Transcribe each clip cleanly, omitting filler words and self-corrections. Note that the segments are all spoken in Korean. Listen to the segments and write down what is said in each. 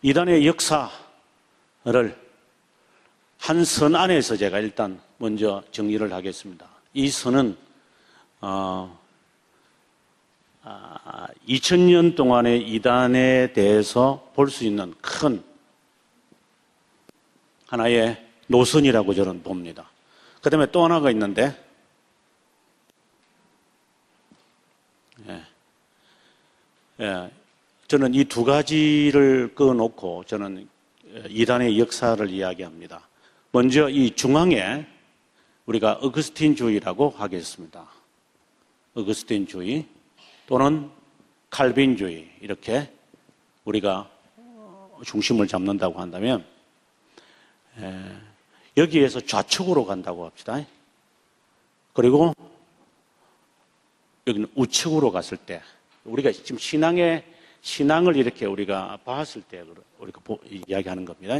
이단의 역사를 한 선 안에서 제가 일단 먼저 정리를 하겠습니다. 이 선은 2000년 동안의 이단에 대해서 볼 수 있는 큰 하나의 노선이라고 저는 봅니다. 그 다음에 또 하나가 있는데, 저는 이 두 가지를 그어놓고 저는 이단의 역사를 이야기합니다. 먼저 이 중앙에 우리가 어거스틴주의라고 하겠습니다. 어거스틴주의 또는 칼빈주의, 이렇게 우리가 중심을 잡는다고 한다면 여기에서 좌측으로 간다고 합시다. 그리고 여기는 우측으로 갔을 때, 우리가 지금 신앙을 이렇게 우리가 봤을 때 우리가 이야기하는 겁니다.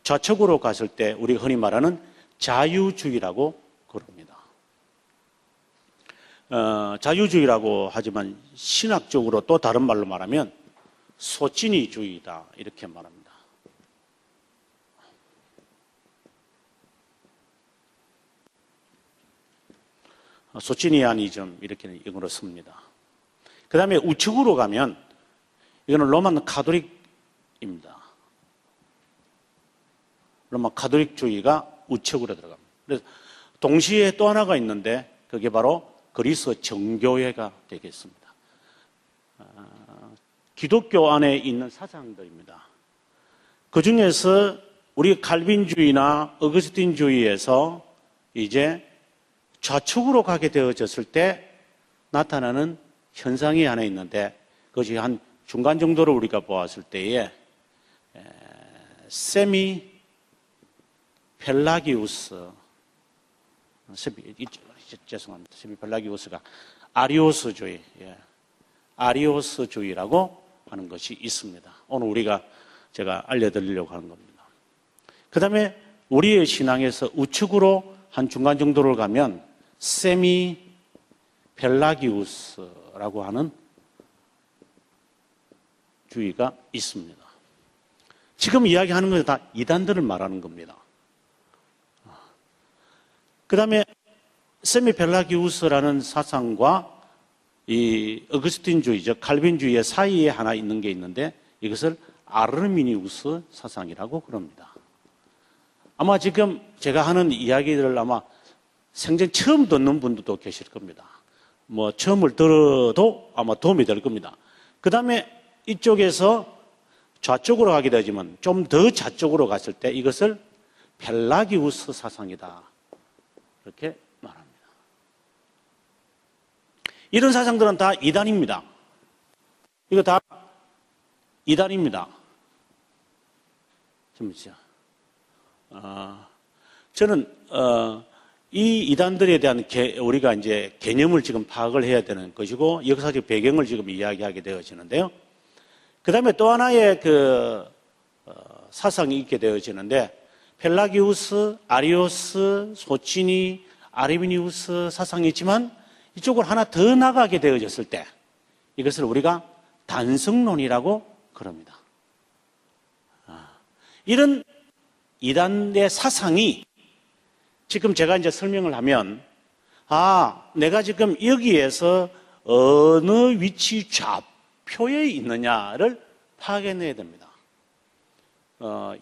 좌측으로 갔을 때 우리가 흔히 말하는 자유주의라고 그럽니다. 자유주의라고 하지만 신학적으로 또 다른 말로 말하면 소진이주의다, 이렇게 말합니다. 소치니아니즘, 이렇게 영어로 씁니다. 그 다음에 우측으로 가면 이거는 로만 카톨릭입니다. 로마 카톨릭주의가 우측으로 들어갑니다. 그래서 동시에 또 하나가 있는데 그게 바로 그리스 정교회가 되겠습니다. 기독교 안에 있는 사상들입니다. 그 중에서 우리 칼빈주의나 어거스틴주의에서 이제 좌측으로 가게 되어졌을 때 나타나는 현상이 하나 있는데, 그것이 한 중간 정도로 우리가 보았을 때에 세미 펠라기우스, 죄송합니다. 세미 펠라기우스가 아리오스주의, 아리오스주의라고 하는 것이 있습니다. 오늘 제가 알려드리려고 하는 겁니다. 그 다음에 우리의 신앙에서 우측으로 한 중간 정도를 가면 세미 펠라기우스라고 하는 주의가 있습니다. 지금 이야기하는 건 다 이단들을 말하는 겁니다. 그 다음에 세미 펠라기우스라는 사상과 이 어거스틴주의, 즉 칼빈주의의 사이에 하나 있는 게 있는데, 이것을 아르미니우스 사상이라고 그럽니다. 아마 지금 제가 하는 이야기들을 아마 생전 처음 듣는 분들도 계실 겁니다. 처음을 들어도 아마 도움이 될 겁니다. 그 다음에 이쪽에서 좌쪽으로 가게 되지만 좀 더 좌쪽으로 갔을 때 이것을 펠라기우스 사상이다, 이렇게 말합니다. 이런 사상들은 다 이단입니다. 이거 다 이단입니다. 저는 이 이단들에 대한 우리가 이제 개념을 지금 파악을 해야 되는 것이고, 역사적 배경을 지금 이야기하게 되어지는데요. 그 다음에 또 하나의 사상이 있게 되어지는데, 펠라기우스, 아리오스, 소치니, 아르미니우스 사상이 있지만 이쪽으로 하나 더 나가게 되어졌을 때 이것을 우리가 단성론이라고 그럽니다. 이런 이단의 사상이 지금 제가 이제 설명을 하면, 내가 지금 여기에서 어느 위치 좌표에 있느냐를 파악해내야 됩니다.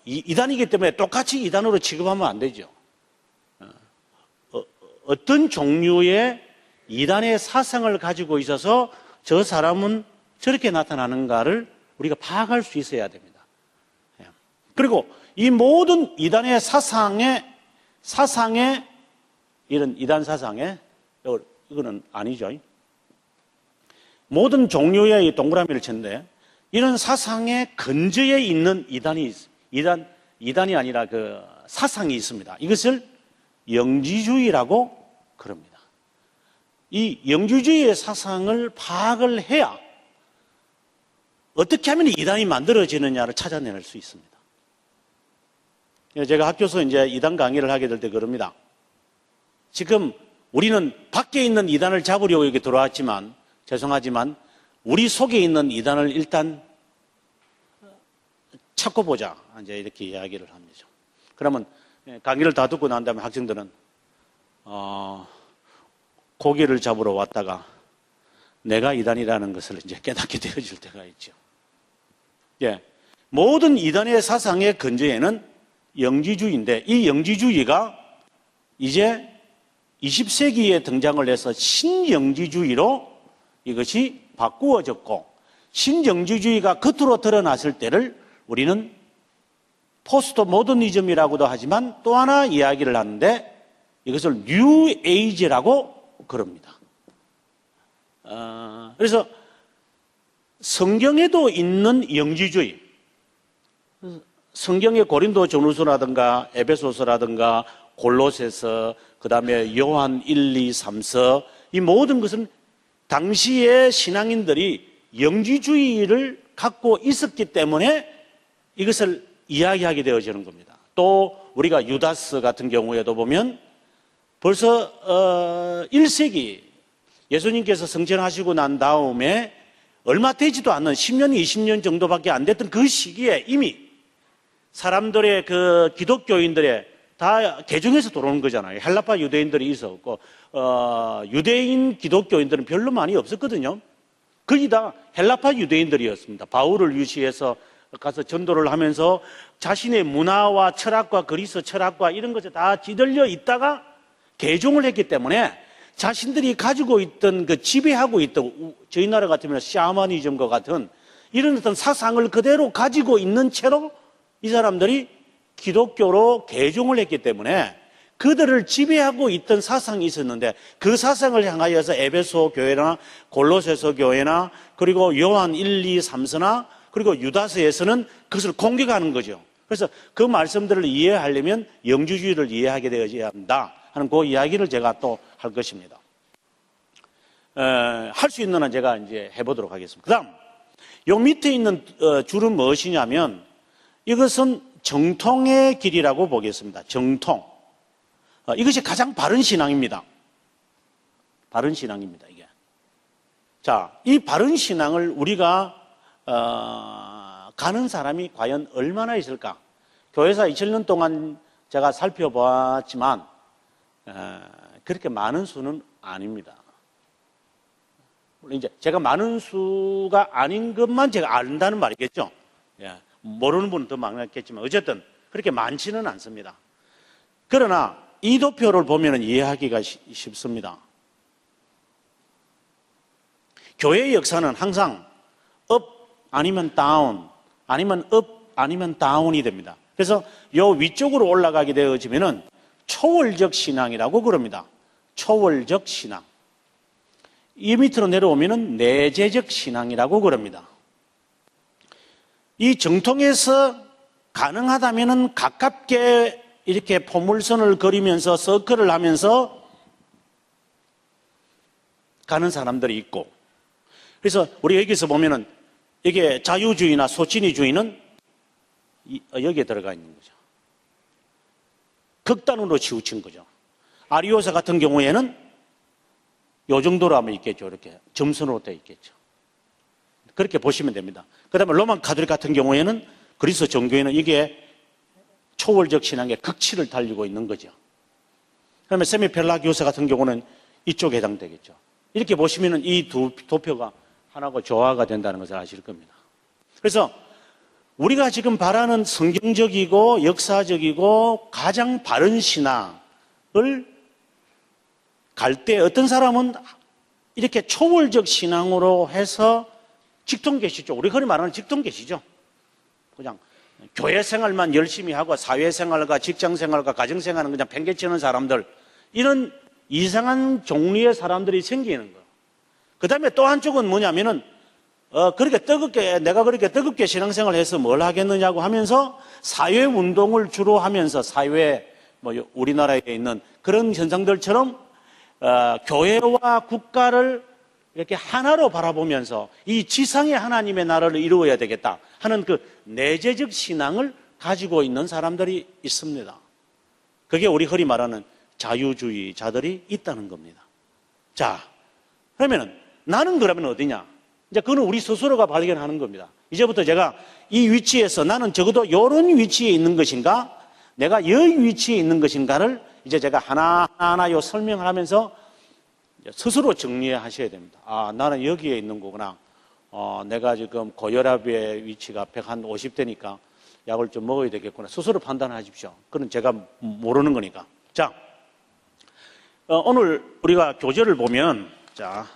이단이기 때문에 똑같이 이단으로 취급하면 안 되죠. 어떤 종류의 이단의 사상을 가지고 있어서 저 사람은 저렇게 나타나는가를 우리가 파악할 수 있어야 됩니다. 그리고 이 모든 이단의 사상에 이런 이단 사상에, 이거는 아니죠. 모든 종류의 이 동그라미를 쳤는데, 이런 사상의 근저에 있는 이단이 아니라 그 사상이 있습니다. 이것을 영지주의라고 그럽니다. 이 영지주의의 사상을 파악을 해야 어떻게 하면 이단이 만들어지느냐를 찾아낼 수 있습니다. 제가 학교에서 이제 이단 강의를 하게 될 때 그럽니다. 지금 우리는 밖에 있는 이단을 잡으려고 여기 들어왔지만, 죄송하지만 우리 속에 있는 이단을 일단 찾고 보자. 이제 이렇게 이야기를 합니다. 그러면 강의를 다 듣고 난 다음에 학생들은 고기를 잡으러 왔다가 내가 이단이라는 것을 이제 깨닫게 되어질 때가 있죠. 예, 모든 이단의 사상의 근저에는 영지주의인데 이 영지주의가 이제 20세기에 등장을 해서 신영지주의로 이것이 바꾸어졌고 신영지주의가 겉으로 드러났을 때를 우리는 포스트 모더니즘이라고도 하지만 또 하나 이야기를 하는데 이것을 뉴 에이지라고 그럽니다. 그래서 성경에도 있는 영지주의, 성경의 고린도 전후서라든가 에베소서라든가 골로새서, 그 다음에 요한 1, 2, 3서 이 모든 것은 당시의 신앙인들이 영지주의를 갖고 있었기 때문에 이것을 이야기하게 되어지는 겁니다. 또 우리가 유다스 같은 경우에도 보면 벌써 1세기 예수님께서 성천하시고 난 다음에 얼마 되지도 않는 10년, 20년 정도밖에 안 됐던 그 시기에 이미 사람들의 그 기독교인들의 다 개종해서 들어오는 거잖아요. 헬라파 유대인들이 있었고 유대인 기독교인들은 별로 많이 없었거든요. 거의 다 헬라파 유대인들이었습니다. 바울을 유시해서 가서 전도를 하면서 자신의 문화와 철학과 그리스 철학과 이런 것에 다 뒤들려 있다가 개종을 했기 때문에 자신들이 가지고 있던 그 지배하고 있던 저희 나라 같으면 샤머니즘과 같은 이런 어떤 사상을 그대로 가지고 있는 채로 이 사람들이 기독교로 개종을 했기 때문에 그들을 지배하고 있던 사상이 있었는데 그 사상을 향하여서 에베소 교회나 골로새서 교회나 그리고 요한 1, 2, 3서나 그리고 유다서에서는 그것을 공격하는 거죠. 그래서 그 말씀들을 이해하려면 영지주의를 이해하게 되어야 한다 하는 그 이야기를 제가 또 할 것입니다. 할 수 있는 한 제가 이제 해보도록 하겠습니다. 그 다음, 요 밑에 있는 줄은 무엇이냐면 이것은 정통의 길이라고 보겠습니다. 정통. 이것이 가장 바른 신앙입니다. 바른 신앙입니다, 이게. 자, 이 바른 신앙을 우리가, 가는 사람이 과연 얼마나 있을까? 교회사 2000년 동안 제가 살펴봤지만, 그렇게 많은 수는 아닙니다. 물론 이제 제가 많은 수가 아닌 것만 제가 안다는 말이겠죠. 예, 모르는 분은 더 많겠지만, 어쨌든 그렇게 많지는 않습니다. 그러나 이 도표를 보면 이해하기가 쉽습니다. 교회의 역사는 항상 업 아니면 다운, 아니면 업 아니면 다운이 됩니다. 그래서 요 위쪽으로 올라가게 되어지면은 초월적 신앙이라고 그럽니다. 초월적 신앙. 이 밑으로 내려오면은 내재적 신앙이라고 그럽니다. 이 정통에서 가능하다면은 가깝게 이렇게 포물선을 그리면서 서클을 하면서 가는 사람들이 있고, 그래서 우리 여기서 보면은 이게 자유주의나 소친이주의는 여기에 들어가 있는 거죠. 극단으로 치우친 거죠. 아리오사 같은 경우에는 요 정도로 하면 있겠죠. 이렇게 점선으로 되어 있겠죠. 그렇게 보시면 됩니다. 그 다음에 로만 카톨릭 같은 경우에는 그리스 종교에는 이게 초월적 신앙의 극치를 달리고 있는 거죠. 그다음에 세미펠라기오사 같은 경우는 이쪽에 해당되겠죠. 이렇게 보시면은 이 두 도표가 하나가 조화가 된다는 것을 아실 겁니다. 그래서 우리가 지금 바라는 성경적이고 역사적이고 가장 바른 신앙을 갈 때 어떤 사람은 이렇게 초월적 신앙으로 해서 직통계시죠. 우리 흔히 말하는 직통계시죠. 그냥 교회 생활만 열심히 하고 사회생활과 직장생활과 가정생활은 그냥 팽개치는 사람들, 이런 이상한 종류의 사람들이 생기는 거예요. 그 다음에 또 한쪽은 뭐냐면은 내가 그렇게 뜨겁게 신앙생활을 해서 뭘 하겠느냐고 하면서 사회운동을 주로 하면서 우리나라에 있는 그런 현상들처럼 교회와 국가를 이렇게 하나로 바라보면서 이 지상의 하나님의 나라를 이루어야 되겠다 하는 그 내재적 신앙을 가지고 있는 사람들이 있습니다. 그게 우리 흔히 말하는 자유주의자들이 있다는 겁니다. 자, 그러면은 나는 그러면 어디냐? 이제 그거는 우리 스스로가 발견하는 겁니다. 이제부터 제가 이 위치에서 나는 적어도 이런 위치에 있는 것인가, 내가 이 위치에 있는 것인가를 이제 제가 하나하나 요 설명을 하면서 스스로 정리하셔야 됩니다. 아, 나는 여기에 있는 거구나. 내가 지금 고혈압의 위치가 150대니까 약을 좀 먹어야 되겠구나. 스스로 판단하십시오. 그건 제가 모르는 거니까. 자, 오늘 우리가 교재를 보면, 자,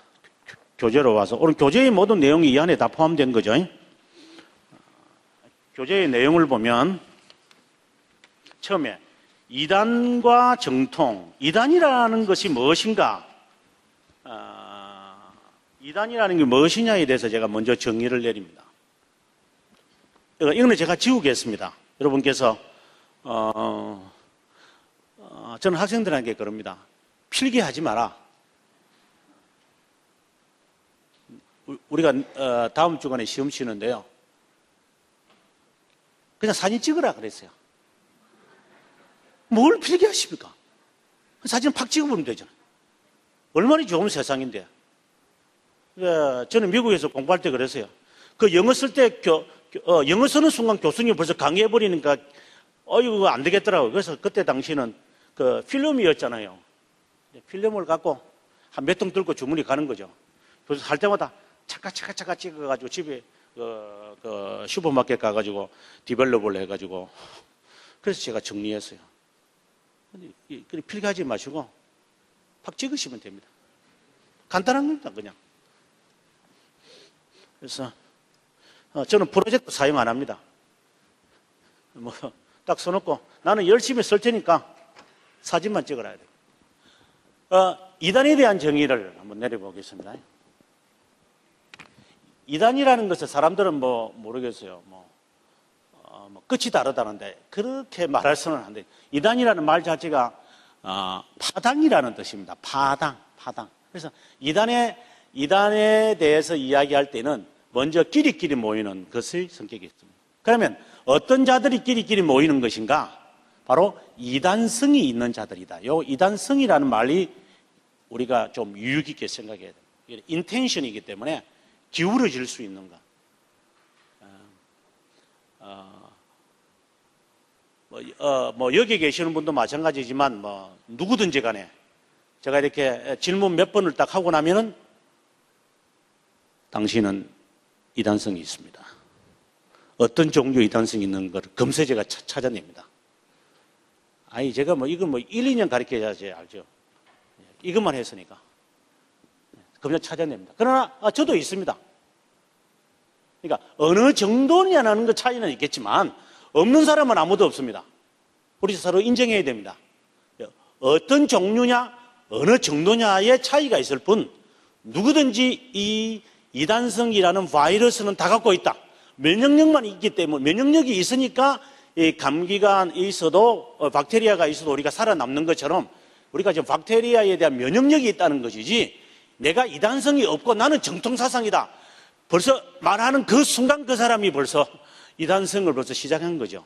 교재로 와서, 오늘 교재의 모든 내용이 이 안에 다 포함된 거죠. 교재의 내용을 보면, 처음에, 이단과 정통. 이단이라는 것이 무엇인가? 이단이라는 게 무엇이냐에 대해서 제가 먼저 정의를 내립니다. 이거는 제가 지우겠습니다. 여러분께서, 저는 학생들에게 그럽니다. 필기하지 마라. 우리가 다음 주간에 시험 치는데요. 그냥 사진 찍으라 그랬어요. 뭘 필기하십니까? 사진 팍 찍어보면 되잖아요. 얼마나 좋은 세상인데. 저는 미국에서 공부할 때 그랬어요. 그 영어 쓸 때, 영어 쓰는 순간 교수님이 벌써 강의해버리니까, 이거 안 되겠더라고요. 그래서 그때 당시는 그 필름이었잖아요. 필름을 갖고 한 몇 통 들고 주문이 가는 거죠. 그래서 할 때마다 차까 찍어가지고 집에 슈퍼마켓 가가지고 디벨롭을 해가지고 그래서 제가 정리했어요. 필기하지 마시고 팍 찍으시면 됩니다. 간단한 겁니다, 그냥. 그래서 저는 프로젝트 사용 안 합니다. 딱 써놓고 나는 열심히 쓸 테니까 사진만 찍어놔야 돼요. 이단에 대한 정의를 한번 내려보겠습니다. 이단이라는 것을 사람들은 모르겠어요. 끝이 다르다는데 그렇게 말해서는 안 돼요. 이단이라는 말 자체가 파당이라는 뜻입니다. 파당. 그래서 이단에 대해서 이야기할 때는 먼저 끼리끼리 모이는 것의 성격이 있습니다. 그러면 어떤 자들이 끼리끼리 모이는 것인가? 바로 이단성이 있는 자들이다. 요 이단성이라는 말이 우리가 좀 유익 있게 생각해야 돼요. 인텐션이기 때문에 기울어질 수 있는가. 여기 계시는 분도 마찬가지지만 누구든지 간에 제가 이렇게 질문 몇 번을 딱 하고 나면은 당신은 이단성이 있습니다. 어떤 종류 이단성이 있는 걸 금세 제가 찾아냅니다. 아니, 제가 이건 1, 2년 가르쳐야지 알죠. 이것만 했으니까. 금세 찾아냅니다. 그러나 저도 있습니다. 그러니까 어느 정도냐는 그 차이는 있겠지만 없는 사람은 아무도 없습니다. 우리 서로 인정해야 됩니다. 어떤 종류냐, 어느 정도냐의 차이가 있을 뿐 누구든지 이 이단성이라는 바이러스는 다 갖고 있다. 면역력만 있기 때문에, 면역력이 있으니까 이 감기가 있어도 박테리아가 있어도 우리가 살아남는 것처럼 우리가 지금 박테리아에 대한 면역력이 있다는 것이지, 내가 이단성이 없고 나는 정통사상이다 벌써 말하는 그 순간 그 사람이 벌써 이단성을 벌써 시작한 거죠.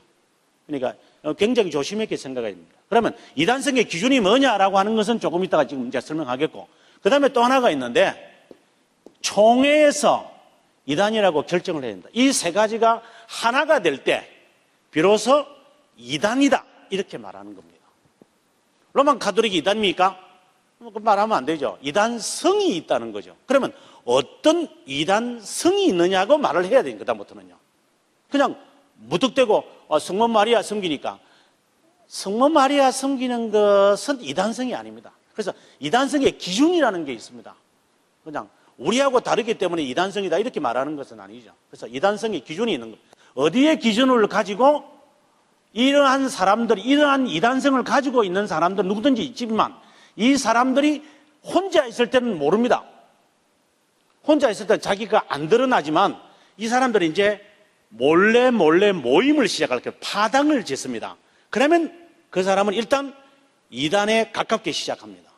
그러니까 굉장히 조심하게 생각해야 됩니다. 그러면 이단성의 기준이 뭐냐라고 하는 것은 조금 이따가 지금 이제 설명하겠고, 그 다음에 또 하나가 있는데, 총회에서 이단이라고 결정을 해야 된다. 이 세 가지가 하나가 될 때 비로소 이단이다 이렇게 말하는 겁니다. 로만 가톨릭이 이단입니까? 그 말하면 안 되죠. 이단성이 있다는 거죠. 그러면 어떤 이단성이 있느냐고 말을 해야 되니까, 그다음부터는요. 그냥 무턱대고 성모 마리아 섬기니까, 성모 마리아 섬기는 것은 이단성이 아닙니다. 그래서 이단성의 기준이라는 게 있습니다. 그냥 우리하고 다르기 때문에 이단성이다 이렇게 말하는 것은 아니죠. 그래서 이단성의 기준이 있는 겁니다. 어디에 기준을 가지고 이러한 사람들이, 이러한 이단성을 가지고 있는 사람들은 누구든지 있지만 이 사람들이 혼자 있을 때는 모릅니다. 혼자 있을 때는 자기가 안 드러나지만 이 사람들이 이제 몰래 모임을 시작할 때 파당을 짓습니다. 그러면 그 사람은 일단 이단에 가깝게 시작합니다.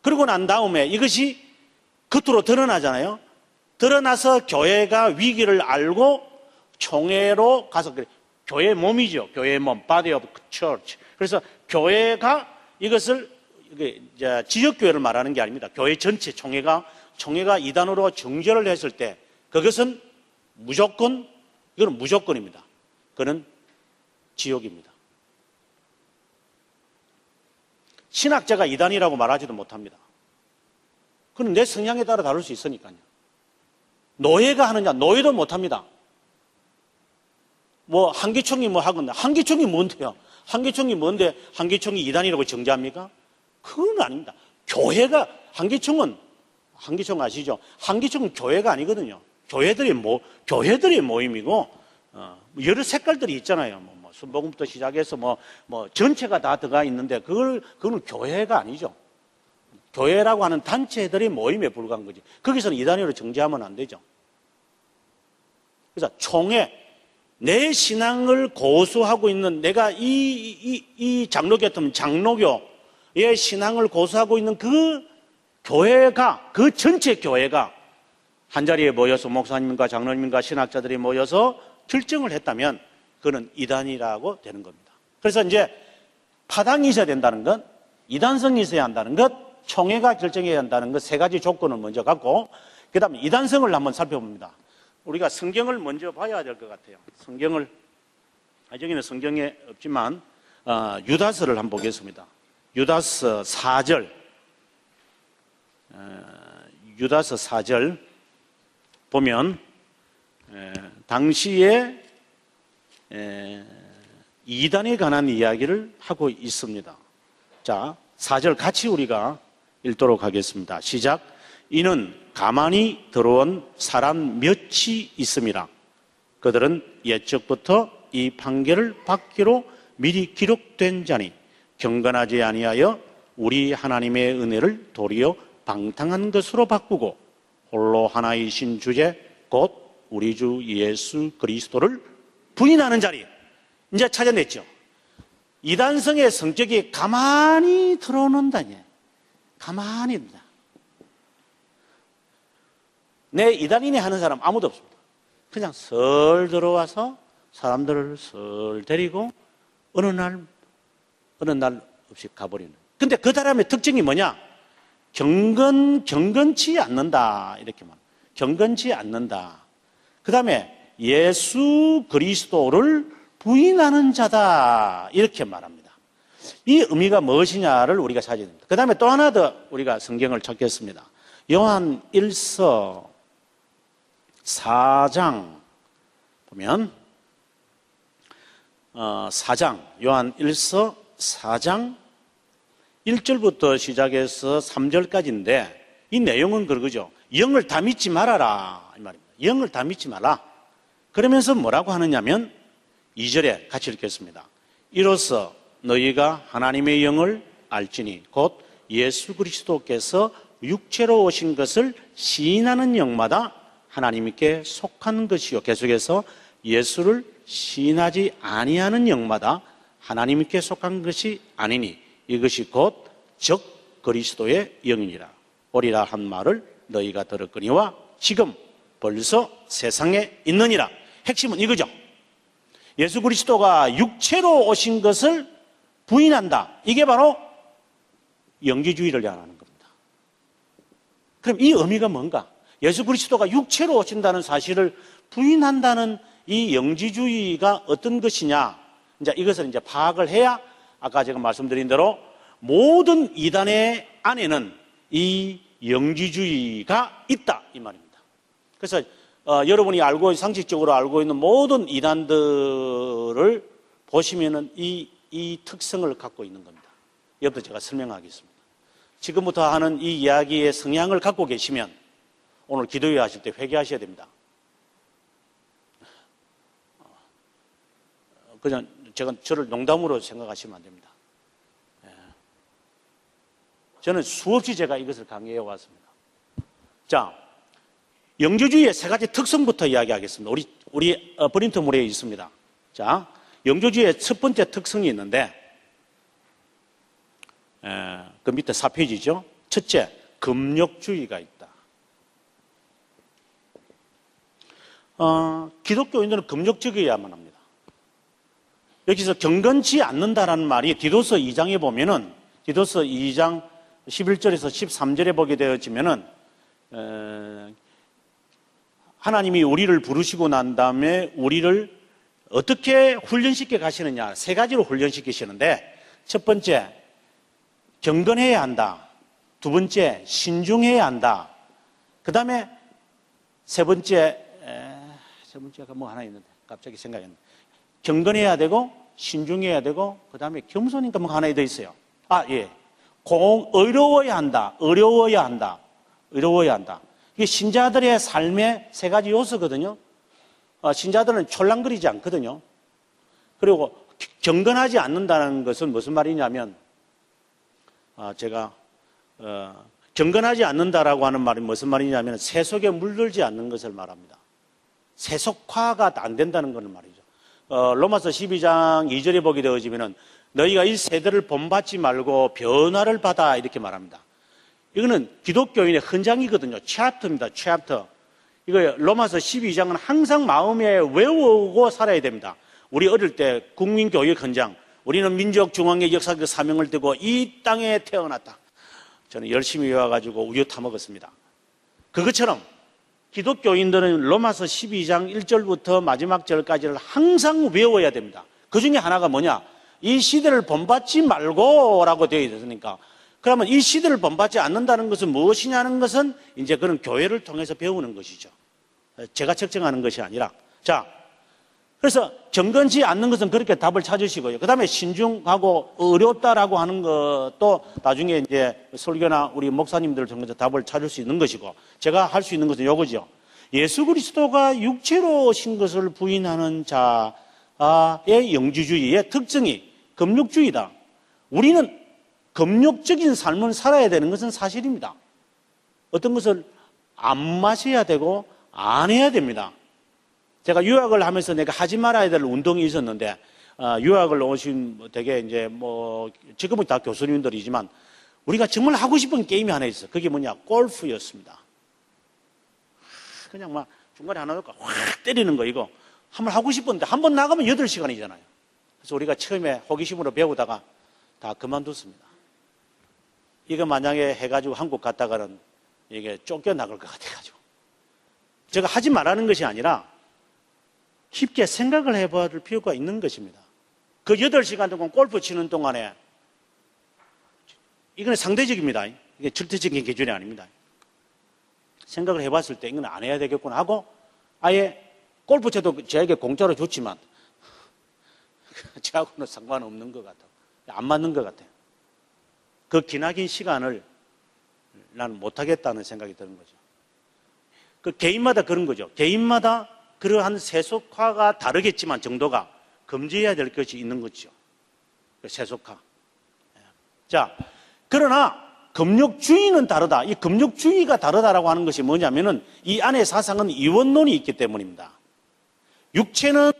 그러고 난 다음에 이것이 겉으로 드러나잖아요. 드러나서 교회가 위기를 알고 총회로 가서, 교회 몸이죠. 교회 몸, body of church. 그래서 교회가 이것을 지역교회를 말하는 게 아닙니다. 교회 전체 총회가 총회가 이단으로 정죄를 했을 때 그것은 무조건, 이거는 무조건입니다. 그는 지옥입니다. 신학자가 이단이라고 말하지도 못합니다. 그건 내 성향에 따라 다를 수 있으니까요. 노예가 하느냐, 노예도 못합니다. 뭐 한기총이 뭐 하거나, 한기총이 뭔데요? 한기총이 뭔데 한기총이 이단이라고 정죄합니까? 그건 아닙니다. 교회가, 한기총 아시죠? 한기총은 교회가 아니거든요. 교회들의 모임이고, 여러 색깔들이 있잖아요. 뭐 순복음부터 시작해서 뭐 전체가 다 들어가 있는데, 그건 교회가 아니죠. 교회라고 하는 단체들의 모임에 불과한 거지. 거기서는 이단으로 정죄하면 안 되죠. 그래서 총회, 내 신앙을 고수하고 있는, 내가 이 장로 같으면 장로교의 신앙을 고수하고 있는 그 교회가, 그 전체 교회가 한자리에 모여서 목사님과 장로님과 신학자들이 모여서 결정을 했다면 그는 이단이라고 되는 겁니다. 그래서 이제 파당이 있어야 된다는 것, 이단성이 있어야 한다는 것, 총회가 결정해야 한다는 것, 세 가지 조건을 먼저 갖고, 그 다음에 이단성을 한번 살펴봅니다. 우리가 성경을 먼저 봐야 될 것 같아요. 성경을, 여기는 성경에 없지만 유다서를 한번 보겠습니다. 유다서 4절, 유다서 4절 보면 당시에 이단에 관한 이야기를 하고 있습니다. 자, 4절 같이 우리가 읽도록 하겠습니다. 시작. 이는 가만히 들어온 사람 몇이 있음이라. 그들은 옛적부터 이 판결을 받기로 미리 기록된 자니 경건하지 아니하여 우리 하나님의 은혜를 도리어 방탕한 것으로 바꾸고 홀로 하나이신 주제 곧 우리 주 예수 그리스도를 부인하는 자리. 이제 찾아냈죠. 이단성의 성격이 가만히 들어오는다니. 가만히 듭니다. 내 이단이니 하는 사람 아무도 없습니다. 그냥 슬 들어와서 사람들을 슬 데리고 어느 날 없이 가버리는. 근데 그 사람의 특징이 뭐냐? 경건치 않는다. 이렇게 말합니다. 경건치 않는다. 그 다음에 예수 그리스도를 부인하는 자다. 이렇게 말합니다. 이 의미가 무엇이냐를 우리가 찾아야 됩니다. 그 다음에 또 하나 더 우리가 성경을 찾겠습니다. 요한 1서 4장 보면 4장 요한 1서 4장 1절부터 시작해서 3절까지인데 이 내용은 그거죠. 영을 다 믿지 말아라 이 말입니다. 영을 다 믿지 마라. 그러면서 뭐라고 하느냐면 2절에 같이 읽겠습니다. 이로써 너희가 하나님의 영을 알지니 곧 예수 그리스도께서 육체로 오신 것을 시인하는 영마다 하나님께 속한 것이요. 계속해서 예수를 시인하지 아니하는 영마다 하나님께 속한 것이 아니니 이것이 곧 적 그리스도의 영이니라. 오리라 한 말을 너희가 들었거니와 지금 벌써 세상에 있느니라. 핵심은 이거죠. 예수 그리스도가 육체로 오신 것을 부인한다. 이게 바로 영지주의를 말하는 겁니다. 그럼 이 의미가 뭔가? 예수 그리스도가 육체로 오신다는 사실을 부인한다는 이 영지주의가 어떤 것이냐? 이제 이것을 이제 파악을 해야 아까 제가 말씀드린 대로 모든 이단의 안에는 이 영지주의가 있다 이 말입니다. 그래서 여러분이 상식적으로 알고 있는 모든 이단들을 보시면은 이 특성을 갖고 있는 겁니다. 이것도 제가 설명하겠습니다. 지금부터 하는 이 이야기의 성향을 갖고 계시면 오늘 기도회 하실 때 회개하셔야 됩니다. 그냥 저를 농담으로 생각하시면 안 됩니다. 저는 수없이 제가 이것을 강의해 왔습니다. 자, 영주주의의 세 가지 특성부터 이야기하겠습니다. 우리 프린트물에 있습니다. 자, 영주주의의 첫 번째 특성이 있는데 그 밑에 4페이지죠. 첫째, 금욕주의가 있다. 기독교인들은 금욕적이어야만 합니다. 여기서 경건치 않는다라는 말이 디도서 2장에 보면은 디도서 2장 11절에서 13절에 보게 되어지면은 하나님이 우리를 부르시고 난 다음에 우리를 어떻게 훈련시켜 가시느냐, 세 가지로 훈련시키시는데, 첫 번째, 경건해야 한다. 두 번째, 신중해야 한다. 그 다음에 세 번째가 뭐 하나 있는데, 갑자기 생각이 안 나. 경건해야 되고, 신중해야 되고, 그 다음에 겸손인가 뭐 하나 더 있어요. 어려워야 한다. 어려워야 한다. 어려워야 한다. 이게 신자들의 삶의 세 가지 요소거든요. 신자들은 촐랑거리지 않거든요. 그리고 경건하지 않는다는 것은 무슨 말이냐면, 경건하지 않는다라고 하는 말이 무슨 말이냐면, 세속에 물들지 않는 것을 말합니다. 세속화가 안 된다는 것을 말이죠. 로마서 12장 2절에 보게 되어지면은, 너희가 이 세대를 본받지 말고 변화를 받아, 이렇게 말합니다. 이거는 기독교인의 헌장이거든요. 챕터입니다. 챕터. 이거 로마서 12장은 항상 마음에 외우고 살아야 됩니다. 우리 어릴 때 국민교육 헌장, 우리는 민족 중앙의 역사적 사명을 띠고 이 땅에 태어났다. 저는 열심히 외워가지고 우유 타먹었습니다. 그것처럼 기독교인들은 로마서 12장 1절부터 마지막 절까지를 항상 외워야 됩니다. 그 중에 하나가 뭐냐? 이 시대를 본받지 말고 라고 되어 있으니까, 그러면 이 시대를 본받지 않는다는 것은 무엇이냐는 것은 이제 그런 교회를 통해서 배우는 것이죠. 제가 측정하는 것이 아니라. 자, 그래서 경건치 않는 것은 그렇게 답을 찾으시고요. 그 다음에 신중하고 어렵다라고 하는 것도 나중에 이제 설교나 우리 목사님들을 통해서 답을 찾을 수 있는 것이고, 제가 할 수 있는 것은 이거죠. 예수 그리스도가 육체로 오신 것을 부인하는 자의 영주주의의 특징이 금욕주의다. 우리는 금욕적인 삶을 살아야 되는 것은 사실입니다. 어떤 것을 안 마셔야 되고 안 해야 됩니다. 제가 유학을 하면서 내가 하지 말아야 될 운동이 있었는데, 유학을 오신 되게 이제 지금은 다 교수님들이지만, 우리가 정말 하고 싶은 게임이 하나 있어. 그게 뭐냐? 골프였습니다. 그냥 막 중간에 하나 놓고 확 때리는 거, 이거. 한번 하고 싶었는데, 한 번 나가면 8시간이잖아요. 그래서 우리가 처음에 호기심으로 배우다가 다 그만뒀습니다. 이거 만약에 해가지고 한국 갔다가는 이게 쫓겨나갈 것 같아가지고. 제가 하지 말라는 것이 아니라 깊게 생각을 해봐야 될 필요가 있는 것입니다. 그 8시간 동안 골프 치는 동안에, 이건 상대적입니다. 이게 절대적인 기준이 아닙니다. 생각을 해봤을 때 이건 안 해야 되겠구나 하고, 아예 골프 쳐도 저에게 공짜로 줬지만 저하고는 상관없는 것 같아요. 안 맞는 것 같아요. 그 기나긴 시간을 나는 못하겠다는 생각이 드는 거죠. 그 개인마다 그런 거죠. 개인마다 그러한 세속화가 다르겠지만 정도가 금지해야 될 것이 있는 거죠. 세속화. 자, 그러나 금욕주의는 다르다. 이 금욕주의가 다르다라고 하는 것이 뭐냐면은, 이 안에 사상은 이원론이 있기 때문입니다. 육체는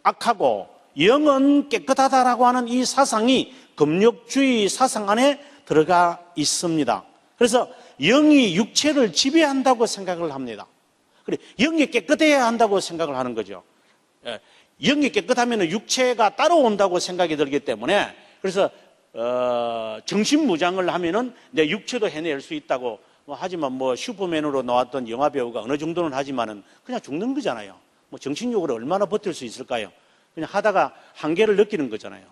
악하고 영은 깨끗하다라고 하는 이 사상이 금욕주의 사상 안에 들어가 있습니다. 그래서 영이 육체를 지배한다고 생각을 합니다. 그래, 영이 깨끗해야 한다고 생각을 하는 거죠. 영이 깨끗하면 육체가 따라온다고 생각이 들기 때문에, 그래서 정신무장을 하면은 내 육체도 해낼 수 있다고. 하지만 슈퍼맨으로 나왔던 영화 배우가 어느 정도는 하지만은 그냥 죽는 거잖아요. 정신력으로 얼마나 버틸 수 있을까요? 그냥 하다가 한계를 느끼는 거잖아요.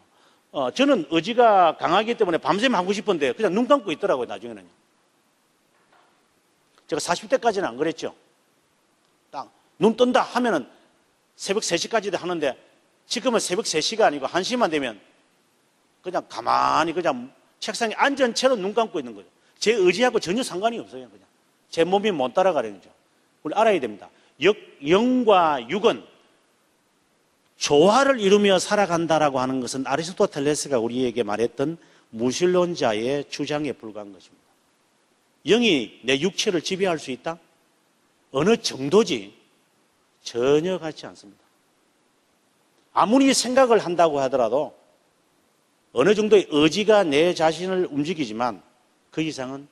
저는 의지가 강하기 때문에 밤샘 하고 싶은데 그냥 눈 감고 있더라고요, 나중에는. 제가 40대까지는 안 그랬죠. 딱 눈 뜬다 하면은 새벽 3시까지도 하는데, 지금은 새벽 3시가 아니고 1시만 되면 그냥 가만히 그냥 책상에 앉은 채로 눈 감고 있는 거죠. 제 의지하고 전혀 상관이 없어요. 그냥 제 몸이 못 따라가는 거죠. 우리 알아야 됩니다. 영과 육은 조화를 이루며 살아간다라고 하는 것은 아리스토텔레스가 우리에게 말했던 무신론자의 주장에 불과한 것입니다. 영이 내 육체를 지배할 수 있다? 어느 정도지 전혀 같지 않습니다. 아무리 생각을 한다고 하더라도 어느 정도의 의지가 내 자신을 움직이지만 그 이상은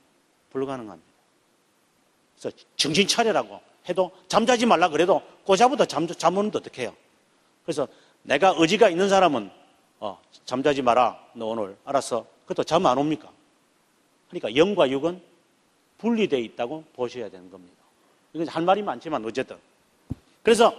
불가능합니다. 그래서 정신 차려라고 해도, 잠자지 말라 그래도 꼬잡아도 잠오는데 어떻게 해요? 그래서 내가 의지가 있는 사람은 잠자지 마라, 너 오늘 알았어. 그것도 잠 안 옵니까? 그러니까 영과 육은 분리되어 있다고 보셔야 되는 겁니다. 이건 할 말이 많지만 어쨌든. 그래서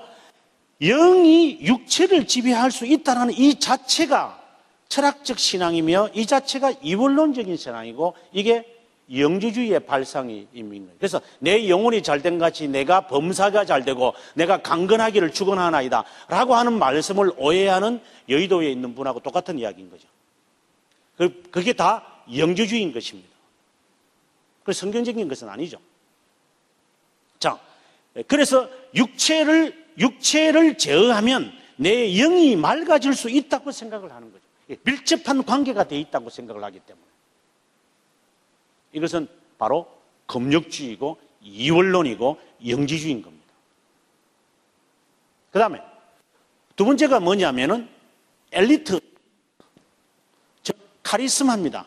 영이 육체를 지배할 수 있다는 이 자체가 철학적 신앙이며 이 자체가 이원론적인 신앙이고 이게 영지주의의 발상입니다. 그래서 내 영혼이 잘된 같이 내가 범사가 잘되고 내가 강건하기를 축원하나이다 라고 하는 말씀을 오해하는 여의도에 있는 분하고 똑같은 이야기인 거죠. 그게 다 영지주의인 것입니다. 그래서 성경적인 것은 아니죠. 자, 그래서 육체를 제어하면 내 영이 맑아질 수 있다고 생각을 하는 거죠. 밀접한 관계가 되어 있다고 생각을 하기 때문에. 이것은 바로 금욕주의고 이원론이고 영지주의인 겁니다. 그 다음에 두 번째가 뭐냐면은 엘리트, 즉 카리스마입니다.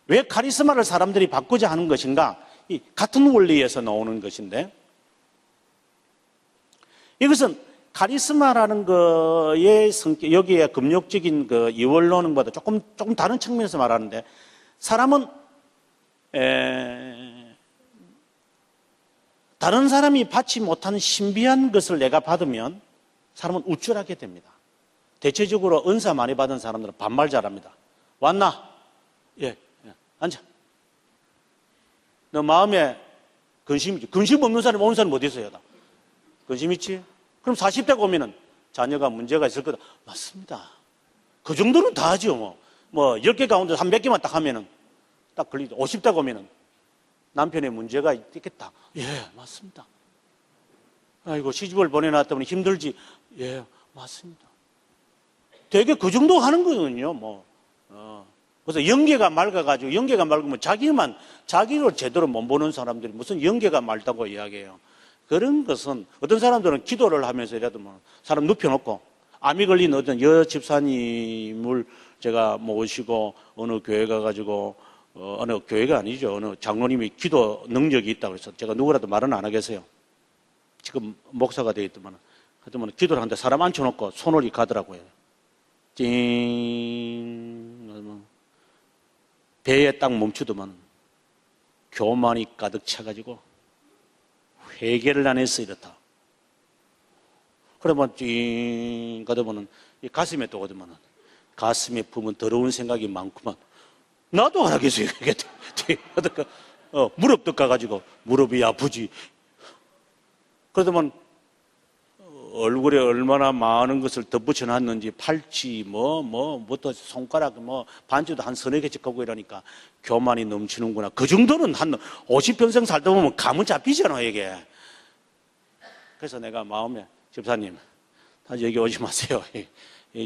왜 카리스마를 사람들이 바꾸자 하는 것인가? 이 같은 원리에서 나오는 것인데 이것은 카리스마라는 거의 성격, 여기에 금욕적인 그 이원론보다 조금 다른 측면에서 말하는데 사람은 다른 사람이 받지 못한 신비한 것을 내가 받으면 사람은 우쭐하게 됩니다. 대체적으로 은사 많이 받은 사람들은 반말 잘합니다. 왔나? 예, 앉아. 너 마음에 근심 없는 사람이 오는 사람이 어디 있어요? 근심 있지? 그럼 40대가 오면은 자녀가 문제가 있을 거다. 맞습니다. 그 정도는 다 하죠. 뭐 10개 가운데 한 몇 개만 딱 하면은 딱 걸리죠. 50대가 오면은 남편의 문제가 있겠다. 예, 맞습니다. 아이고, 시집을 보내놨더니 힘들지. 예, 맞습니다. 되게 그 정도 하는 거거든요. 그래서 영계가 맑아가지고, 영계가 맑으면 자기를 제대로 못 보는 사람들이 무슨 영계가 맑다고 이야기해요. 그런 것은 어떤 사람들은 기도를 하면서 이라도 사람 눕혀놓고 암이 걸린 어떤 집사님을 제가 모시고 어느 교회 가가지고 어느 교회가 아니죠. 어느 장로님이 기도 능력이 있다고 해서 제가 누구라도 말은 안 하겠어요. 지금 목사가 되어 있더만 하여튼 기도를 하는데 사람 앉혀놓고 손을 가더라고요. 띵 배에 딱 멈추더만 교만이 가득 차가지고 회개를 안 했어 이렇다. 그러면 띵 가더만은 가슴에 또 오더만은 가슴에 품은 더러운 생각이 많구만. 나도 안 하겠어요. 무릎도 가가지고 무릎이 아프지. 그러더만 얼굴에 얼마나 많은 것을 덧붙여 놨는지 팔찌 뭐부터 손가락 반지도 한 서너 개씩 하고 이러니까 교만이 넘치는구나. 그 정도는 한 50평생 살다 보면 감은 잡히잖아 이게. 그래서 내가 마음에 집사님 다시 여기 오지 마세요.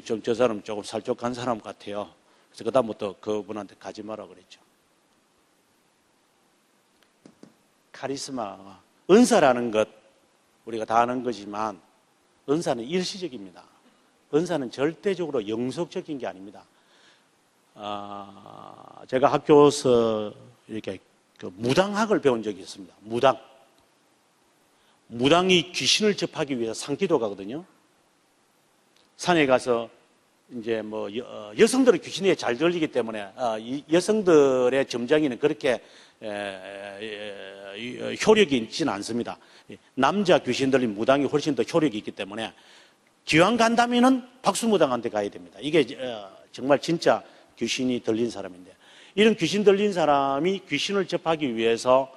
좀 저 사람 조금 살쪽한 사람 같아요. 그래서 그다음부터 그분한테 가지 마라 그랬죠. 카리스마, 은사라는 것 우리가 다 아는 거지만 은사는 일시적입니다. 은사는 절대적으로 영속적인 게 아닙니다. 제가 학교에서 이렇게 무당학을 배운 적이 있습니다. 무당이 귀신을 접하기 위해서 산기도 가거든요. 산에 가서 이제 여성들은 귀신에 잘 들리기 때문에 이 여성들의 점장이는 그렇게 효력이 있지는 않습니다. 남자 귀신 들린 무당이 훨씬 더 효력이 있기 때문에 기왕 간다면은 박수무당한테 가야 됩니다. 이게 정말 진짜 귀신이 들린 사람인데 이런 귀신 들린 사람이 귀신을 접하기 위해서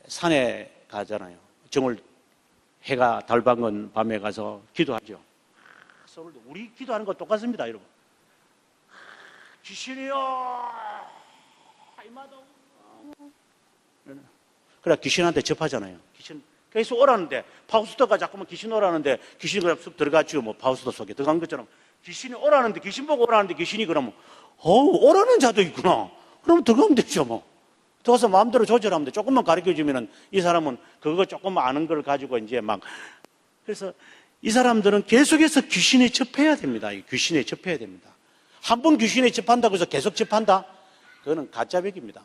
산에 가잖아요. 해가 달 밝은 밤에 가서 기도하죠. 우리 기도하는 거 똑같습니다, 여러분. 귀신이요, 이마도. 그래 귀신한테 접하잖아요. 귀신 계속 오라는데 파우스터가 자꾸만 귀신 오라는데 귀신이 그냥 쑥 들어갔죠. 파우스터 속에 들어간 것처럼 귀신이 오라는데 귀신 보고 오라는데 귀신이 그러면 오라는 자도 있구나. 그러면 들어가면 되죠. 들어가서 마음대로 조절하면 돼. 조금만 가르쳐 주면은 이 사람은 그거 조금 아는 걸 가지고 이제 그래서 이 사람들은 계속해서 귀신에 접해야 됩니다. 귀신에 접해야 됩니다. 한 번 귀신에 접한다고 해서 계속 접한다? 그거는 가짜백입니다.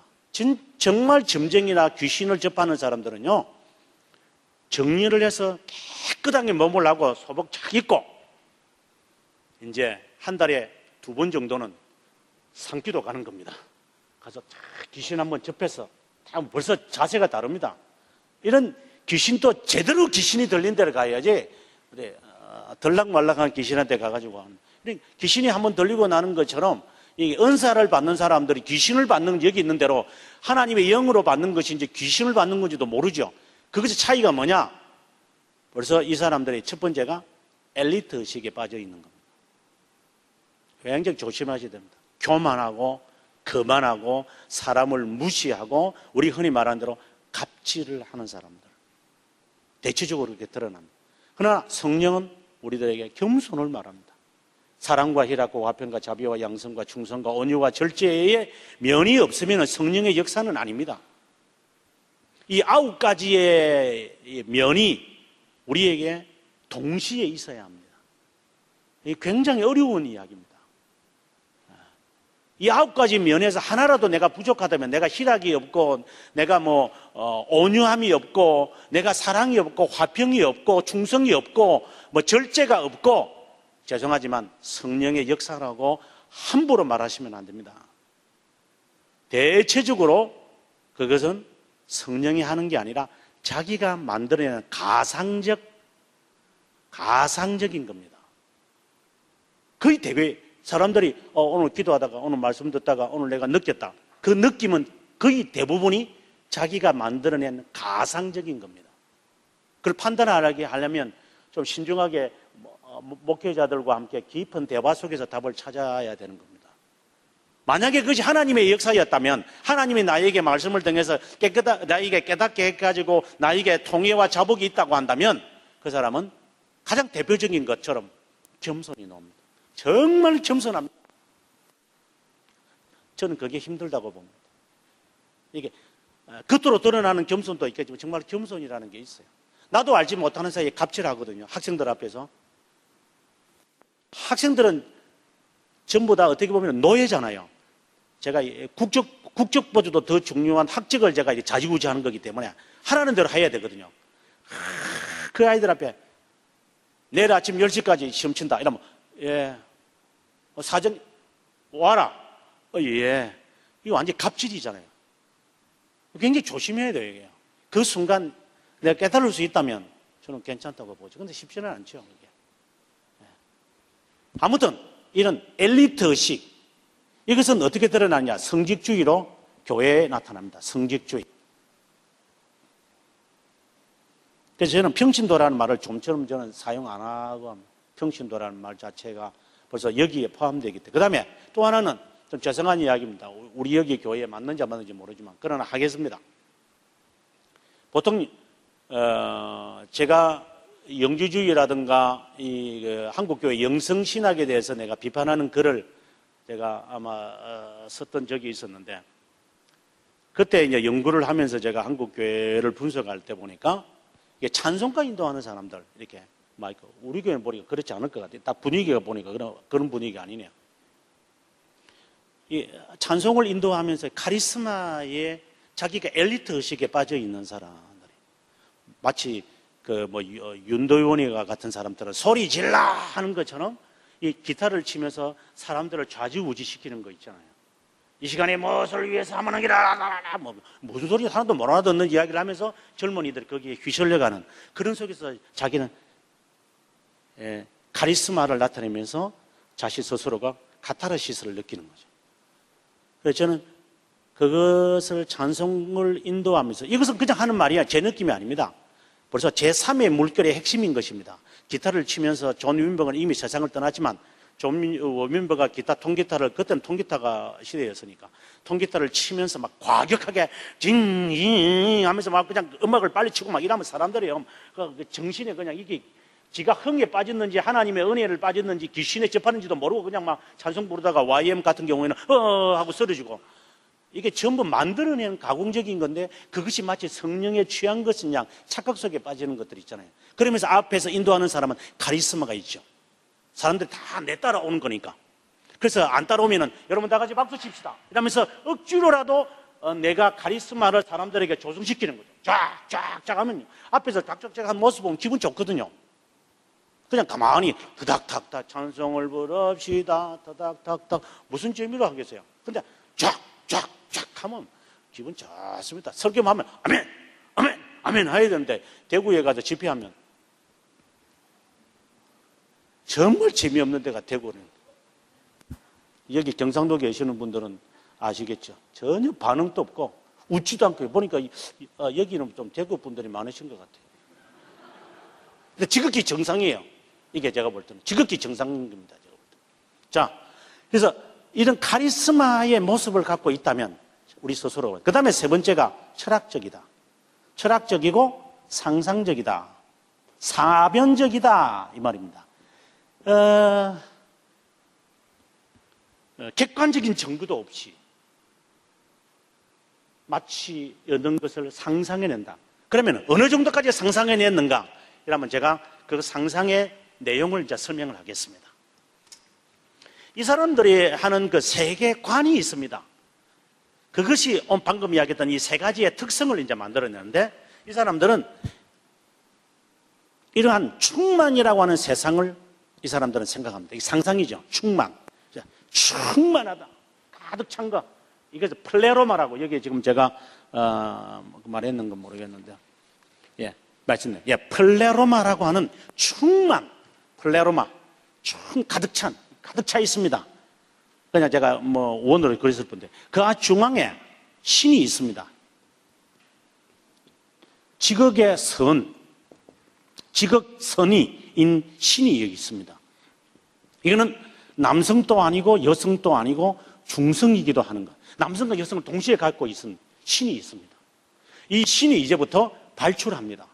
정말 점쟁이나 귀신을 접하는 사람들은요, 정리를 해서 깨끗하게 머물라고 소복 착 입고, 이제 한 달에 2번 정도는 산기도 가는 겁니다. 가서 귀신 한번 접해서 벌써 자세가 다릅니다. 이런 귀신도 제대로 귀신이 들린 데를 가야지, 그래, 들락말락한 귀신한테 가가지고 하는. 귀신이 한번 들리고 나는 것처럼 이 은사를 받는 사람들이 귀신을 받는, 여기 있는 대로 하나님의 영으로 받는 것인지 귀신을 받는 건지도 모르죠. 그것의 차이가 뭐냐? 벌써 이 사람들의 첫 번째가 엘리트 의식에 빠져 있는 겁니다. 굉장히 조심하셔야 됩니다. 교만하고 거만하고 사람을 무시하고 우리 흔히 말하는 대로 갑질을 하는 사람들, 대체적으로 그렇게 드러납니다. 그러나 성령은 우리들에게 겸손을 말합니다. 사랑과 희락과 화평과 자비와 양성과 충성과 온유와 절제의 면이 없으면 성령의 역사는 아닙니다. 이 9가지의 면이 우리에게 동시에 있어야 합니다. 이게 굉장히 어려운 이야기입니다. 이 9가지 면에서 하나라도 내가 부족하다면, 내가 희락이 없고, 내가 온유함이 없고, 내가 사랑이 없고, 화평이 없고, 충성이 없고, 절제가 없고, 죄송하지만 성령의 역사라고 함부로 말하시면 안 됩니다. 대체적으로 그것은 성령이 하는 게 아니라 자기가 만들어내는 가상적인 겁니다. 거의 대개 사람들이 오늘 기도하다가, 오늘 말씀 듣다가, 오늘 내가 느꼈다. 그 느낌은 거의 대부분이 자기가 만들어낸 가상적인 겁니다. 그걸 판단하게 하려면 좀 신중하게 목회자들과 함께 깊은 대화 속에서 답을 찾아야 되는 겁니다. 만약에 그것이 하나님의 역사였다면, 하나님이 나에게 말씀을 통해서 나에게 깨닫게 해가지고 나에게 통해와 자복이 있다고 한다면 그 사람은 가장 대표적인 것처럼 겸손이 나옵니다. 정말 겸손합니다. 저는 그게 힘들다고 봅니다. 이게 겉으로 드러나는 겸손도 있겠지만 정말 겸손이라는 게 있어요. 나도 알지 못하는 사이에 갑질하거든요. 학생들 앞에서. 학생들은 전부 다 어떻게 보면 노예잖아요. 제가 국적보다도 더 중요한 학적을 제가 이제 자지우지하는 거기 때문에 하라는 대로 해야 되거든요. 그 아이들 앞에 내일 아침 10시까지 시험 친다 이러면, 예, 사전 와라. 예. 이거 완전히 갑질이잖아요. 굉장히 조심해야 돼요, 이게. 그 순간 내가 깨달을 수 있다면 저는 괜찮다고 보죠. 근데 쉽지는 않죠, 이게. 아무튼 이런 엘리트 의식, 이것은 어떻게 드러나느냐? 성직주의로 교회에 나타납니다. 성직주의. 그래서 저는 평신도라는 말을 좀처럼 저는 사용 안 하고 합니다. 평신도라는 말 자체가 벌써 여기에 포함되기 때문에. 그 다음에 또 하나는 좀 죄송한 이야기입니다. 우리 여기 교회에 맞는지 안 맞는지 모르지만 그러나 하겠습니다. 보통 제가 영주주의라든가 한국교회 영성신학에 대해서 내가 비판하는 글을 제가 아마 썼던 적이 있었는데, 그때 이제 연구를 하면서 제가 한국교회를 분석할 때 보니까 이게 찬송가 인도하는 사람들, 이렇게 우리 교회는 보니까 그렇지 않을 것 같아요. 딱 분위기가 보니까 그런 분위기가 아니네요. 이 찬송을 인도하면서 카리스마에 자기가 엘리트 의식에 빠져 있는 사람들이, 마치 윤도현이가 같은 사람들은 소리 질러 하는 것처럼 이 기타를 치면서 사람들을 좌지우지시키는 거 있잖아요. 이 시간에 무엇을 위해서 하면 하기라, 무슨 소리 하나도 못 알아듣는 이야기를 하면서 젊은이들이 거기에 휘둘려가는 그런 속에서 자기는 카리스마를 나타내면서 자신 스스로가 카타르시스를 느끼는 거죠. 그래서 저는 그것을 찬송을 인도하면서, 이것은 그냥 하는 말이야, 제 느낌이 아닙니다. 벌써 제3의 물결의 핵심인 것입니다. 기타를 치면서 존 윈버는 이미 세상을 떠났지만 존 윈버가 통기타를, 그때는 통기타가 시대였으니까 통기타를 치면서 막 과격하게 징 하면서 막 그냥 음악을 빨리 치고 막 이러면 사람들이 그 정신에 그냥 이게 지가 흥에 빠졌는지 하나님의 은혜를 빠졌는지 귀신에 접하는지도 모르고 그냥 막 찬송 부르다가 YM 같은 경우에는 하고 쓰러지고, 이게 전부 만들어낸 가공적인 건데 그것이 마치 성령에 취한 것인 양 착각 속에 빠지는 것들 있잖아요. 그러면서 앞에서 인도하는 사람은 카리스마가 있죠. 사람들이 다 내 따라오는 거니까. 그래서 안 따라오면은 여러분 다 같이 박수 칩시다 이러면서 억지로라도 내가 카리스마를 사람들에게 조성시키는 거죠. 쫙쫙쫙 하면 앞에서 쫙쫙쫙 한 모습 보면 기분 좋거든요. 그냥 가만히 드닥닥닥 찬송을 부릅시다 드닥닥닥 무슨 재미로 하겠어요. 근데 쫙쫙쫙 하면 기분 좋습니다. 설교하면 아멘, 아멘, 아멘 해야 되는데 대구에 가서 집회하면 정말 재미없는 데가 대구는. 여기 경상도 계시는 분들은 아시겠죠? 전혀 반응도 없고 웃지도 않고 보니까 여기는 좀 대구 분들이 많으신 것 같아요. 근데 지극히 정상이에요. 이게 제가 볼 때는 지극히 정상입니다. 제가 볼 때는. 자, 그래서 이런 카리스마의 모습을 갖고 있다면 우리 스스로. 그 다음에 세 번째가 철학적이다. 철학적이고 상상적이다. 사변적이다. 이 말입니다. 객관적인 증거도 없이 마치 어떤 것을 상상해낸다. 그러면 어느 정도까지 상상해냈는가? 이러면 제가 그 상상의 내용을 이제 설명을 하겠습니다. 이 사람들이 하는 그 세계관이 있습니다. 그것이 방금 이야기했던 이 세 가지의 특성을 이제 만들어내는데 이 사람들은 이러한 충만이라고 하는 세상을 이 사람들은 생각합니다. 이게 상상이죠. 충만하다. 가득 찬 거. 이게 플레로마라고 여기 지금 제가 말했는 건 모르겠는데 말씀드려요. 플레로마라고 하는 플레로마. 가득 차 있습니다. 그냥 제가 원어로 그랬을 뿐인데 그 중앙에 신이 있습니다. 지극의 선이인 신이 여기 있습니다. 이거는 남성도 아니고 여성도 아니고 중성이기도 하는 것. 남성과 여성을 동시에 갖고 있는 신이 있습니다. 이 신이 이제부터 발출합니다.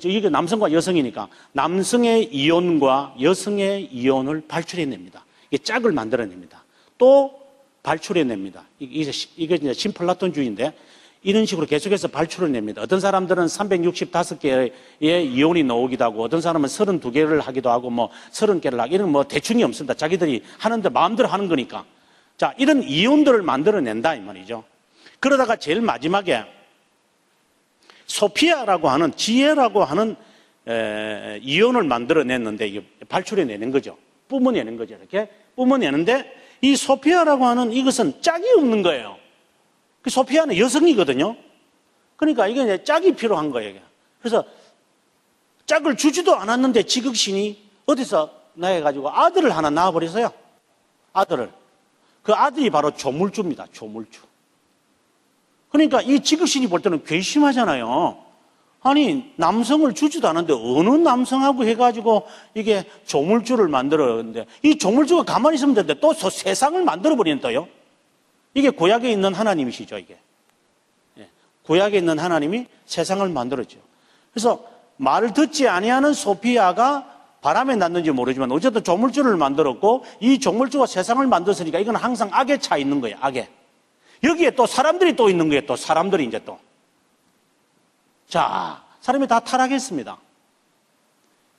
이게 남성과 여성이니까 남성의 이온과 여성의 이온을 발출해냅니다. 이게 짝을 만들어냅니다. 또 발출해냅니다. 이게 이제 신플라톤주의인데 이런 식으로 계속해서 발출을 냅니다. 어떤 사람들은 365개의 이온이 나오기도 하고 어떤 사람은 32개를 하기도 하고 30개를 하고 이런 대충이 없습니다. 자기들이 하는데 마음대로 하는 거니까. 자, 이런 이온들을 만들어낸다 이 말이죠. 그러다가 제일 마지막에 소피아라고 하는 지혜라고 하는 이온을 만들어냈는데 이게 발출해내는 거죠. 뿜어내는 거죠. 이렇게 뿜어내는데 이 소피아라고 하는 이것은 짝이 없는 거예요. 그 소피아는 여성이거든요. 그러니까 이게 이제 짝이 필요한 거예요. 그래서 짝을 주지도 않았는데 지극신이 어디서 나해가지고 아들을 하나 낳아버렸어요. 아들을. 그 아들이 바로 조물주입니다. 조물주. 그러니까 이 지극신이 볼 때는 괘씸하잖아요. 아니 남성을 주지도 않았는데 어느 남성하고 해가지고 이게 조물주를 만들었는데 이 조물주가 가만히 있으면 되는데 또 세상을 만들어버린다요. 이게 구약에 있는 하나님이시죠. 이게 구약에 있는 하나님이 세상을 만들었죠. 그래서 말을 듣지 아니하는 소피아가 바람에 났는지 모르지만 어쨌든 조물주를 만들었고 이 조물주가 세상을 만들었으니까 이건 항상 악에 차 있는 거예요. 악에. 여기에 또 사람들이 또 있는 거예요. 또 사람들이 이제 또. 자, 사람이 다 타락했습니다.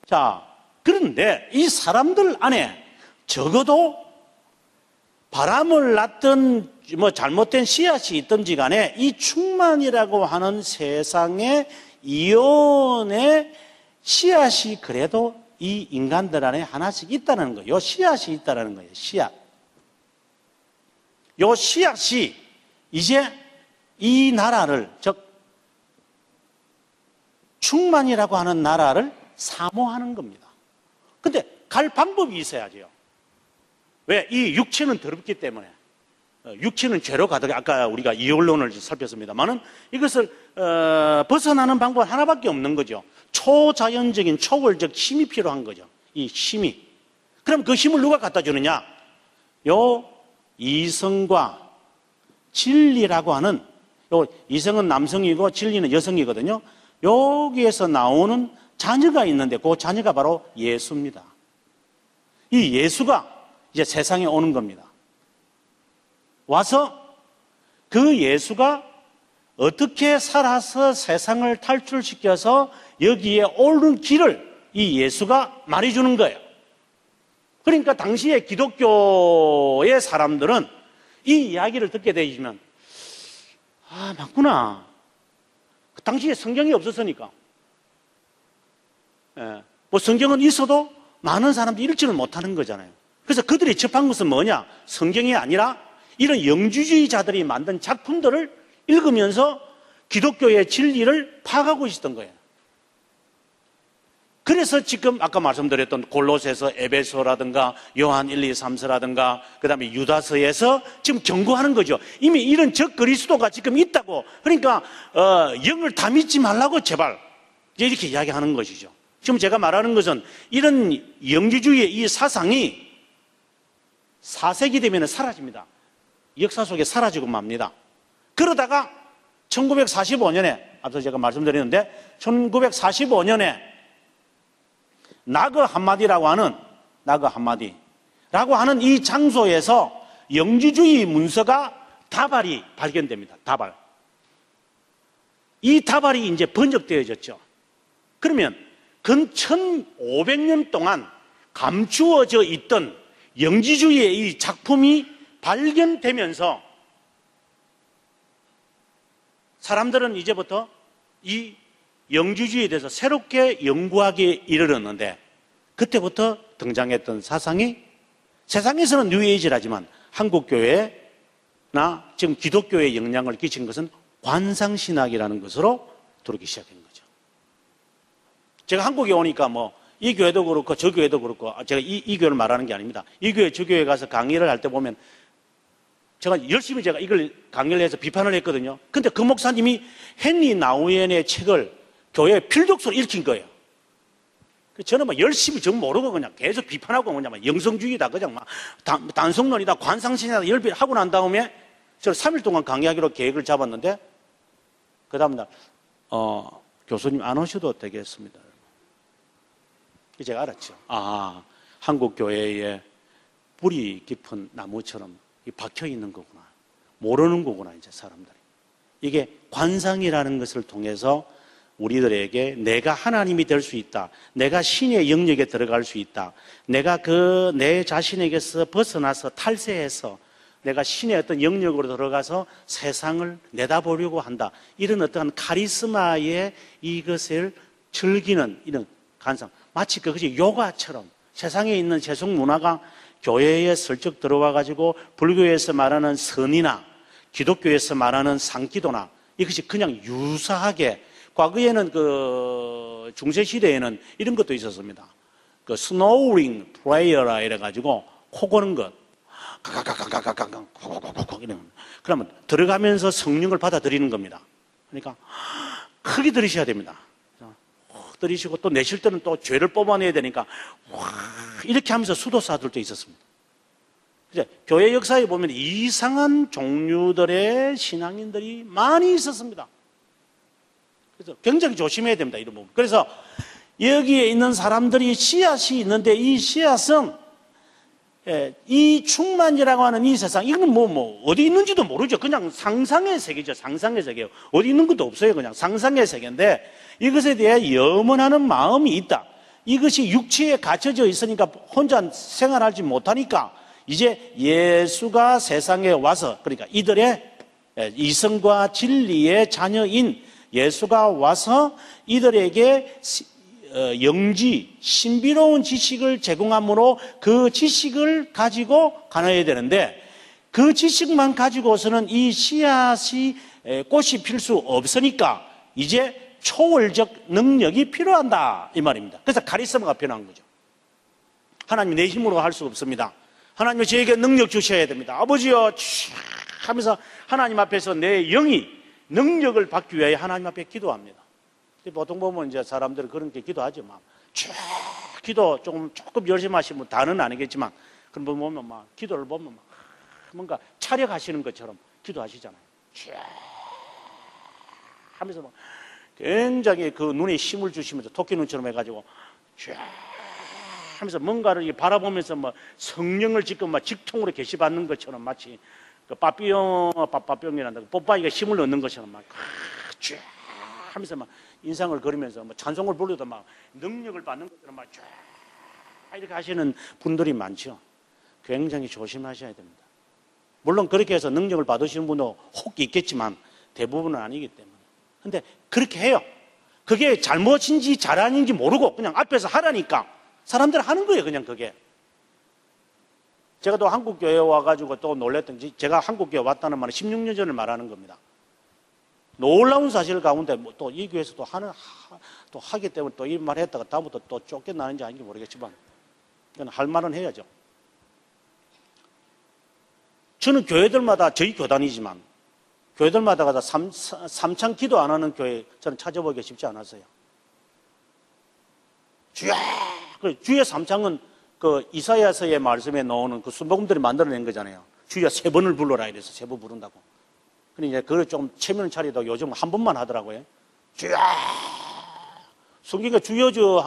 자, 그런데 이 사람들 안에 적어도 바람을 났든 잘못된 씨앗이 있든지 간에 이 충만이라고 하는 세상의 이온의 씨앗이 그래도 이 인간들 안에 하나씩 있다는 거예요. 요 씨앗이 있다는 거예요. 씨앗. 요 씨앗이 이제 이 나라를, 즉 충만이라고 하는 나라를 사모하는 겁니다. 근데 갈 방법이 있어야죠. 왜? 이 육체는 더럽기 때문에. 육체는 죄로 가득, 아까 우리가 이언론을 살폈습니다만은 이것을 벗어나는 방법 하나밖에 없는 거죠. 초자연적인 초월적 힘이 필요한 거죠. 이 힘이. 그럼 그 힘을 누가 갖다 주느냐? 요 이성과 진리라고 하는, 요 이성은 남성이고 진리는 여성이거든요. 여기에서 나오는 자녀가 있는데 그 자녀가 바로 예수입니다. 이 예수가 이제 세상에 오는 겁니다. 와서 그 예수가 어떻게 살아서 세상을 탈출시켜서 여기에 오는 길을 이 예수가 말해주는 거예요. 그러니까 당시에 기독교의 사람들은 이 이야기를 듣게 되시면 맞구나. 그 당시에 성경이 없었으니까. 성경은 있어도 많은 사람들이 읽지를 못하는 거잖아요. 그래서 그들이 접한 것은 뭐냐? 성경이 아니라 이런 영주주의자들이 만든 작품들을 읽으면서 기독교의 진리를 파악하고 있었던 거예요. 그래서 지금 아까 말씀드렸던 골로새서, 에베소라든가 요한 1, 2, 3서라든가 그다음에 유다서에서 지금 경고하는 거죠. 이미 이런 적 그리스도가 지금 있다고. 그러니까 영을 다 믿지 말라고 제발 이렇게 이야기하는 것이죠. 지금 제가 말하는 것은 이런 영주주의의 이 사상이 4세기 되면 사라집니다. 역사 속에 사라지고 맙니다. 그러다가 1945년에 앞서 제가 말씀드렸는데 1945년에 나그 함마디라고 하는 이 장소에서 영주주의 문서가 다발이 발견됩니다. 다발. 이 다발이 이제 번역되어졌죠. 그러면 근 1500년 동안 감추어져 있던 영주주의의 이 작품이 발견되면서 사람들은 이제부터 이 영주주의에 대해서 새롭게 연구하기에 이르렀는데 그때부터 등장했던 사상이 세상에서는 뉴에이지라지만 한국교회나 지금 기독교에 영향을 끼친 것은 관상신학이라는 것으로 들어오기 시작한 거죠. 제가 한국에 오니까 이 교회도 그렇고 저 교회도 그렇고 제가 이 교회를 말하는 게 아닙니다. 이 교회 저 교회 가서 강의를 할 때 보면 제가 열심히 이걸 강의를 해서 비판을 했거든요. 근데 그 목사님이 헨리 나우엔의 책을 교회에 필독서로 읽힌 거예요. 저는 열심히 전 모르고 그냥 계속 비판하고 영성주의다, 그냥 단성론이다, 관상신이다, 열배 하고 난 다음에 저는 3일 동안 강의하기로 계획을 잡았는데 그 다음날 교수님 안 오셔도 되겠습니다. 제가 알았죠. 한국 교회에 뿌리 깊은 나무처럼 박혀 있는 거구나. 모르는 거구나, 이제 사람들이. 이게 관상이라는 것을 통해서 우리들에게 내가 하나님이 될 수 있다. 내가 신의 영역에 들어갈 수 있다. 내가 내 자신에게서 벗어나서 탈세해서 내가 신의 어떤 영역으로 들어가서 세상을 내다보려고 한다. 이런 어떠한 카리스마의 이것을 즐기는 이런 관상. 마치 그것이 요가처럼 세상에 있는 세속 문화가 교회에 슬쩍 들어와 가지고 불교에서 말하는 선이나 기독교에서 말하는 상기도나 이것이 그냥 유사하게 과거에는 중세시대에는 이런 것도 있었습니다. 스노우링 프레이어라 이래가지고 코 고는 것. 이러면. 그러면 들어가면서 성령을 받아들이는 겁니다. 그러니까 크게 들이셔야 됩니다. 들이시고 또 내쉴 때는 또 죄를 뽑아내야 되니까 이렇게 하면서 수도사들도 있었습니다. 이제 교회 역사에 보면 이상한 종류들의 신앙인들이 많이 있었습니다. 그래서 굉장히 조심해야 됩니다, 이런 부분. 그래서 여기에 있는 사람들이 씨앗이 있는데 이 씨앗은 이 충만이라고 하는 이 세상, 이거는 어디 있는지도 모르죠. 그냥 상상의 세계죠. 상상의 세계예요. 어디 있는 것도 없어요. 그냥 상상의 세계인데 이것에 대해 염원하는 마음이 있다. 이것이 육체에 갇혀져 있으니까 혼자 생활하지 못하니까 이제 예수가 세상에 와서, 그러니까 이들의 이성과 진리의 자녀인 예수가 와서 이들에게 영지, 신비로운 지식을 제공함으로 그 지식을 가지고 가놔야 되는데 그 지식만 가지고서는 이 씨앗이 꽃이 필 수 없으니까 이제 초월적 능력이 필요한다, 이 말입니다. 그래서 카리스마가 필요한 거죠. 하나님 내 힘으로 할 수 없습니다. 하나님 저에게 능력 주셔야 됩니다. 아버지여 하면서 하나님 앞에서 내 영이 능력을 받기 위해 하나님 앞에 기도합니다. 보통 보면 이제 사람들은 그런 게 기도하죠. 기도 조금 열심히 하시면 다는 아니겠지만 그런 분 보면 기도를 보면 뭔가 차력하시는 것처럼 기도하시잖아요. 하면서 굉장히 그 눈에 힘을 주시면서 토끼 눈처럼 해가지고 하면서 뭔가를 바라보면서 성령을 지금 직통으로 계시받는 것처럼 마치 그 빠삐용이란다. 뽀빠이가 힘을 얻는 것처럼 하면서 인상을 그리면서 찬송을 부르도 능력을 받는 것처럼 이렇게 하시는 분들이 많죠. 굉장히 조심하셔야 됩니다. 물론 그렇게 해서 능력을 받으시는 분도 혹 있겠지만 대부분은 아니기 때문에. 근데 그렇게 해요. 그게 잘못인지 잘하는지 모르고 그냥 앞에서 하라니까 사람들은 하는 거예요. 그냥 그게. 제가 또 한국교회에 와가지고 또 놀랬던 게, 제가 한국교회 왔다는 말은 16년 전을 말하는 겁니다. 놀라운 사실 가운데 뭐 또 이 교회에서 또 하기 때문에 또 이 말 했다가 다음부터 또 쫓겨나는지 아닌지 모르겠지만, 저는 할 말은 해야죠. 저는 교회들마다, 저희 교단이지만, 교회들마다 가다 삼창 기도 안 하는 교회 저는 찾아보기가 쉽지 않았어요. 주의 삼창은 그 이사야서의 말씀에 나오는 그 순복음들이 만들어낸 거잖아요. 주여 3번을 불러라 이래서 3번 부른다고. 근데 이제 그걸 좀 체면 차리도 요즘 한 번만 하더라고요. 주여! 성경에 주여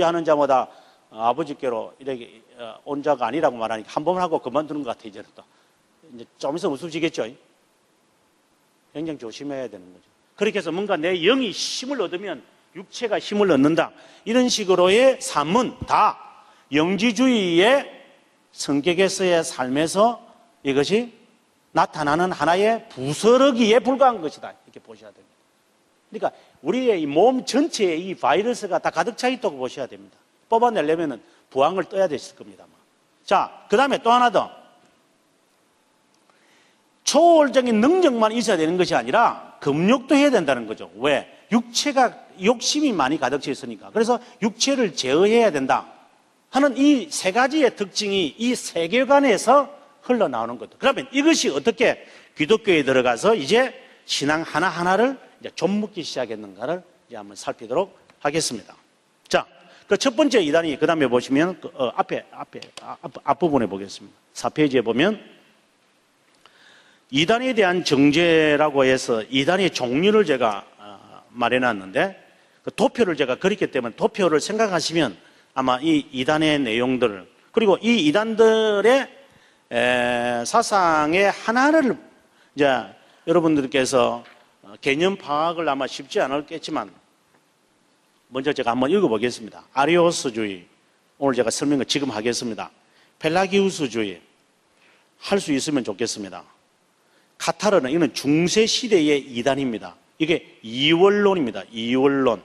하는 자마다 아버지께로 이렇게 온 자가 아니라고 말하니까 한 번 하고 그만두는 것 같아요, 이제는 또. 이제 좀 있으면 웃으시겠죠? 굉장히 조심해야 되는 거죠. 그렇게 해서 뭔가 내 영이 힘을 얻으면 육체가 힘을 얻는다. 이런 식으로의 삶은 다 영지주의의 성격에서의 삶에서 이것이 나타나는 하나의 부스러기에 불과한 것이다. 이렇게 보셔야 됩니다. 그러니까 우리의 몸 전체에 이 바이러스가 다 가득 차 있다고 보셔야 됩니다. 뽑아내려면 부항을 떠야 됐을 겁니다. 자, 그 다음에 또 하나 더. 초월적인 능력만 있어야 되는 것이 아니라 금욕도 해야 된다는 거죠. 왜? 육체가 욕심이 많이 가득 차 있으니까. 그래서 육체를 제어해야 된다 하는 이 3가지의 특징이 이 세계관에서 흘러나오는 것도. 그러면 이것이 어떻게 기독교에 들어가서 이제 신앙 하나하나를 이제 좀 묻기 시작했는가를 이제 한번 살피도록 하겠습니다. 자, 그 첫 번째 이단이, 그 다음에 보시면, 앞부분에 보겠습니다. 4페이지에 보면, 이단에 대한 정죄라고 해서 이단의 종류를 제가 마련해놨는데, 그 도표를 제가 그렸기 때문에 도표를 생각하시면 아마 이 이단의 내용들, 그리고 이 이단들의 사상의 하나를 이제 여러분들께서 개념 파악을 아마 쉽지 않았겠지만, 먼저 제가 한번 읽어보겠습니다. 아리오스주의, 오늘 제가 설명을 지금 하겠습니다. 펠라기우스주의, 할 수 있으면 좋겠습니다. 카타르는, 이건 중세시대의 이단입니다. 이게 이원론입니다. 이원론.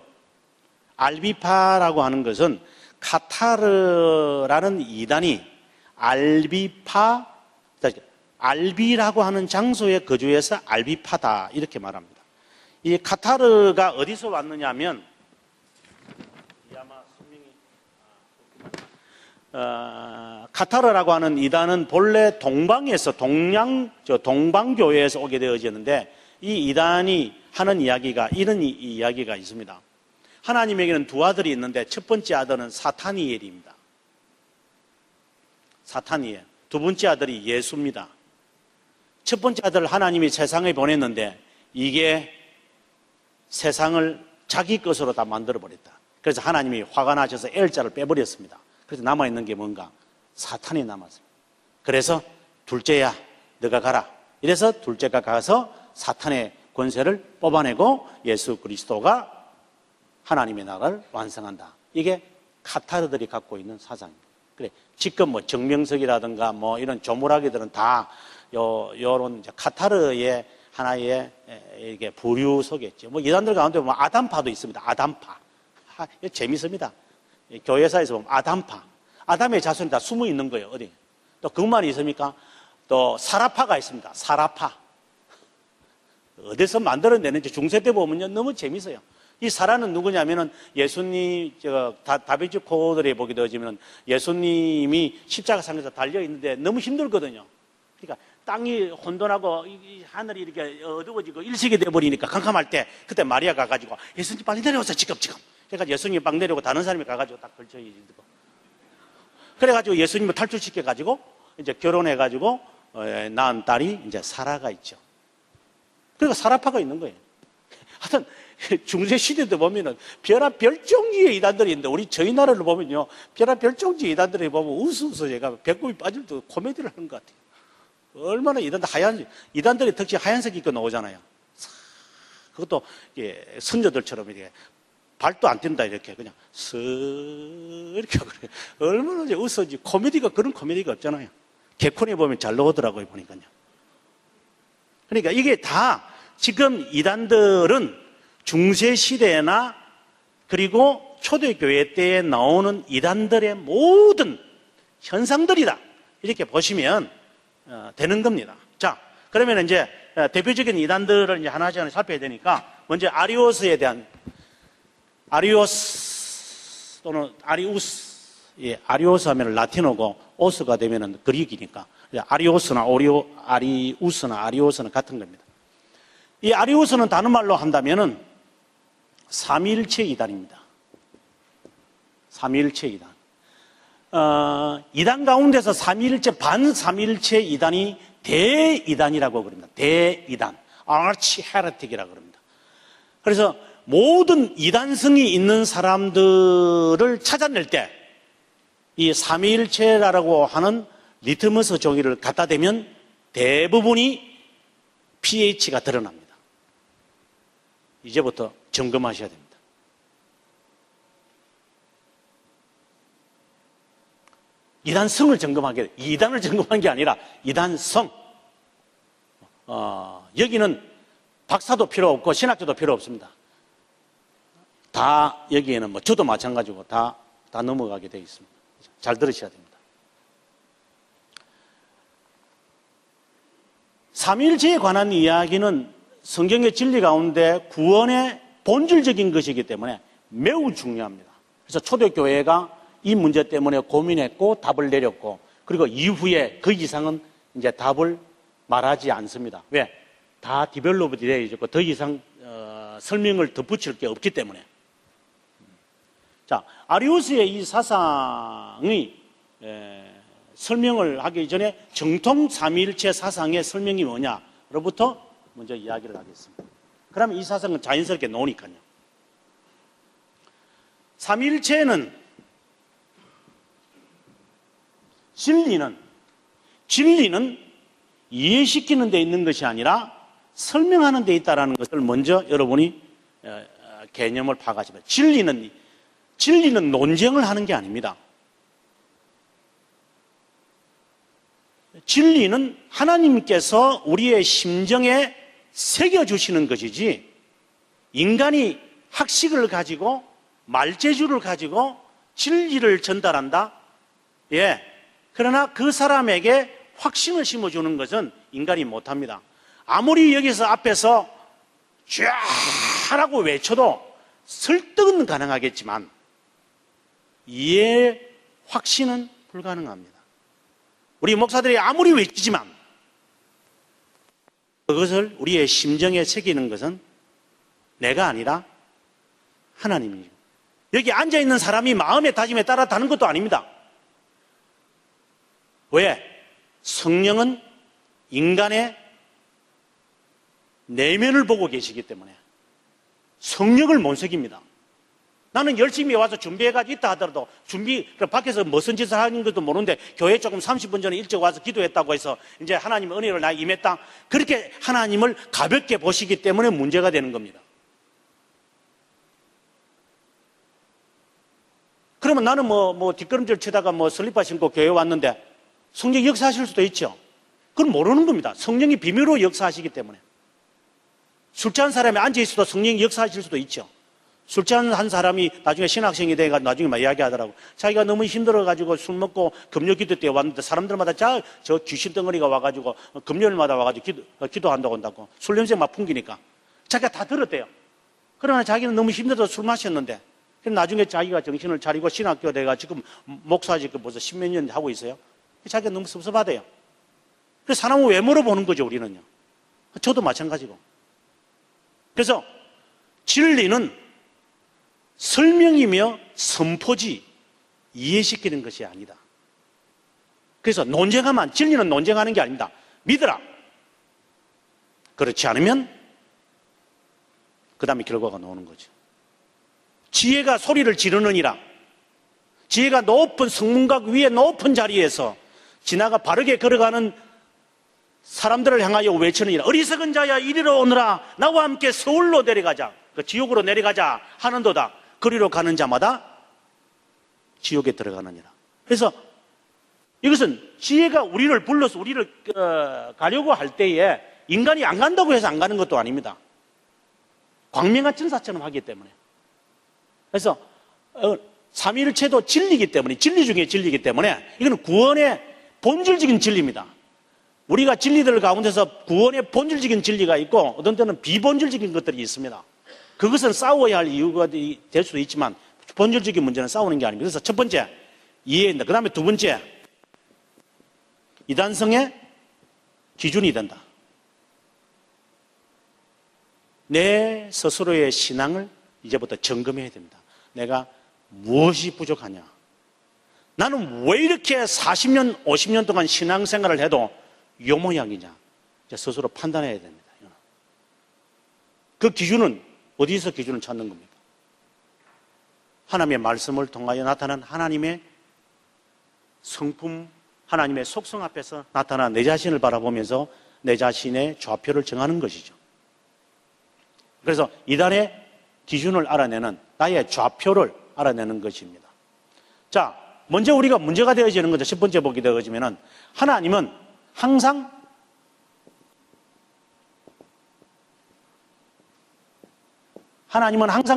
알비파라고 하는 것은 카타르라는 이단이 알비라고 하는 장소에 거주해서 알비파다, 이렇게 말합니다. 이 카타르가 어디서 왔느냐 하면, 카타르라고 하는 이단은 본래 동방에서, 동방교회에서 오게 되어졌는데, 이 이단이 하는 이야기가, 이런 이야기가 있습니다. 하나님에게는 2 아들이 있는데, 첫 번째 아들은 사타니엘입니다. 사타니엘. 2번째 아들이 예수입니다. 첫 번째 아들을 하나님이 세상에 보냈는데, 이게 세상을 자기 것으로 다 만들어버렸다. 그래서 하나님이 화가 나셔서 L자를 빼버렸습니다. 그래서 남아있는 게 뭔가? 사탄이 남았습니다. 그래서 둘째야, 너가 가라. 이래서 둘째가 가서 사탄의 권세를 뽑아내고 예수 그리스도가 하나님의 나라를 완성한다. 이게 카타르들이 갖고 있는 사상입니다. 그래, 지금 뭐 정명석이라든가 뭐 이런 조물학이들은 다 요런 카타르의 하나의 이게 부류 속에 있죠. 뭐 이단들 가운데 보면 아담파도 있습니다. 아담파. 재밌습니다. 교회사에서 보면 아담파. 아담의 자손이 다 숨어 있는 거예요. 어디? 또 그것만 있습니까? 또 사라파가 있습니다. 사라파. 어디서 만들어내는지 중세 때 보면요, 너무 재밌어요. 이 사라는 누구냐면은 예수님, 다비치 코드에 보게 되어지면 예수님이 십자가상에서 달려있는데 너무 힘들거든요. 그러니까 땅이 혼돈하고 하늘이 이렇게 어두워지고 일식이 되어버리니까 캄캄할 때, 그때 마리아가 가가지고 예수님 빨리 내려오세요, 지금. 그러니까 예수님이 막 내려오고 다른 사람이 가가지고 딱 걸쳐있고. 그래가지고 예수님을 탈출시켜가지고 이제 결혼해가지고 낳은 딸이 이제 사라가 있죠. 그러니까 사라파가 있는 거예요. 하여튼 중세 시대도 보면은 별한 별종지의 이단들이 있는데, 저희 나라를 보면요, 별한 별종지의 이단들이 보면 웃으면서 제가 배꼽이 빠질 때 코미디를 하는 것 같아요. 얼마나 이단들의 특징 하얀색 입고 나오잖아요. 그것도 선조들처럼 이렇게 발도 안 뛴다, 이렇게 그냥 이렇게 그래. 얼마나 웃어지. 코미디가, 그런 코미디가 없잖아요. 개콘에 보면 잘 나오더라고요, 보니까요. 그러니까 이게 다 지금 이단들은 중세시대나 그리고 초대교회 때에 나오는 이단들의 모든 현상들이다, 이렇게 보시면 되는 겁니다. 자, 그러면 이제 대표적인 이단들을 이제 하나씩 살펴야 되니까 먼저 아리오스에 대한 아리오스 또는 아리우스, 예, 아리오스 하면 라틴어고 오스가 되면은 그리기니까 아리오스나 아리우스나 아리오스는 같은 겁니다. 이 아리우스는 다른 말로 한다면은 삼위일체 이단입니다. 삼위일체 이단. 이단 가운데서 삼위일체, 반삼위일체 이단이 대이단이라고 그럽니다. 대이단. 아치 헤레틱이라고 그럽니다. 그래서 모든 이단성이 있는 사람들을 찾아낼 때 이 삼위일체라고 하는 리트머스 종이를 갖다 대면 대부분이 pH가 드러납니다. 이제부터 점검하셔야 됩니다. 이단성을 점검하게, 이단을 점검한 게 아니라 이단성. 여기는 박사도 필요 없고 신학교도 필요 없습니다. 다 여기에는 뭐 저도 마찬가지고 다 넘어가게 되어 있습니다. 잘 들으셔야 됩니다. 삼위일체에 관한 이야기는 성경의 진리 가운데 구원의 본질적인 것이기 때문에 매우 중요합니다. 그래서 초대교회가 이 문제 때문에 고민했고 답을 내렸고, 그리고 이후에 그 이상은 이제 답을 말하지 않습니다. 왜? 다 디벨롭이 되어 있고 더 이상 설명을 덧붙일 게 없기 때문에. 자, 아리우스의 이 사상이 설명을 하기 전에 정통 삼위일체 사상의 설명이 뭐냐로부터 먼저 이야기를 하겠습니다. 그러면 이 사상은 자연스럽게 나오니까요. 삼위일체는 진리는 이해시키는 데 있는 것이 아니라 설명하는 데 있다는 것을 먼저 여러분이 개념을 파악하시면, 진리는 논쟁을 하는 게 아닙니다. 진리는 하나님께서 우리의 심정에 새겨주시는 것이지, 인간이 학식을 가지고 말재주를 가지고 진리를 전달한다? 예. 그러나 그 사람에게 확신을 심어주는 것은 인간이 못합니다. 아무리 여기서 앞에서 쫙 외쳐도 설득은 가능하겠지만 이해의 확신은 불가능합니다. 우리 목사들이 아무리 외치지만 그것을 우리의 심정에 새기는 것은 내가 아니라 하나님이죠. 여기 앉아있는 사람이 마음의 다짐에 따라 다는 것도 아닙니다. 왜? 성령은 인간의 내면을 보고 계시기 때문에 성령을 못 새깁니다. 나는 열심히 와서 준비해가지고 있다 하더라도 밖에서 무슨 짓을 하는 것도 모르는데 교회 조금 30분 전에 일찍 와서 기도했다고 해서 이제 하나님의 은혜를 나 임했다. 그렇게 하나님을 가볍게 보시기 때문에 문제가 되는 겁니다. 그러면 나는 뒷걸음질 치다가 슬리퍼 신고 교회 왔는데 성령이 역사하실 수도 있죠. 그건 모르는 겁니다. 성령이 비밀로 역사하시기 때문에. 술 취한 사람이 앉아있어도 성령이 역사하실 수도 있죠. 술 취한 한 사람이 나중에 신학생이 돼가지고 나중에 막 이야기하더라고. 자기가 너무 힘들어가지고 술 먹고 금요 기도 때 왔는데 사람들마다 저 귀신 덩어리가 와가지고 금요일마다 와가지고 기도한다고 한다고. 술 냄새 막 풍기니까. 자기가 다 들었대요. 그러나 자기는 너무 힘들어서 술 마셨는데. 나중에 자기가 정신을 차리고 신학교 돼가 지금 목사직 벌써 10몇 년 하고 있어요. 자기가 너무 섭섭하대요. 그래서 사람을 왜 물어보는 거죠, 우리는요. 저도 마찬가지고. 그래서 진리는 설명이며 선포지 이해시키는 것이 아니다. 그래서 논쟁하면, 진리는 논쟁하는 게 아닙니다. 믿으라. 그렇지 않으면 그 다음에 결과가 나오는 거죠. 지혜가 소리를 지르느니라. 지혜가 높은 성문각 위에 높은 자리에서 지나가 바르게 걸어가는 사람들을 향하여 외치느니라. 어리석은 자야 이리로 오너라. 나와 함께 서울로 내려가자. 지옥으로 내려가자 하는도다. 그리로 가는 자마다 지옥에 들어가느니라. 그래서 이것은 지혜가 우리를 불러서 우리를 가려고 할 때에 인간이 안 간다고 해서 안 가는 것도 아닙니다. 광명한 천사처럼 하기 때문에. 그래서 삼위일체도 진리이기 때문에, 진리 중에 진리이기 때문에 이거는 구원의 본질적인 진리입니다. 우리가 진리들 가운데서 구원의 본질적인 진리가 있고 어떤 때는 비본질적인 것들이 있습니다. 그것은 싸워야 할 이유가 될 수도 있지만 본질적인 문제는 싸우는 게 아닙니다. 그래서 첫 번째, 이해한다. 그 다음에 두 번째, 이단성의 기준이 된다. 내 스스로의 신앙을 이제부터 점검해야 됩니다. 내가 무엇이 부족하냐? 나는 왜 이렇게 40년, 50년 동안 신앙생활을 해도 요 모양이냐? 이제 스스로 판단해야 됩니다. 그 기준은 어디서 기준을 찾는 겁니까? 하나님의 말씀을 통하여 나타난 하나님의 성품, 하나님의 속성 앞에서 나타난 내 자신을 바라보면서 내 자신의 좌표를 정하는 것이죠. 그래서 이단의 기준을 알아내는 나의 좌표를 알아내는 것입니다. 자, 먼저 우리가 문제가 되어지는 거죠. 첫 번째 보게 되어지면은 하나님은 항상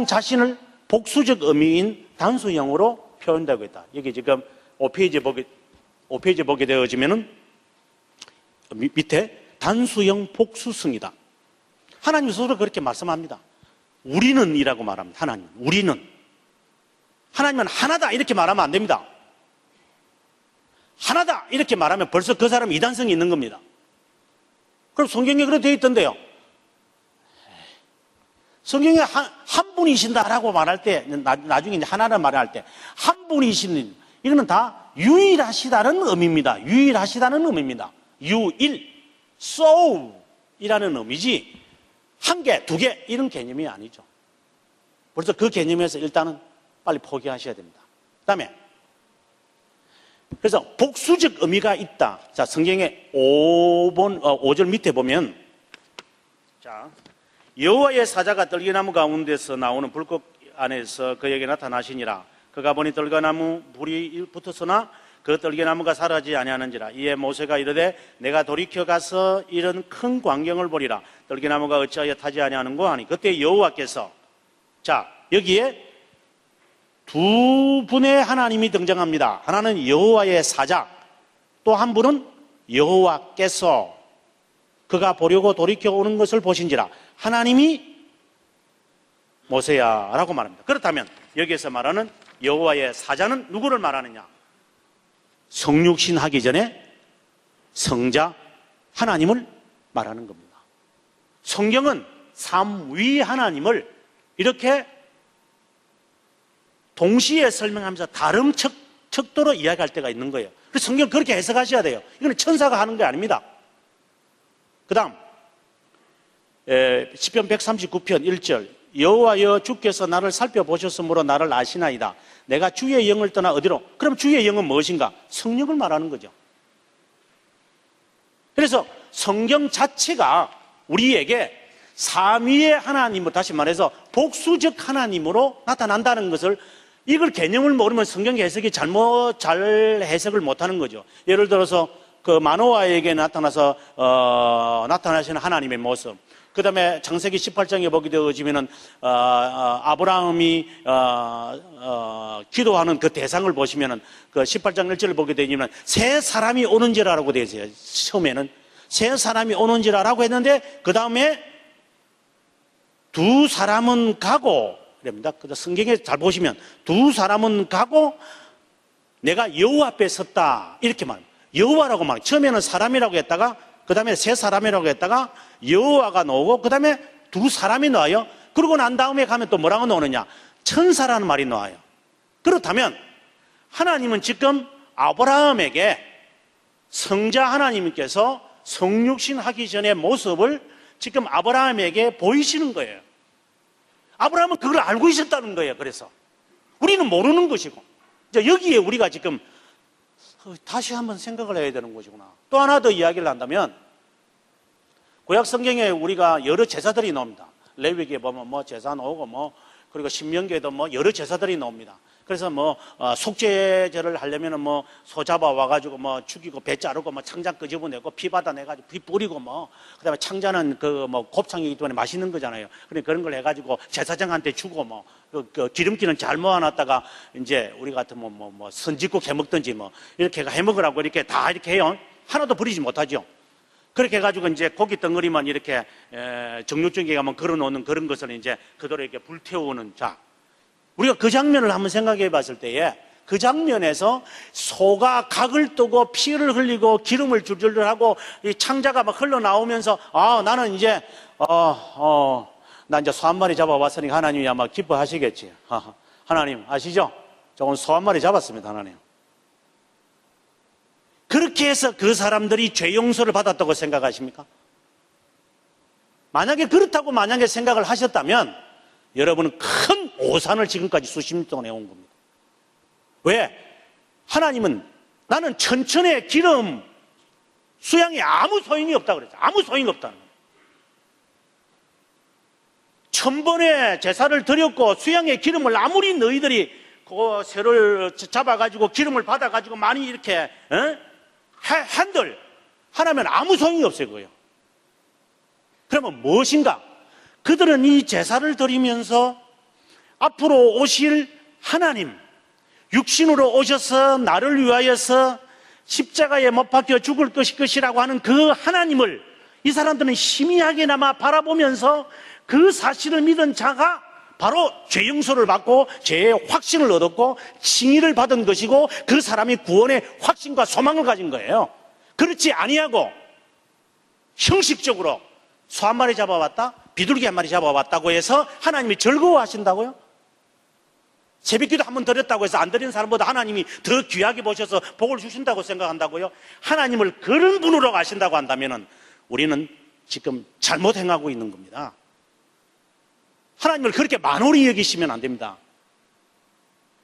자신을 복수적 의미인 단수형으로 표현되고 있다. 여기 지금 5페이지 보게 되어지면은 밑에 단수형 복수성이다. 하나님 스스로 그렇게 말씀합니다. 우리는 이라고 말합니다. 하나님, 우리는. 하나님은 하나다 이렇게 말하면 안 됩니다. 하나다 이렇게 말하면 벌써 그 사람은 이단성이 있는 겁니다. 그럼 성경에 그렇게 되어 있던데요. 성경에 한 분이신다라고 말할 때, 나중에 이제 하나를 말할 때, 한 분이신, 이거는 다 유일하시다는 의미입니다. 유일하시다는 의미입니다. 유일, so이라는 의미지, 한 개, 두 개, 이런 개념이 아니죠. 벌써 그 개념에서 일단은 빨리 포기하셔야 됩니다. 그 다음에, 그래서 복수적 의미가 있다. 자, 성경의 5절 밑에 보면, 자, 여호와의 사자가 떨기나무 가운데서 나오는 불꽃 안에서 그에게 나타나시니라. 그가 보니 떨기나무 불이 붙었으나 그 떨기나무가 사라지지 아니하는지라. 이에 모세가 이르되 내가 돌이켜 가서 이런 큰 광경을 보리라. 떨기나무가 어찌하여 타지 아니하는고 하니 그때 여호와께서, 자, 여기에 두 분의 하나님이 등장합니다. 하나는 여호와의 사자, 또 한 분은 여호와께서 그가 보려고 돌이켜 오는 것을 보신지라. 하나님이 모세야 라고 말합니다. 그렇다면 여기에서 말하는 여호와의 사자는 누구를 말하느냐? 성육신 하기 전에 성자 하나님을 말하는 겁니다. 성경은 삼위 하나님을 이렇게 동시에 설명하면서 다른 척도로 이야기할 때가 있는 거예요. 그래서 성경 그렇게 해석하셔야 돼요. 이거는 천사가 하는 게 아닙니다. 그 다음 시편 139편 1절 여호와여 주께서 나를 살펴보셨으므로 나를 아시나이다. 내가 주의 영을 떠나 어디로? 그럼 주의 영은 무엇인가? 성령을 말하는 거죠. 그래서 성경 자체가 우리에게 삼위의 하나님을, 다시 말해서 복수적 하나님으로 나타난다는 것을, 이걸 개념을 모르면 성경 해석이 잘 해석을 못하는 거죠. 예를 들어서 그 마노아에게 나타나시는 하나님의 모습, 그 다음에 창세기 18장에 보게 되어지면은 아브라함이 기도하는 그 대상을 보시면은 그 18장 1절을 보게 되면 세 사람이 오는지라라고 되어 있어요. 처음에는 세 사람이 오는지라라고 했는데 그 다음에 두 사람은 가고 그럽니다. 성경에 잘 보시면 두 사람은 가고 내가 여호와 앞에 섰다 이렇게 말합니다. 여호와라고 말해요. 처음에는 사람이라고 했다가 그 다음에 세 사람이라고 했다가 여호와가 나오고 그 다음에 두 사람이 나와요. 그러고 난 다음에 가면 또 뭐라고 나오느냐? 천사라는 말이 나와요. 그렇다면 하나님은 지금 아브라함에게 성자 하나님께서 성육신 하기 전의 모습을 지금 아브라함에게 보이시는 거예요. 아브라함은 그걸 알고 있었다는 거예요. 그래서 우리는 모르는 것이고, 이제 여기에 우리가 지금 다시 한번 생각을 해야 되는 것이구나. 또 하나 더 이야기를 한다면, 구약 성경에 우리가 여러 제사들이 나옵니다. 레위기에 보면 뭐 제사 나오고 그리고 신명기에도 여러 제사들이 나옵니다. 그래서 뭐 속죄제를 하려면은 뭐 소 잡아 와가지고 뭐 죽이고 배 자르고 뭐 창자 끄집어내고 피 받아내가지고 피 뿌리고 뭐 그다음에 창자는 그 뭐 곱창이기 때문에 맛있는 거잖아요. 그러니까 그런 걸 해가지고 제사장한테 주고 뭐 그 기름기는 잘 모아놨다가 이제 우리 같으면 뭐 선짓국 해 먹든지 뭐 이렇게 해 먹으라고 이렇게 다 이렇게 해요. 하나도 버리지 못하죠. 그렇게 해가지고 이제 고기 덩어리만 이렇게 정육점에 가면 걸어놓는 그런 것을 이제 그대로 이렇게 불태우는 자. 우리가 그 장면을 한번 생각해 봤을 때에 그 장면에서 소가 각을 뜨고 피를 흘리고 기름을 줄줄 하고 이 창자가 막 흘러나오면서 나는 이제 나 이제 소 한 마리 잡아왔으니까 하나님이 아마 기뻐하시겠지. 하나님 아시죠? 저 오늘 소 한 마리 잡았습니다. 하나님. 그렇게 해서 그 사람들이 죄 용서를 받았다고 생각하십니까? 만약에 그렇다고 만약에 생각을 하셨다면 여러분은 큰 오산을 지금까지 수십 년 동안 해온 겁니다. 왜? 하나님은 나는 천천의 기름 수양에 아무 소용이 없다고 그랬어요. 아무 소용이 없다는 거예요. 1000번의 제사를 드렸고 수양의 기름을 아무리 너희들이 그 새를 잡아가지고 기름을 받아가지고 많이 이렇게 한들 하나면 아무 소용이 없어요. 그거요. 그러면 무엇인가? 그들은 이 제사를 드리면서 앞으로 오실 하나님, 육신으로 오셔서 나를 위하여서 십자가에 못 박혀 죽을 것이라고 하는 그 하나님을 이 사람들은 희미하게나마 바라보면서 그 사실을 믿은 자가 바로 죄 용서를 받고 죄의 확신을 얻었고 칭의를 받은 것이고 그 사람이 구원의 확신과 소망을 가진 거예요. 그렇지 아니하고 형식적으로 소 한 마리 잡아왔다, 비둘기 한 마리 잡아왔다고 해서 하나님이 즐거워하신다고요? 새벽기도 한 번 드렸다고 해서 안 드리는 사람보다 하나님이 더 귀하게 보셔서 복을 주신다고 생각한다고요? 하나님을 그런 분으로 아신다고 한다면 우리는 지금 잘못 행하고 있는 겁니다. 하나님을 그렇게 만홀히 여기시면 안 됩니다.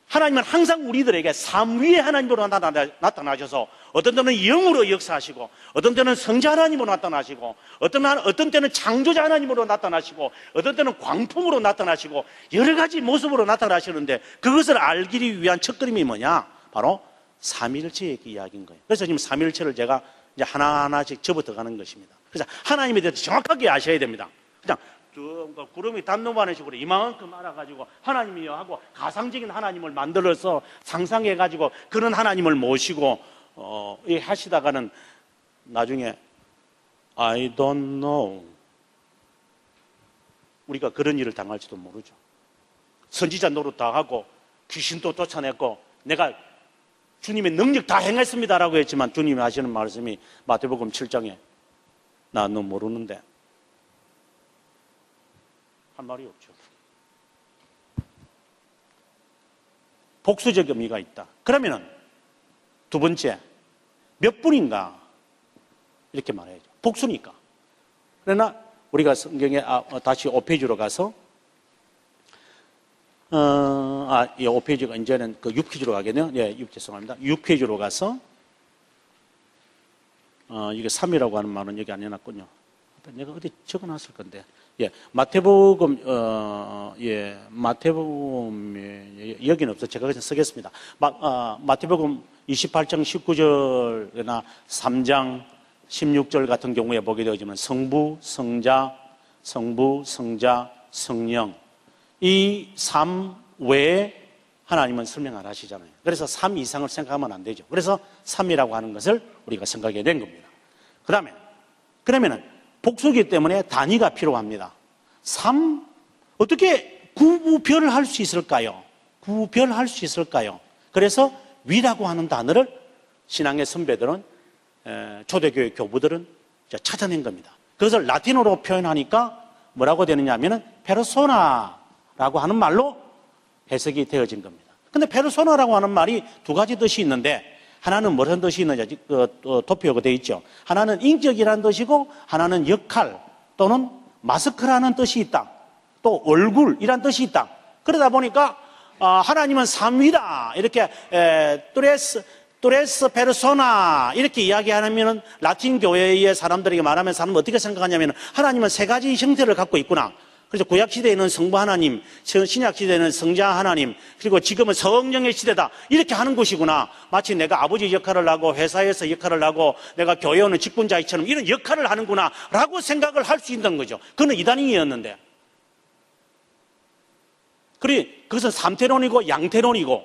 하나님은 항상 우리들에게 삶 위의 하나님으로 나타나셔서 어떤 때는 영으로 역사하시고 어떤 때는 성자 하나님으로 나타나시고 어떤 때는 창조자 하나님으로 나타나시고 어떤 때는 광풍으로 나타나시고 여러 가지 모습으로 나타나시는데 그것을 알기 위한 첫걸음이 뭐냐? 바로 삼위일체의 이야기인 거예요. 그래서 지금 삼위일체를 제가 이제 하나하나씩 접어들어가는 것입니다. 그래서 하나님에 대해서 정확하게 아셔야 됩니다. 그냥 구름이 단노반의 식으로 이만큼 알아가지고 하나님이요 하고 가상적인 하나님을 만들어서 상상해가지고 그런 하나님을 모시고 하시다가는 나중에 I don't know 우리가 그런 일을 당할지도 모르죠. 선지자 노릇 다 하고 귀신도 쫓아냈고 내가 주님의 능력 다 행했습니다라고 했지만 주님이 하시는 말씀이 마태복음 7장에 나 너 모르는데 할 말이 없죠. 복수적 의미가 있다. 그러면은 두 번째 몇 분인가 이렇게 말해야죠. 복수니까. 그러나 우리가 성경에 다시 5페이지로 가서 5페이지가 이제는 그 6페이지로 가겠네요. 네, 죄송합니다. 6페이지로 가서 이게 3이라고 하는 말은 여기 안 해놨군요. 내가 어디 적어놨을 건데. 마태복음, 여기는 없어. 제가 그냥 쓰겠습니다. 마태복음 28장 19절이나 3장 16절 같은 경우에 보게 되어지면 성부, 성자, 성령. 이 3 외에 하나님은 설명 안 하시잖아요. 그래서 3 이상을 생각하면 안 되죠. 그래서 3이라고 하는 것을 우리가 생각해야 된 겁니다. 그러면은 복수기 때문에 단위가 필요합니다. 3, 어떻게 구별할 수 있을까요? 그래서 위라고 하는 단어를 신앙의 선배들은, 초대교회 교부들은 찾아낸 겁니다. 그것을 라틴어로 표현하니까 뭐라고 되느냐 하면은 페르소나라고 하는 말로 해석이 되어진 겁니다. 근데 페르소나라고 하는 말이 두 가지 뜻이 있는데 하나는 무슨 뜻이 있느냐 도표가 되어 있죠. 하나는 인격이라는 뜻이고 하나는 역할 또는 마스크라는 뜻이 있다. 또 얼굴이라는 뜻이 있다. 그러다 보니까 하나님은 삼위다 이렇게 또레스 페르소나 이렇게 이야기하면 라틴 교회의 사람들에게 말하면 사람은 어떻게 생각하냐면 하나님은 세 가지 형태를 갖고 있구나. 그래서 구약시대에는 성부 하나님, 신약시대에는 성자 하나님, 그리고 지금은 성령의 시대다. 이렇게 하는 것이구나. 마치 내가 아버지 역할을 하고 회사에서 역할을 하고 내가 교회 오는 직분자처럼 이런 역할을 하는구나 라고 생각을 할 수 있는 거죠. 그건 이단이었는데. 그것은 삼태론이고 양태론이고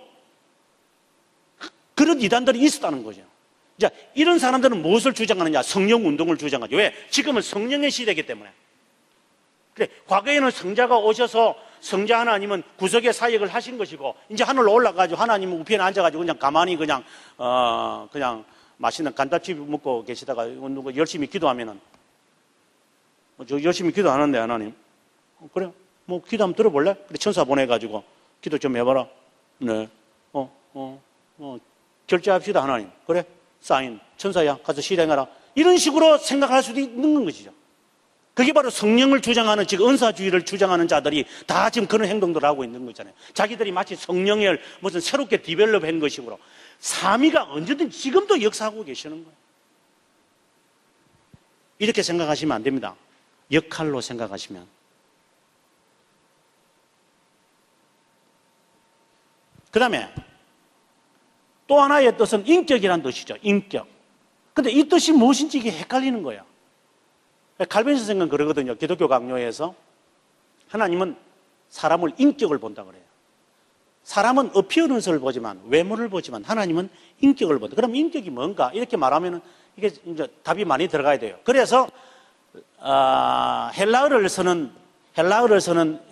그런 이단들이 있었다는 거죠. 자, 이런 사람들은 무엇을 주장하느냐? 성령 운동을 주장하죠. 왜? 지금은 성령의 시대이기 때문에. 그래, 과거에는 성자가 오셔서 성자 하나님은 구석의 사역을 하신 것이고, 이제 하늘로 올라가지고 하나님은 우편에 앉아가지고 그냥 가만히 그냥 맛있는 간단집 먹고 계시다가 누구 열심히 기도하면은, 저 열심히 기도하는데 하나님. 그래, 뭐 기도 한번 들어볼래? 그래, 천사 보내가지고 기도 좀 해봐라. 네. 결제합시다 하나님. 그래, 사인. 천사야, 가서 실행하라. 이런 식으로 생각할 수도 있는 것이죠. 그게 바로 성령을 주장하는, 즉 은사주의를 주장하는 자들이 다 지금 그런 행동들을 하고 있는 거잖아요. 자기들이 마치 성령을 무슨 새롭게 디벨롭한 것이고 삼위가 언제든 지금도 역사하고 계시는 거예요. 이렇게 생각하시면 안 됩니다. 역할로 생각하시면. 그 다음에 또 하나의 뜻은 인격이라는 뜻이죠. 인격. 근데 이 뜻이 무엇인지 이게 헷갈리는 거예요. 칼빈 선생은 그러거든요. 기독교 강요에서 하나님은 사람을 인격을 본다 그래요. 사람은 어피어런스를 보지만, 외모를 보지만 하나님은 인격을 본다. 그럼 인격이 뭔가? 이렇게 말하면 이게 이제 답이 많이 들어가야 돼요. 그래서 헬라어를 쓰는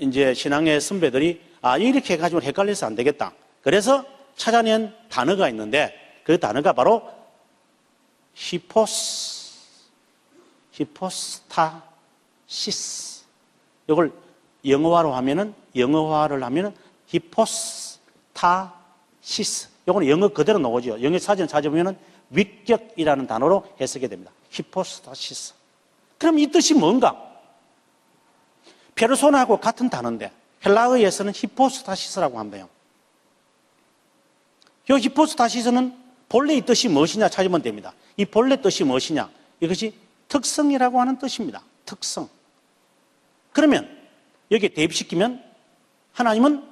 이제 신앙의 선배들이 이렇게 해가지고 헷갈려서 안 되겠다. 그래서 찾아낸 단어가 있는데 그 단어가 바로 히포스타시스. 이걸 영어화를 하면은 히포스타시스. 이거는 영어 그대로 나오죠. 영어 사전 찾아보면은 위격이라는 단어로 해석이 됩니다. 히포스타시스. 그럼 이 뜻이 뭔가? 페르소나하고 같은 단어인데 헬라어에서는 히포스타시스라고 한대요. 이 히포스타시스는 본래 이 뜻이 무엇이냐 찾으면 됩니다. 이 본래 뜻이 무엇이냐? 이것이 특성이라고 하는 뜻입니다. 특성. 그러면 여기에 대입시키면 하나님은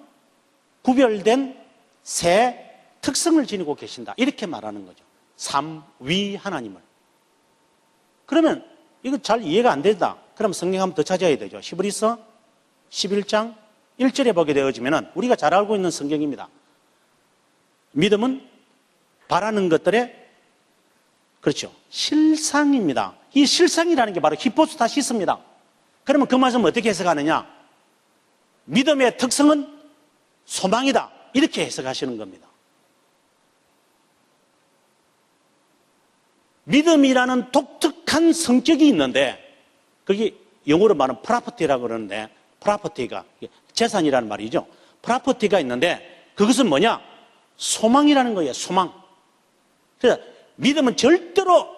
구별된 새 특성을 지니고 계신다. 이렇게 말하는 거죠. 삼위 하나님을. 그러면 이거 잘 이해가 안 된다. 그럼 성경 한번 더 찾아야 되죠. 히브리서 11장 1절에 보게 되어지면 우리가 잘 알고 있는 성경입니다. 믿음은 바라는 것들의 그렇죠. 실상입니다. 이 실상이라는 게 바로 히포스타시스입니다. 그러면 그 말씀을 어떻게 해석하느냐? 믿음의 특성은 소망이다. 이렇게 해석하시는 겁니다. 믿음이라는 독특한 성격이 있는데 그게 영어로 말하면 프로퍼티라고 그러는데 프로퍼티가 재산이라는 말이죠. 프로퍼티가 있는데 그것은 뭐냐? 소망이라는 거예요. 소망. 그래서 믿음은 절대로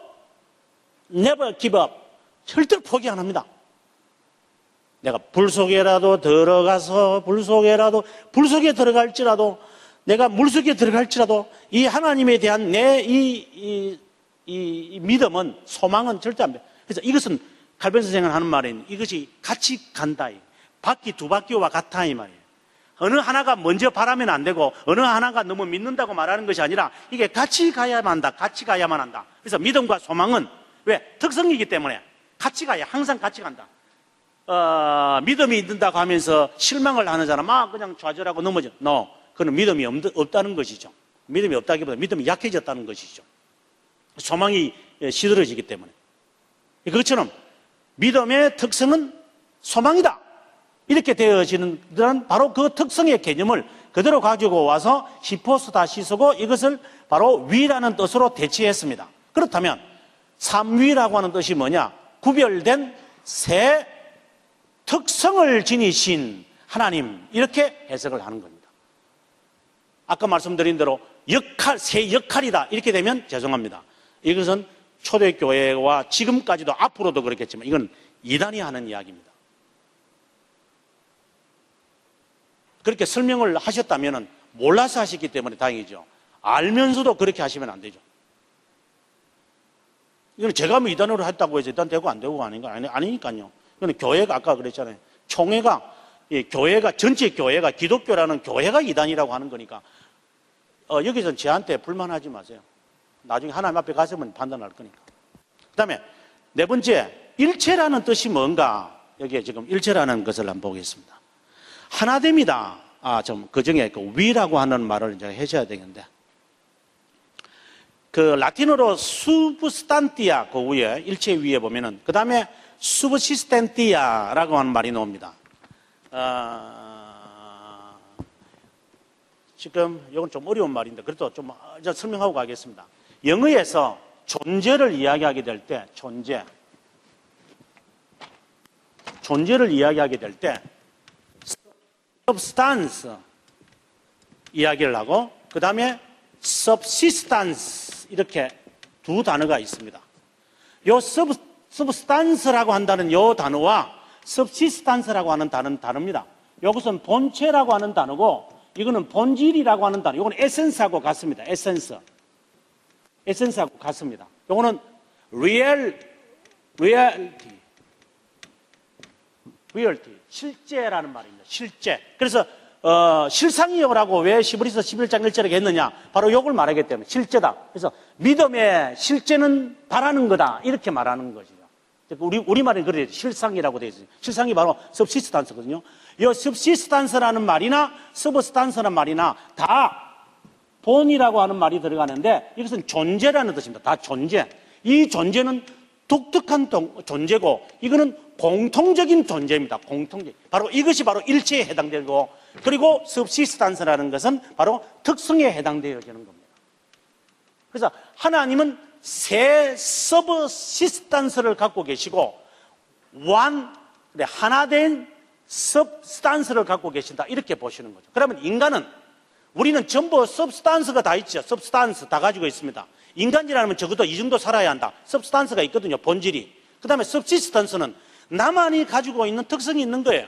never give up. 절대로 포기 안 합니다. 내가 불 속에라도 들어가서 불 속에 들어갈지라도 내가 물 속에 들어갈지라도 이 하나님에 대한 내 이 믿음은 소망은 절대 안 돼. 그래서 이것은 칼빈 선생은 하는 말은 이것이 같이 간다. 바퀴 두 바퀴와 같아 이 말이에요. 어느 하나가 먼저 바라면 안 되고 어느 하나가 너무 믿는다고 말하는 것이 아니라 이게 같이 가야만 한다. 같이 가야만 한다. 그래서 믿음과 소망은 왜? 특성이기 때문에 같이 가야 항상 같이 간다. 믿음이 있는다고 하면서 실망을 하는 사람 막 그냥 좌절하고 넘어져. No. 그건 믿음이 없다는 것이죠. 믿음이 없다기보다 믿음이 약해졌다는 것이죠. 소망이 시들어지기 때문에. 그것처럼 믿음의 특성은 소망이다. 이렇게 되어지는 데는 바로 그 특성의 개념을 그대로 가지고 와서 히포스타시스고 이것을 바로 위라는 뜻으로 대체했습니다. 그렇다면 삼위라고 하는 뜻이 뭐냐? 구별된 새 특성을 지니신 하나님 이렇게 해석을 하는 겁니다. 아까 말씀드린 대로 새 역할이다 이렇게 되면 죄송합니다. 이것은 초대교회와 지금까지도 앞으로도 그렇겠지만 이건 이단이 하는 이야기입니다. 그렇게 설명을 하셨다면 몰라서 하셨기 때문에 다행이죠. 알면서도 그렇게 하시면 안 되죠. 이건 제가 뭐 이단으로 했다고 해서 이단 되고 안 되고 아닌가? 아니니까요. 이건 교회가 아까 그랬잖아요. 총회가, 교회가, 전체 교회가, 기독교라는 교회가 이단이라고 하는 거니까, 여기서 저한테 불만하지 마세요. 나중에 하나님 앞에 가서면 판단할 거니까. 그 다음에 네 번째, 일체라는 뜻이 뭔가, 여기에 지금 일체라는 것을 한번 보겠습니다. 하나됨이다. 그 중에 그 위라고 하는 말을 이제 해줘야 되겠는데, 그 라틴어로 substantia 그 위에, 일체 위에 보면은, 그 다음에 subsistentia라고 하는 말이 나옵니다. 지금 이건 좀 어려운 말인데 그래도 좀 설명하고 가겠습니다. 영어에서 존재를 이야기하게 될 때, 존재를 이야기하게 될 때 substance 이야기를 하고, 그 다음에 subsistence 이렇게 두 단어가 있습니다. 요 substance라고 한다는 요 단어와 subsistance라고 하는 단어는 다릅니다. 이것은 본체라고 하는 단어고, 이거는 본질이라고 하는 단어. 이거는 에센스하고 같습니다. 에센스하고 같습니다. 이거는 reality, 실제라는 말입니다. 실제. 그래서 실상이여라고 왜 히브리서 11장 1절에 했느냐? 바로 이걸 말하기 때문에 실제다. 그래서 믿음의 실제는 바라는 거다. 이렇게 말하는 것이죠. 우리말은 그래요. 실상이라고 되어 있어요. 실상이 바로 subsistance거든요. 이 subsistance라는 말이나 substance라는 말이나 다 본이라고 하는 말이 들어가는데, 이것은 존재라는 뜻입니다. 다 존재. 이 존재는 독특한 존재고, 이거는 공통적인 존재입니다. 공통적. 바로 이것이 바로 일체에 해당되고, 그리고 subsistance라는 것은 바로 특성에 해당되어지는 겁니다. 그래서 하나님은 세 subsistance를 갖고 계시고, 하나된 substance를 갖고 계신다. 이렇게 보시는 거죠. 그러면 우리는 전부 substance가 다 있죠. substance 다 가지고 있습니다. 인간이라면 적어도 이 정도 살아야 한다. substance가 있거든요. 본질이. 그 다음에 subsistance는 나만이 가지고 있는 특성이 있는 거예요.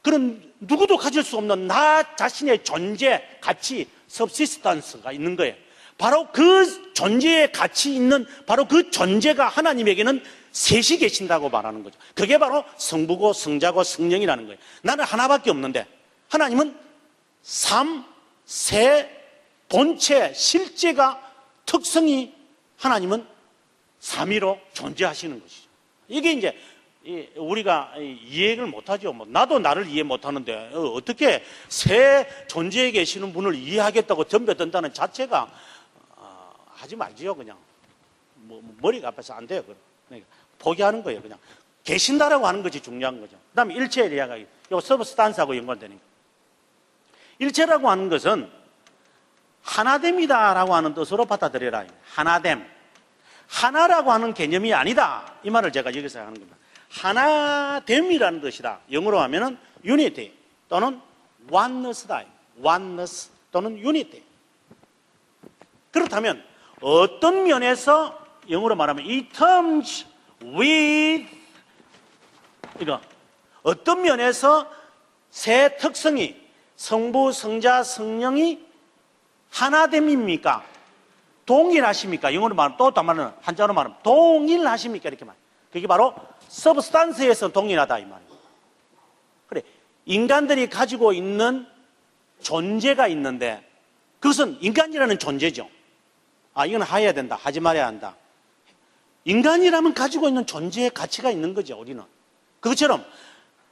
그런 누구도 가질 수 없는 나 자신의 존재, 가치, subsistance가 있는 거예요. 바로 그 존재의 가치 있는 바로 그 존재가 하나님에게는 셋이 계신다고 말하는 거죠. 그게 바로 성부고 성자고 성령이라는 거예요. 나는 하나밖에 없는데 하나님은 세 본체, 실제가 특성이 하나님은 삼위로 존재하시는 것이죠. 이게 이제 우리가 이해를 못하죠. 나도 나를 이해 못하는데 어떻게 새 존재에 계시는 분을 이해하겠다고 덤벼든다는 자체가 하지 말지요. 그냥 머리가 아파서 안 돼요. 그러니까 포기하는 거예요. 그냥 계신다라고 하는 것이 중요한 거죠. 그 다음에 일체에 이야기, 이거 서브스탄스하고 연관되니까. 일체라고 하는 것은 하나됨이다라고 하는 뜻으로 받아들여라. 하나됨. 하나라고 하는 개념이 아니다. 이 말을 제가 여기서 하는 겁니다. 하나됨이라는 뜻이다. 영어로 하면은 unity 또는 oneness다. oneness 또는 unity. 그렇다면 어떤 면에서 영어로 말하면 이 terms with 이거 어떤 면에서 세 특성이 성부, 성자, 성령이 하나됨입니까? 동일하십니까? 영어로 말하면 또 말하면 한자로 말하면 동일하십니까? 이렇게 말. 그게 바로 서브스탄스에서 동일하다 이 말이에요. 그래, 인간들이 가지고 있는 존재가 있는데 그것은 인간이라는 존재죠. 이건 해야 된다, 하지 말아야 한다. 인간이라면 가지고 있는 존재의 가치가 있는 거죠. 우리는 그것처럼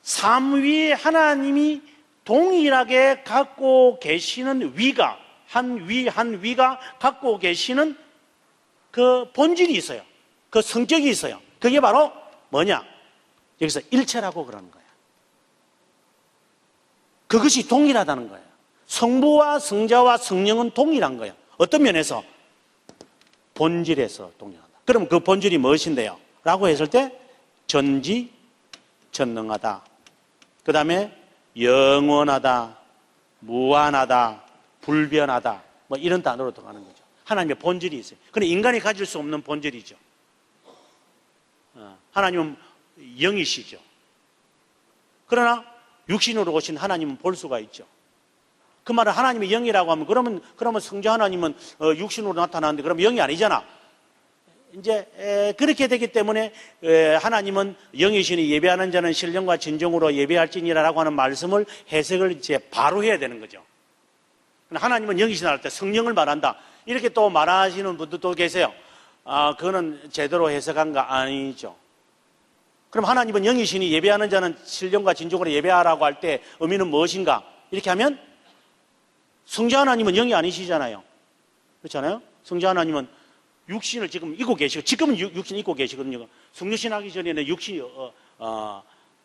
삼위의 하나님이 동일하게 갖고 계시는 위가 한 위가 갖고 계시는 그 본질이 있어요. 그 성격이 있어요. 그게 바로 뭐냐? 여기서 일체라고 그러는 거예요. 그것이 동일하다는 거예요. 성부와 성자와 성령은 동일한 거예요. 어떤 면에서? 본질에서 동일하다. 그럼 그 본질이 무엇인데요? 라고 했을 때 전지전능하다. 그 다음에 영원하다, 무한하다, 불변하다, 뭐 이런 단어로 들어가는 거죠. 하나님의 본질이 있어요. 근데 인간이 가질 수 없는 본질이죠. 하나님은 영이시죠. 그러나 육신으로 오신 하나님은 볼 수가 있죠. 그 말은 하나님의 영이라고 하면 그러면 성자 하나님은 육신으로 나타나는데 그러면 영이 아니잖아. 이제 그렇게 되기 때문에 하나님은 영이시니 예배하는 자는 신령과 진정으로 예배할지니라라고 하는 말씀을 해석을 이제 바로 해야 되는 거죠. 하나님은 영이시나 할 때 성령을 말한다. 이렇게 또 말하시는 분들도 계세요. 그거는 제대로 해석한 거 아니죠. 그럼 하나님은 영이시니 예배하는 자는 신령과 진정으로 예배하라고 할 때 의미는 무엇인가? 이렇게 하면 성자 하나님은 영이 아니시잖아요. 그렇잖아요? 성자 하나님은 육신을 지금 입고 계시고, 지금은 육신 입고 계시거든요. 성육신 하기 전에는 육신이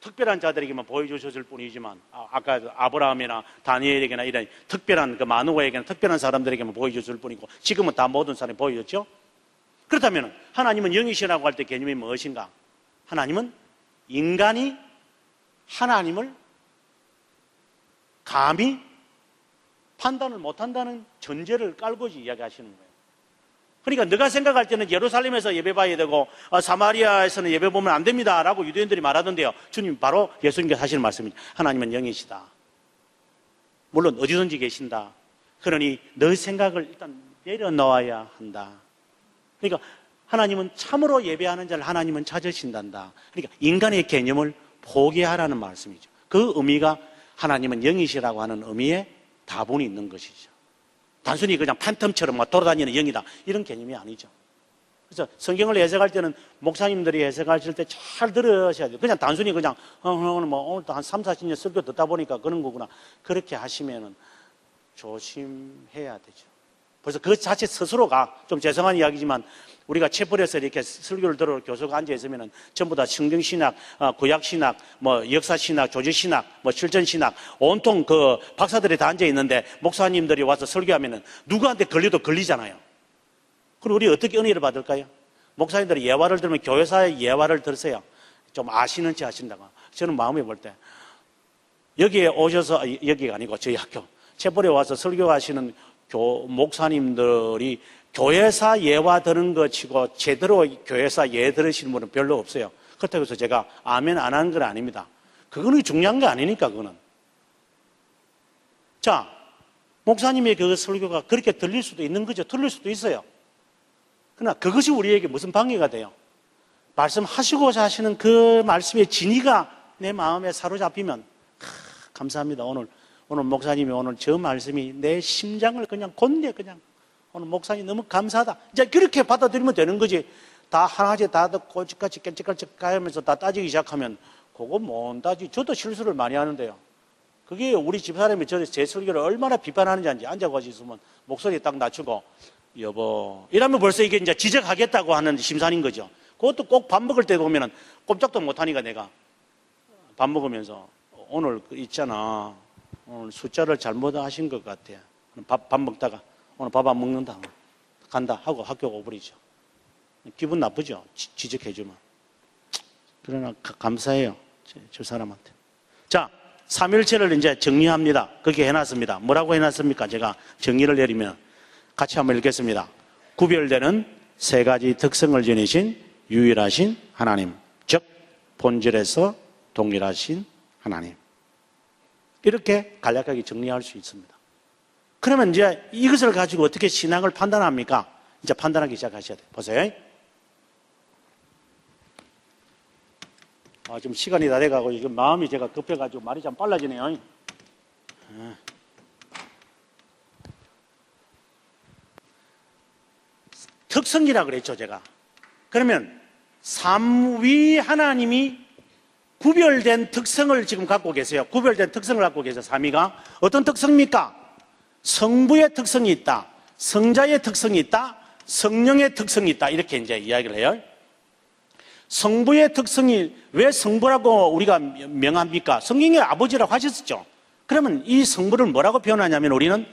특별한 자들에게만 보여주셨을 뿐이지만, 아까 아브라함이나 다니엘에게나 이런 특별한 그 마누아에게나 특별한 사람들에게만 보여줬을 뿐이고, 지금은 다 모든 사람이 보여줬죠. 그렇다면 하나님은 영이시라고 할 때 개념이 무엇인가? 하나님은 인간이 하나님을 감히 판단을 못한다는 전제를 깔고 이야기하시는 거예요. 그러니까 네가 생각할 때는 예루살렘에서 예배 봐야 되고 사마리아에서는 예배 보면 안 됩니다 라고 유대인들이 말하던데요, 주님 바로 예수님께서 하시는 말씀입니다. 하나님은 영이시다. 물론 어디든지 계신다. 그러니 너 생각을 일단 내려놓아야 한다. 그러니까 하나님은 참으로 예배하는 자를 하나님은 찾으신단다. 그러니까 인간의 개념을 포기하라는 말씀이죠. 그 의미가 하나님은 영이시라고 하는 의미에 다분히 있는 것이죠. 단순히 그냥 팬텀처럼 막 돌아다니는 영이다, 이런 개념이 아니죠. 그래서 성경을 해석할 때는 목사님들이 해석하실 때 잘 들으셔야 돼요. 그냥 단순히 그냥 뭐 오늘도 한 3, 40년 설교 듣다 보니까 그런 거구나, 그렇게 하시면은 조심해야 되죠. 벌써 그 자체 스스로가, 좀 죄송한 이야기지만 우리가 채플에서 이렇게 설교를 들어 교수가 앉아 있으면은 전부 다 성경신학, 구약신학, 뭐 역사신학, 조직신학, 뭐 실전신학, 온통 그 박사들이 다 앉아 있는데 목사님들이 와서 설교하면은 누구한테 걸려도 걸리잖아요. 그럼 우리 어떻게 은혜를 받을까요? 목사님들이 예화를 들으면 교회사의 예화를 들으세요. 좀 아시는 체 하신다고. 저는 마음에 볼 때 여기에 오셔서, 여기가 아니고 저희 학교 채플에 와서 설교하시는 목사님들이 교회사 예화 들은 것 치고 제대로 교회사 예 들으시는 분은 별로 없어요. 그렇다고 해서 제가 아멘 안 하는 건 아닙니다. 그거는 중요한 게 아니니까, 그거는. 자, 목사님의 그 설교가 그렇게 들릴 수도 있는 거죠. 들릴 수도 있어요. 그러나 그것이 우리에게 무슨 방해가 돼요? 말씀하시고자 하시는 그 말씀의 진의가 내 마음에 사로잡히면, 감사합니다. 오늘 목사님이 오늘 저 말씀이 내 심장을 그냥 건네, 그냥 오늘 목사님 너무 감사하다, 이제 그렇게 받아들이면 되는 거지. 다 하나씩 다 듣고 꼬치까치 깨찍깨찍 가면서 다 따지기 시작하면 그거 못 따지. 저도 실수를 많이 하는데요. 그게 우리 집사람이 제 설교를 얼마나 비판하는지 알지. 앉아가지고 있으면 목소리 딱 낮추고 여보 이러면 벌써 이게 이제 지적하겠다고 하는 심산인 거죠. 그것도 꼭 밥 먹을 때 보면은 꼼짝도 못하니까 내가 밥 먹으면서 오늘 있잖아, 오늘 숫자를 잘못 하신 것 같아. 밥 먹다가 오늘 밥 안 먹는다, 간다 하고 학교 오버리죠. 기분 나쁘죠, 지적해주면. 그러나 감사해요, 저 사람한테. 자, 삼일체를 이제 정리합니다. 그렇게 해놨습니다. 뭐라고 해놨습니까? 제가 정리를 내리면 같이 한번 읽겠습니다. 구별되는 세 가지 특성을 지니신 유일하신 하나님, 즉 본질에서 동일하신 하나님. 이렇게 간략하게 정리할 수 있습니다. 그러면 이제 이것을 가지고 어떻게 신앙을 판단합니까? 이제 판단하기 시작하셔야 돼요. 보세요. 지금 시간이 다 돼가고 지금 마음이 제가 급해가지고 말이 좀 빨라지네요. 특성이라 그랬죠, 제가. 그러면 삼위 하나님이 구별된 특성을 지금 갖고 계세요. 구별된 특성을 갖고 계세요. 삼위가 어떤 특성입니까? 성부의 특성이 있다, 성자의 특성이 있다, 성령의 특성이 있다, 이렇게 이제 이야기를 해요. 성부의 특성이 왜 성부라고 우리가 명합니까? 성경에 아버지라고 하셨었죠. 그러면 이 성부를 뭐라고 표현하냐면 우리는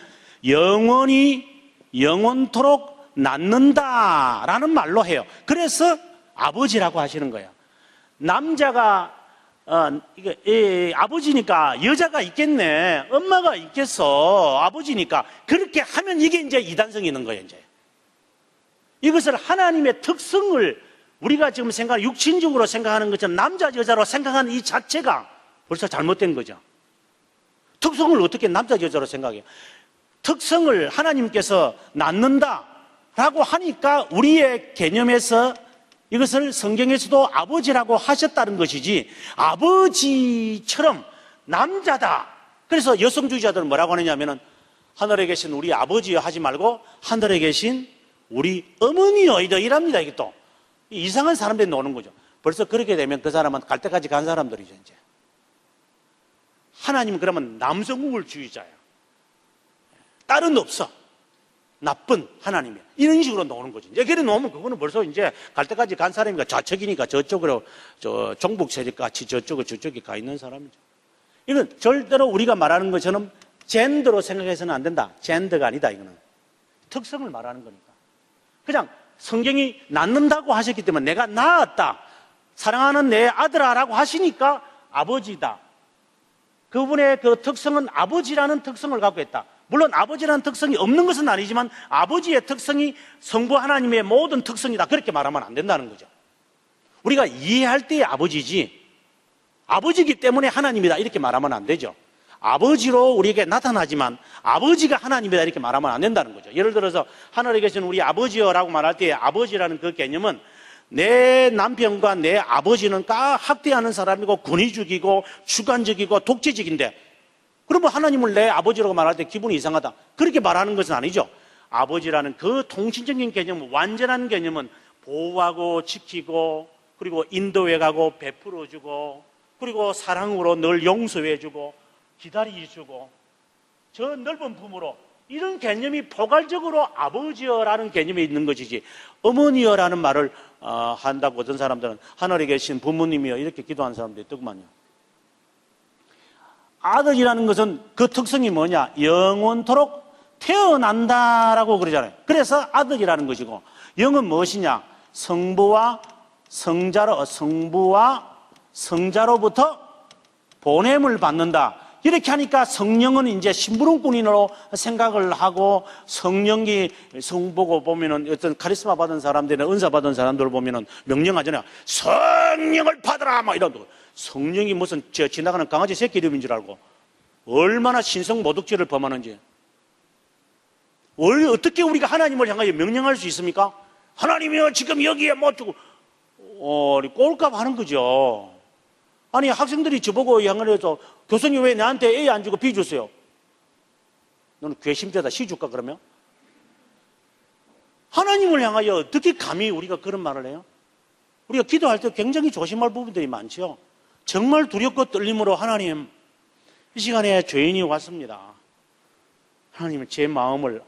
영원토록 낳는다라는 말로 해요. 그래서 아버지라고 하시는 거예요. 남자가 아버지니까 여자가 있겠네, 엄마가 있겠어, 아버지니까 그렇게 하면 이게 이제 이단성이 있는 거예요. 이제 이것을 하나님의 특성을 우리가 지금 육신적으로 생각하는 것처럼 남자 여자로 생각하는 이 자체가 벌써 잘못된 거죠. 특성을 어떻게 남자 여자로 생각해요? 특성을 하나님께서 낳는다, 라고 하니까 우리의 개념에서 이것을 성경에서도 아버지라고 하셨다는 것이지, 아버지처럼 남자다. 그래서 여성주의자들은 뭐라고 하느냐면은 하늘에 계신 우리 아버지여 하지 말고 하늘에 계신 우리 어머니여이다 이랍니다. 이게 또 이상한 사람들이 노는 거죠. 벌써 그렇게 되면 그 사람은 갈 때까지 간 사람들이죠. 이제 하나님은 그러면 남성 우월주의자야. 딸은 없어. 나쁜 하나님이야. 이런 식으로 나오는 거지. 이제 그래 놓으면 그거는 벌써 이제 갈 때까지 간 사람이니까 좌측이니까 저쪽으로, 종북 세력 같이 저쪽에 가 있는 사람이죠. 이건 절대로 우리가 말하는 것처럼 젠더로 생각해서는 안 된다. 젠더가 아니다, 이거는. 특성을 말하는 거니까. 그냥 성경이 낳는다고 하셨기 때문에 내가 낳았다. 사랑하는 내 아들아라고 하시니까 아버지다. 그분의 그 특성은 아버지라는 특성을 갖고 있다. 물론 아버지라는 특성이 없는 것은 아니지만 아버지의 특성이 성부 하나님의 모든 특성이다. 그렇게 말하면 안 된다는 거죠. 우리가 이해할 때의 아버지지 아버지이기 때문에 하나님이다 이렇게 말하면 안 되죠. 아버지로 우리에게 나타나지만 아버지가 하나님이다 이렇게 말하면 안 된다는 거죠. 예를 들어서 하늘에 계신 우리 아버지여라고 말할 때 아버지라는 그 개념은 내 남편과 내 아버지는 학대하는 사람이고 군이 죽이고 주관적이고 독재적인데 그러면 하나님을 내 아버지라고 말할 때 기분이 이상하다. 그렇게 말하는 것은 아니죠. 아버지라는 그 통신적인 개념은 완전한 개념은 보호하고 지키고 그리고 인도해가고 베풀어주고 그리고 사랑으로 늘 용서해주고 기다려주고 저 넓은 품으로 이런 개념이 포괄적으로 아버지여라는 개념이 있는 것이지 어머니여라는 말을 한다고 어떤 사람들은 하늘에 계신 부모님이여 이렇게 기도하는 사람들이 있더구만요. 아들이라는 것은 그 특성이 뭐냐? 영원토록 태어난다라고 그러잖아요. 그래서 아들이라는 것이고 영은 무엇이냐? 성부와 성자로부터 보냄을 받는다. 이렇게 하니까 성령은 이제 심부름꾼으로 생각을 하고 성령이 성보고 보면은 어떤 카리스마 받은 사람들이나 은사 받은 사람들을 보면은 명령하잖아요. 성령을 받으라! 막 이러고. 성령이 무슨 지나가는 강아지 새끼 이름인 줄 알고 얼마나 신성모독죄를 범하는지. 어떻게 우리가 하나님을 향하여 명령할 수 있습니까? 하나님이여 지금 여기에 못 주고 꼴값 하는 거죠. 아니 학생들이 저보고 양을 교수님 왜 나한테 A 안 주고 B 줬어요? 너는 괘씸죄다. C 줄까 그러면? 하나님을 향하여 어떻게 감히 우리가 그런 말을 해요? 우리가 기도할 때 굉장히 조심할 부분들이 많죠. 정말 두렵고 떨림으로 하나님 이 시간에 죄인이 왔습니다. 하나님 제 마음을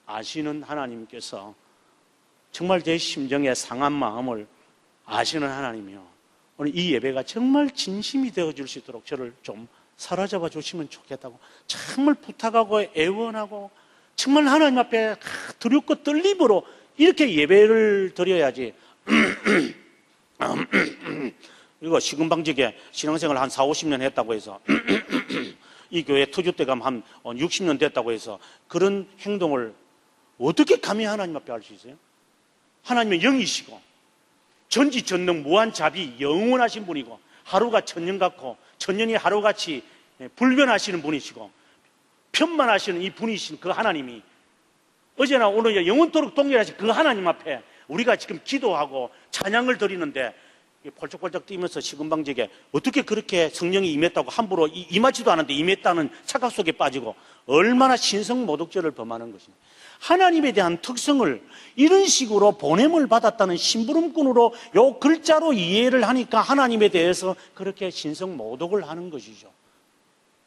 아시는 하나님께서 정말 제 심정의 상한 마음을 아시는 하나님이요. 오늘 이 예배가 정말 진심이 되어줄 수 있도록 저를 좀 사로잡아 주시면 좋겠다고 정말 부탁하고 애원하고 정말 하나님 앞에 두렵고 떨림으로 이렇게 예배를 드려야지. 그리고 시금방지게 신앙생활 한 4, 50년 했다고 해서 이 교회 터줏대감 한 60년 됐다고 해서 그런 행동을 어떻게 감히 하나님 앞에 할 수 있어요? 하나님은 영이시고 전지전능 무한자비 영원하신 분이고 하루가 천년 같고 천년이 하루같이 불변하시는 분이시고 편만하시는 이 분이신 그 하나님이 어제나 오늘 영원토록 동일하신 그 하나님 앞에 우리가 지금 기도하고 찬양을 드리는데 펄쩍펄쩍 뛰면서 시금방지게 어떻게 그렇게 성령이 임했다고 함부로 임하지도 않았는데 임했다는 착각 속에 빠지고 얼마나 신성모독죄를 범하는 것입니다. 하나님에 대한 특성을 이런 식으로 보냄을 받았다는 심부름꾼으로 요 글자로 이해를 하니까 하나님에 대해서 그렇게 신성모독을 하는 것이죠.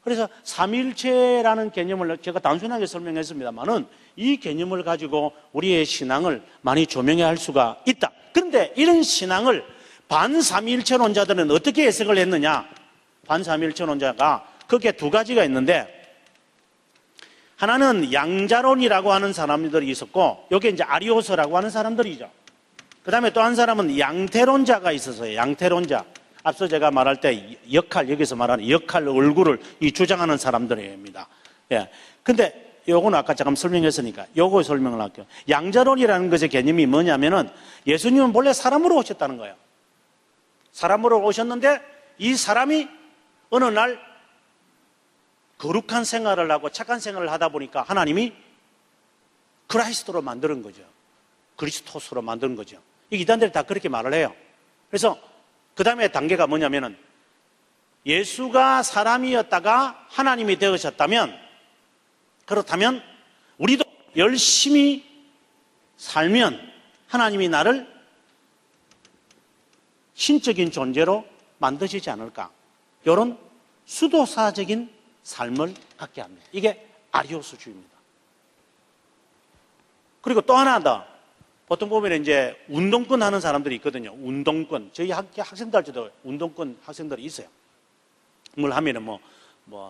그래서 삼위일체라는 개념을 제가 단순하게 설명했습니다만은 이 개념을 가지고 우리의 신앙을 많이 조명해야 할 수가 있다. 그런데 이런 신앙을 반삼위일체론자들은 어떻게 해석을 했느냐? 반삼위일체론자가 거기에 두 가지가 있는데 하나는 양자론이라고 하는 사람들이 있었고 여기 이제 아리오스라고 하는 사람들이죠. 그 다음에 또 한 사람은 양태론자가 있었어요. 양태론자. 앞서 제가 말할 때 여기서 말하는 역할 얼굴을 주장하는 사람들입니다. 예. 근데 요거는 아까 잠깐 설명했으니까 요거 설명을 할게요. 양자론이라는 것의 개념이 뭐냐면은 예수님은 본래 사람으로 오셨다는 거예요. 사람으로 오셨는데 이 사람이 어느 날 거룩한 생활을 하고 착한 생활을 하다 보니까 하나님이 그리스도로 만드는 거죠. 그리스토스로 만드는 거죠. 이 이단들이 다 그렇게 말을 해요. 그래서 그 다음에 단계가 뭐냐면은 예수가 사람이었다가 하나님이 되으셨다면, 그렇다면 우리도 열심히 살면 하나님이 나를 신적인 존재로 만드시지 않을까, 이런 수도사적인 삶을 갖게 합니다. 이게 아리오스주의입니다. 그리고 또 하나 더, 보통 보면 이제 운동권 하는 사람들이 있거든요. 운동권. 저희 학생들도 운동권 학생들이 있어요. 뭘 하면은 뭐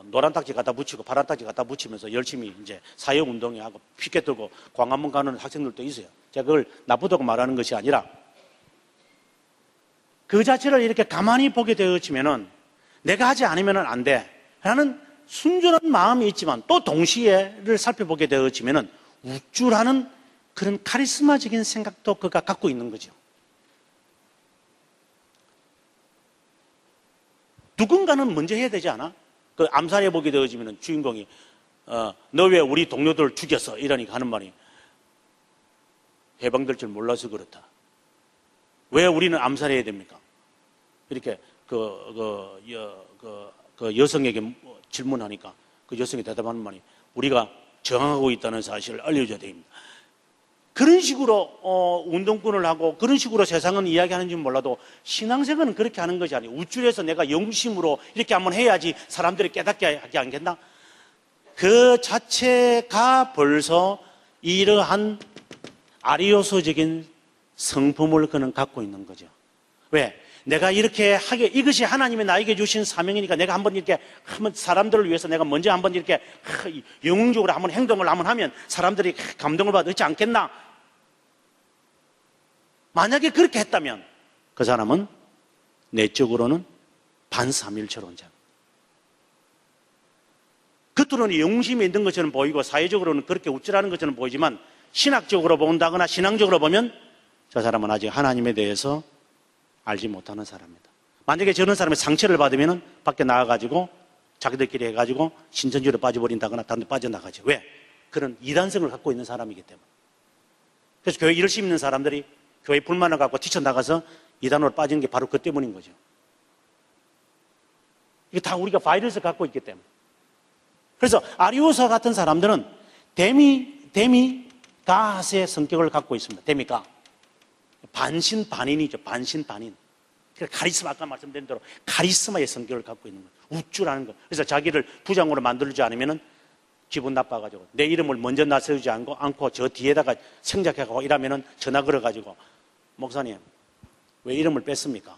노란 딱지 갖다 붙이고 파란 딱지 갖다 붙이면서 열심히 이제 사회운동에 하고 피켓 들고 광화문 가는 학생들도 있어요. 제가 그걸 나쁘다고 말하는 것이 아니라 그 자체를 이렇게 가만히 보게 되어지면은 내가 하지 않으면은 안 돼 라는 순전한 마음이 있지만, 또 동시에를 살펴보게 되어지면은 우쭐하는 그런 카리스마적인 생각도 그가 갖고 있는 거죠. 누군가는 먼저 해야 되지 않아? 그 암살해 보게 되어지면은 주인공이 너 왜 우리 동료들 죽였어? 이러니까 하는 말이, 해방될 줄 몰라서 그렇다. 왜 우리는 암살해야 됩니까? 이렇게 그 여성에게 질문하니까 그 여성이 대답하는 말이, 우리가 저항하고 있다는 사실을 알려줘야 됩니다. 그런 식으로 운동권을 하고 그런 식으로 세상은 이야기하는지 몰라도 신앙생활은 그렇게 하는 것이 아니에요. 우쭐해서 내가 영심으로 이렇게 한번 해야지 사람들이 깨닫게 하지 않겠나? 그 자체가 벌써 이러한 아리오스적인 성품을 그는 갖고 있는 거죠. 왜? 내가 이렇게 하게, 이것이 하나님이 나에게 주신 사명이니까 내가 한번 이렇게 사람들을 위해서 내가 먼저 한번 이렇게 영웅적으로 한번 행동을 한번 하면 사람들이 감동을 받지 않겠나? 만약에 그렇게 했다면 그 사람은 내적으로는 반삼일체론자. 겉으로는 영웅심이 있는 것처럼 보이고 사회적으로는 그렇게 우쭐하는 것처럼 보이지만, 신학적으로 본다거나 신앙적으로 보면 저 사람은 아직 하나님에 대해서 알지 못하는 사람입니다. 만약에 저런 사람이 상처를 받으면 밖에 나가가지고 자기들끼리 해가지고 신천지로 빠져버린다거나 다른 데 빠져나가죠. 왜? 그런 이단성을 갖고 있는 사람이기 때문에. 그래서 교회 열심히 있는 사람들이 교회 불만을 갖고 뛰쳐나가서 이단으로 빠지는 게 바로 그 때문인 거죠. 이게 다 우리가 바이러스를 갖고 있기 때문에. 그래서 아리오스 같은 사람들은 데미가스의 성격을 갖고 있습니다. 데미가. 반신반인이죠. 반신반인. 카리스마, 아까 말씀드린 대로 카리스마의 성격을 갖고 있는 거예요. 우쭐하는 거. 그래서 자기를 부장으로 만들지 않으면 기분 나빠가지고 내 이름을 먼저 나서지 않고 저 뒤에다가 생략해가고 이러면은 전화 걸어가지고, 목사님 왜 이름을 뺐습니까?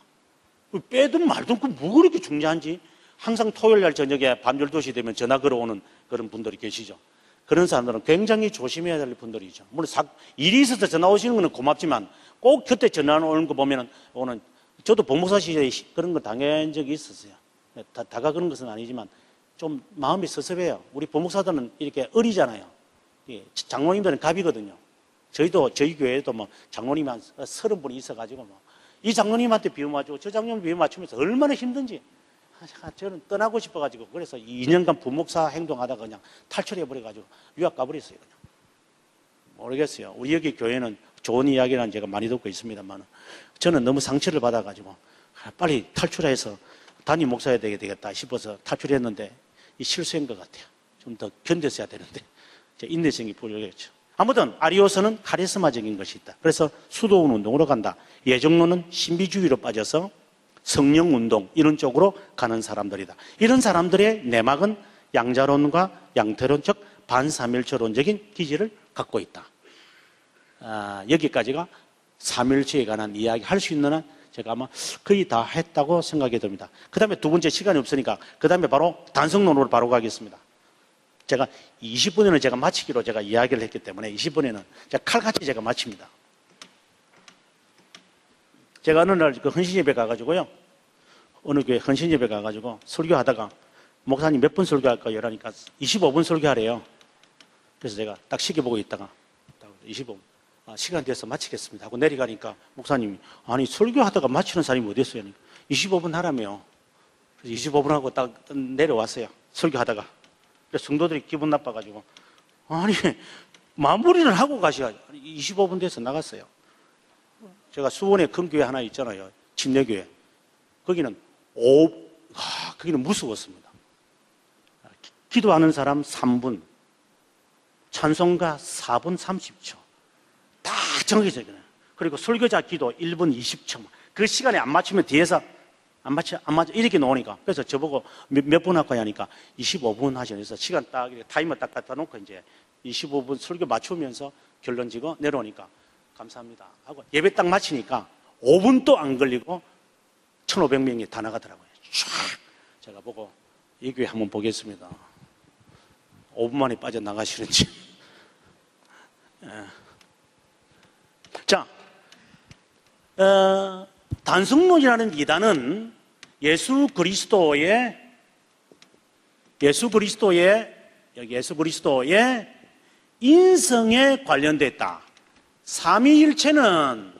빼든 말든 그 뭐 그렇게 중요한지. 항상 토요일 날 저녁에 밤 12시 되면 전화 걸어오는 그런 분들이 계시죠. 그런 사람들은 굉장히 조심해야 될 분들이죠. 물론 일이 있어서 전화 오시는 건 고맙지만 꼭 그때 전화 오는 거 보면은, 오늘 저도 복목사 시절에 그런 거 당한 적이 있었어요. 다가 그런 것은 아니지만 좀 마음이 섭섭해요. 우리 복목사들은 이렇게 어리잖아요. 장로님들은 갑이거든요. 저희 교회에도 뭐 장로님이 한 30분이 있어가지고 이 장로님한테 비유 맞추고 저 장로님 비유 맞추면서 얼마나 힘든지. 저는 떠나고 싶어가지고, 그래서 2년간 부목사 행동하다가 그냥 탈출해버려가지고 유학 가버렸어요. 그냥. 모르겠어요. 우리 여기 교회는 좋은 이야기는 제가 많이 듣고 있습니다만, 저는 너무 상처를 받아가지고 빨리 탈출해서 담임 목사해야 되겠다 싶어서 탈출했는데 이 실수인 것 같아요. 좀 더 견뎠어야 되는데 제 인내성이 부족했죠. 아무튼 아리오스는 카리스마적인 것이 있다. 그래서 수도원 운동으로 간다. 예정론은 신비주의로 빠져서 성령운동 이런 쪽으로 가는 사람들이다. 이런 사람들의 내막은 양자론과 양태론, 즉 반삼일체론적인 기질을 갖고 있다. 여기까지가 삼일체에 관한 이야기 할 수 있는 한 제가 아마 거의 다 했다고 생각이 듭니다. 그 다음에 두 번째, 시간이 없으니까 그 다음에 바로 단성론으로 바로 가겠습니다. 제가 20분에는 제가 마치기로 제가 이야기를 했기 때문에 20분에는 제가 칼같이 제가 마칩니다. 제가 어느 날 그 헌신예배 가가지고요. 어느 교회 헌신예배 가가지고 설교하다가 목사님 몇 분 설교할까요? 이러니까 25분 설교하래요. 그래서 제가 딱 시계 보고 있다가 25분. 시간 돼서 마치겠습니다 하고 내려가니까 목사님이, 아니 설교하다가 마치는 사람이 어디 있어요? 25분 하라며. 그래서 25분 하고 딱 내려왔어요. 설교하다가. 그래서 성도들이 기분 나빠가지고, 아니 마무리를 하고 가셔야죠. 25분 돼서 나갔어요. 제가 수원에 큰 교회 하나 있잖아요. 침례교회. 거기는 거기는 무서웠습니다. 기도하는 사람 3분, 찬송가 4분 30초. 다 정해져 있거든요. 그리고 설교자 기도 1분 20초. 그 시간에 안 맞추면 뒤에서 안 맞춰 이렇게 나오니까. 그래서 저보고 몇 분 할까 하니까 25분 하시면서 그래서 시간 딱 타이머 딱 갖다 놓고 이제 25분 설교 맞추면서 결론 지고 내려오니까 감사합니다 하고 예배 딱 마치니까 5분도 안 걸리고 1,500명이 다 나가더라고요. 쫙. 제가 보고 이 교회 한번 보겠습니다. 5분 만에 빠져나가시는지. 자, 단성론이라는 이단은 예수 그리스도의 인성에 관련됐다. 삼위일체는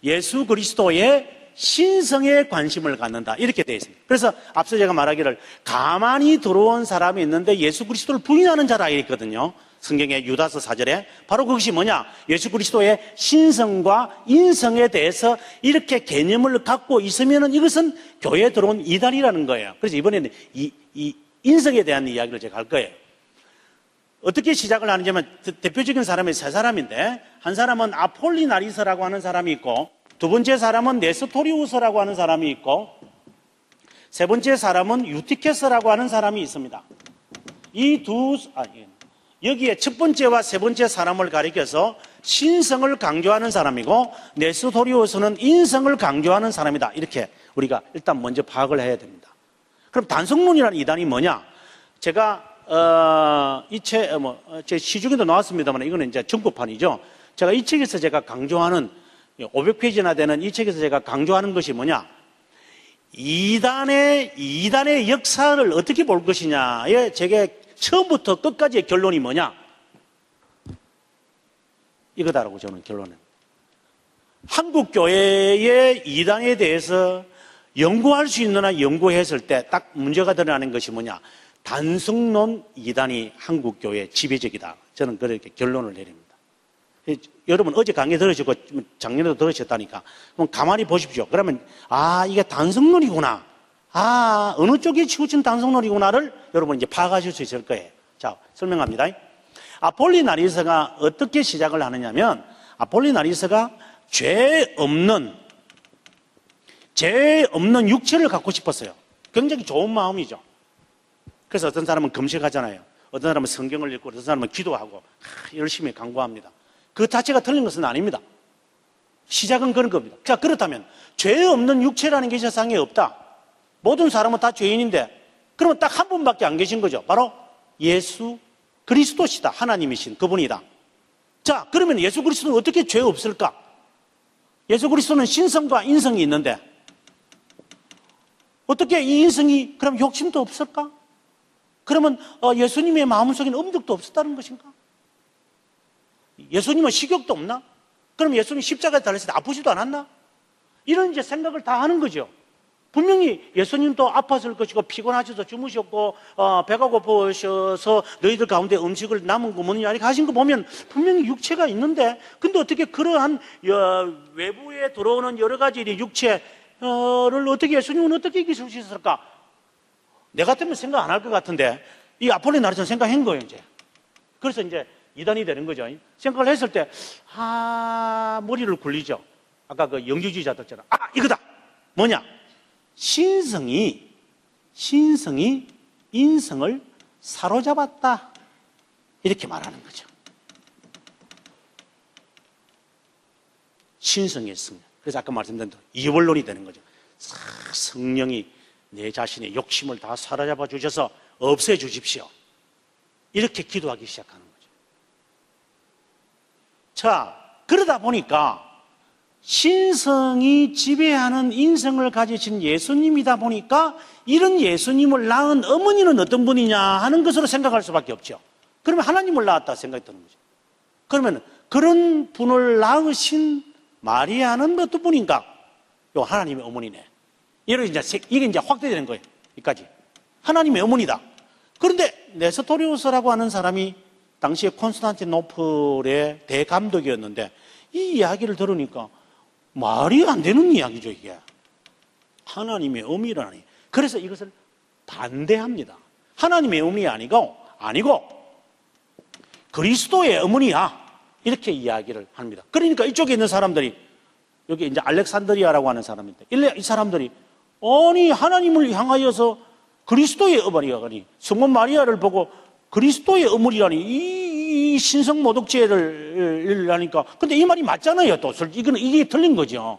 예수 그리스도의 신성에 관심을 갖는다. 이렇게 되어 있습니다. 그래서 앞서 제가 말하기를 가만히 들어온 사람이 있는데 예수 그리스도를 부인하는 자라 이랬거든요. 성경의 유다서 4절에 바로 그것이 뭐냐? 예수 그리스도의 신성과 인성에 대해서 이렇게 개념을 갖고 있으면 이것은 교회에 들어온 이단이라는 거예요. 그래서 이번에는 이 인성에 대한 이야기를 제가 할 거예요. 어떻게 시작을 하는지면 대표적인 사람이 세 사람인데 한 사람은 아폴리나리스라고 하는 사람이 있고 두 번째 사람은 네스토리우스라고 하는 사람이 있고 세 번째 사람은 유티케스라고 하는 사람이 있습니다. 여기에 첫 번째와 세 번째 사람을 가리켜서 신성을 강조하는 사람이고 네스토리우스는 인성을 강조하는 사람이다. 이렇게 우리가 일단 먼저 파악을 해야 됩니다. 그럼 단성론이라는 이단이 뭐냐? 제가 제 시중에도 나왔습니다만 이거는 이제 전국판이죠. 제가 이 책에서 제가 강조하는 500페이지나 되는 이 책에서 제가 강조하는 것이 뭐냐? 이단의 역사를 어떻게 볼 것이냐에 제게 처음부터 끝까지의 결론이 뭐냐? 이거다라고 저는 결론은. 한국 교회의 이단에 대해서 연구할 수 있느냐 연구했을 때 딱 문제가 드러나는 것이 뭐냐? 단성론 이단이 한국 교회의 지배적이다. 저는 그렇게 결론을 내립니다. 여러분 어제 강의 들으시고 작년에도 들으셨다니까. 그럼 가만히 보십시오. 그러면 이게 단성론이구나. 어느 쪽에 치우친 단성론이구나를 여러분 이제 파악하실 수 있을 거예요. 자, 설명합니다. 아폴리나리스가 어떻게 시작을 하느냐면 아폴리나리스가 죄 없는 육체를 갖고 싶었어요. 굉장히 좋은 마음이죠. 그래서 어떤 사람은 금식하잖아요. 어떤 사람은 성경을 읽고 어떤 사람은 기도하고 열심히 강구합니다. 그 자체가 틀린 것은 아닙니다. 시작은 그런 겁니다. 자, 그렇다면 죄 없는 육체라는 게 세상에 없다. 모든 사람은 다 죄인인데 그러면 딱 한 분밖에 안 계신 거죠. 바로 예수 그리스도시다. 하나님이신 그분이다. 자, 그러면 예수 그리스도는 어떻게 죄 없을까? 예수 그리스도는 신성과 인성이 있는데 어떻게 이 인성이 그럼 욕심도 없을까? 그러면 예수님의 마음속에는 엄덕도 없었다는 것인가? 예수님은 식욕도 없나? 그럼 예수님이 십자가에 달렸을 때 아프지도 않았나? 이런 이제 생각을 다 하는 거죠. 분명히 예수님도 아팠을 것이고 피곤하셔서 주무셨고 배가 고프셔서 너희들 가운데 음식을 남은 거 뭐냐 이렇게 하신 거 보면 분명히 육체가 있는데 근데 어떻게 그러한 외부에 들어오는 여러 가지 육체를 어떻게 예수님은 어떻게 이기실 수 있을까? 내 같으면 생각 안 할 것 같은데 이 아폴리나리스는 생각한 거예요 이제. 그래서 이제 이단이 되는 거죠. 생각을 했을 때 머리를 굴리죠. 아까 그 영주주의자들처럼 이거다. 뭐냐? 신성이 인성을 사로잡았다. 이렇게 말하는 거죠. 신성의 승리. 그래서 아까 말씀드린 이원론이 되는 거죠. 성령이 내 자신의 욕심을 다 사로잡아 주셔서 없애 주십시오. 이렇게 기도하기 시작하는 거죠. 자, 그러다 보니까 신성이 지배하는 인성을 가지신 예수님이다 보니까 이런 예수님을 낳은 어머니는 어떤 분이냐 하는 것으로 생각할 수밖에 없죠. 그러면 하나님을 낳았다 생각이 드는 거죠. 그러면 그런 분을 낳으신 마리아는 어떤 분인가? 요 하나님의 어머니네. 이게 이제 확대되는 거예요. 여기까지. 하나님의 어머니다. 그런데 네스토리우스라고 하는 사람이 당시에 콘스탄티노플의 대감독이었는데 이 이야기를 들으니까 말이 안 되는 이야기죠, 이게. 하나님의 의미라니. 그래서 이것을 반대합니다. 하나님의 의미 아니고 그리스도의 의문이야. 이렇게 이야기를 합니다. 그러니까 이쪽에 있는 사람들이, 여기 이제 알렉산드리아라고 하는 사람인데, 이 사람들이, 아니, 하나님을 향하여서 그리스도의 의문이라니, 성모 마리아를 보고 그리스도의 의문이라니, 이 신성 모독죄를 하니까, 근데 이 말이 맞잖아요, 또. 이게 틀린 거죠.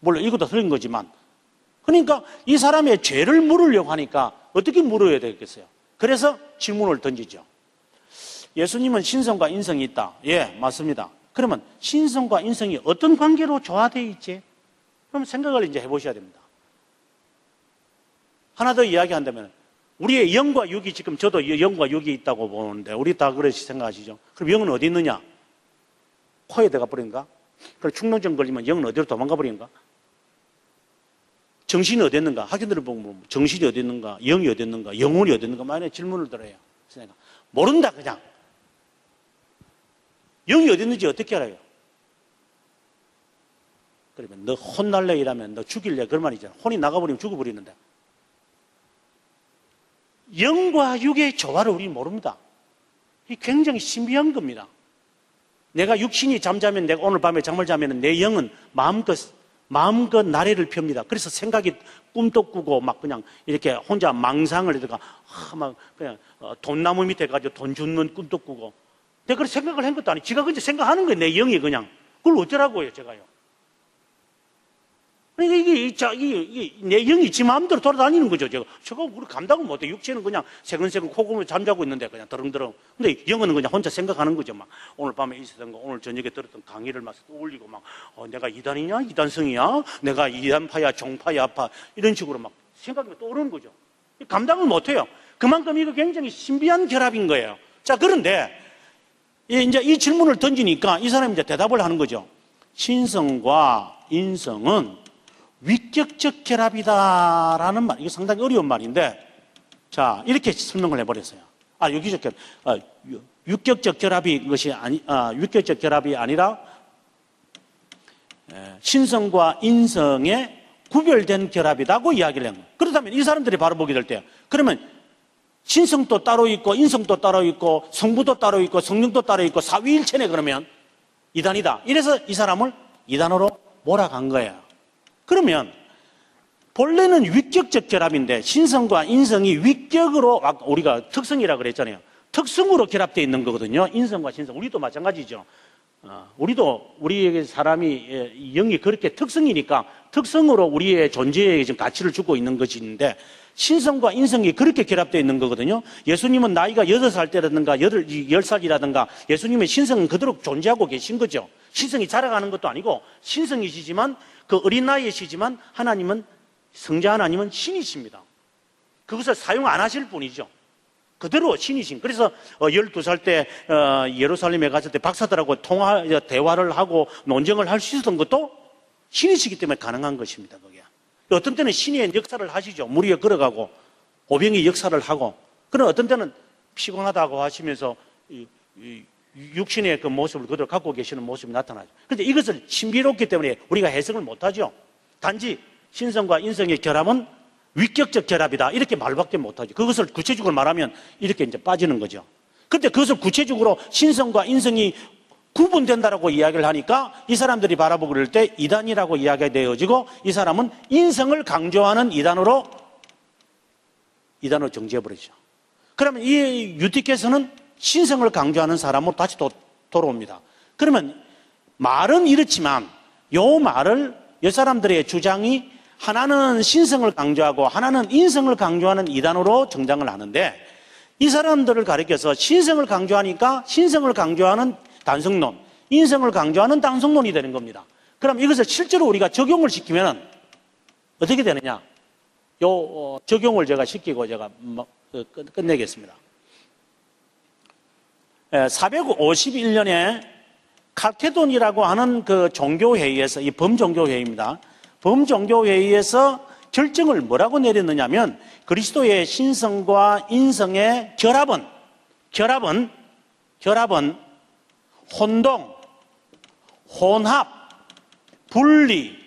물론 이것도 틀린 거지만. 그러니까 이 사람의 죄를 물으려고 하니까 어떻게 물어야 되겠어요? 그래서 질문을 던지죠. 예수님은 신성과 인성이 있다. 예, 맞습니다. 그러면 신성과 인성이 어떤 관계로 조화되어 있지? 그럼 생각을 이제 해보셔야 됩니다. 하나 더 이야기한다면, 우리의 영과 육이, 지금 저도 영과 육이 있다고 보는데, 우리 다 그렇게 생각하시죠? 그럼 영은 어디 있느냐? 코에 들어가 버린가? 그럼 축농증 걸리면 영은 어디로 도망가 버린가? 정신이 어디 있는가? 학생들을 보면 정신이 어디 있는가? 영이 어디 있는가? 영혼이 어디 있는가? 만약에 질문을 들어요. 모른다, 그냥. 영이 어디 있는지 어떻게 알아요? 그러면 너 혼날래 이라면 너 죽일래 그런 말이잖아. 혼이 나가버리면 죽어버리는데. 영과 육의 조화를 우리는 모릅니다. 이 굉장히 신비한 겁니다. 내가 육신이 잠자면, 내가 오늘 밤에 잠을 자면 내 영은 마음껏 나래를 펴니다. 그래서 생각이 꿈도 꾸고 막 그냥 이렇게 혼자 망상을 해다가 막 그냥 돈나무 밑에 가지고 돈 주는 꿈도 꾸고. 내가 그렇게 생각을 한 것도 아니고 지가 그냥 생각하는 거예요. 내 영이 그냥. 그걸 어쩌라고요, 제가요. 그러니까 이게 내 영이 지 마음대로 돌아다니는 거죠. 제가 그걸 감당을 못해. 육체는 그냥 세근세근 코고며 잠자고 있는데 그냥 드렁드렁. 근데 영은 그냥 혼자 생각하는 거죠. 막 오늘 밤에 있었던 거, 오늘 저녁에 들었던 강의를 막 떠올리고 막 내가 이단이냐, 이단성이야, 내가 이단파야, 종파야, 파 이런 식으로 막 생각이 떠오르는 거죠. 감당을 못해요. 그만큼 이거 굉장히 신비한 결합인 거예요. 자, 그런데 이제 이 질문을 던지니까 이 사람이 이제 대답을 하는 거죠. 신성과 인성은 위격적 결합이다라는 말, 이거 상당히 어려운 말인데, 자, 이렇게 설명을 해버렸어요. 위격적 결합이 것이 위격적 결합이 아니라 신성과 인성의 구별된 결합이다고 이야기를 한 거예요. 그렇다면 이 사람들이 바로 보게 될 때, 그러면 신성도 따로 있고, 인성도 따로 있고, 성부도 따로 있고, 성령도 따로 있고, 사위일체네, 그러면 이단이다. 이래서 이 사람을 이단으로 몰아간 거예요. 그러면 본래는 위격적 결합인데 신성과 인성이 위격으로, 우리가 특성이라고 그랬잖아요. 특성으로 결합되어 있는 거거든요. 인성과 신성. 우리도 마찬가지죠. 우리에게 사람이 영이 그렇게 특성이니까 특성으로 우리의 존재에 지금 가치를 주고 있는 것인데, 신성과 인성이 그렇게 결합되어 있는 거거든요. 예수님은 나이가 6살 때라든가 10살이라든가 예수님의 신성은 그대로 존재하고 계신 거죠. 신성이 자라가는 것도 아니고 신성이시지만, 그 어린 나이이시지만 하나님은, 성자 하나님은 신이십니다. 그것을 사용 안 하실 뿐이죠. 그대로 신이신. 그래서 12살 때 예루살렘에 갔을 때 박사들하고 대화를 하고 논쟁을 할 수 있었던 것도 신이시기 때문에 가능한 것입니다. 그게. 어떤 때는 신의 역사를 하시죠. 물 위에 걸어가고 오병이 역사를 하고, 그런 어떤 때는 피곤하다고 하시면서 육신의 그 모습을 그대로 갖고 계시는 모습이 나타나죠. 그런데 이것을 신비롭기 때문에 우리가 해석을 못하죠. 단지 신성과 인성의 결합은 위격적 결합이다, 이렇게 말밖에 못하죠. 그것을 구체적으로 말하면 이렇게 이제 빠지는 거죠. 그런데 그것을 구체적으로 신성과 인성이 구분된다라고 이야기를 하니까 이 사람들이 바라보고 그럴 때 이단이라고 이야기가 되어지고, 이 사람은 인성을 강조하는 이단으로 정지해버리죠. 그러면 이 유티께서는 신성을 강조하는 사람으로 다시 돌아옵니다. 그러면 말은 이렇지만 이 사람들의 주장이 하나는 신성을 강조하고 하나는 인성을 강조하는 이단으로 정장을 하는데, 이 사람들을 가리켜서 신성을 강조하니까 신성을 강조하는 단성론, 인성을 강조하는 단성론이 되는 겁니다. 그럼 이것을 실제로 우리가 적용을 시키면 어떻게 되느냐? 적용을 제가 시키고 제가 끝내겠습니다. 451년에 칼케돈이라고 하는 그 종교회의에서, 이 범종교회의입니다. 범종교회의에서 결정을 뭐라고 내렸느냐면, 그리스도의 신성과 인성의 결합은 혈합은 혼동, 혼합, 분리,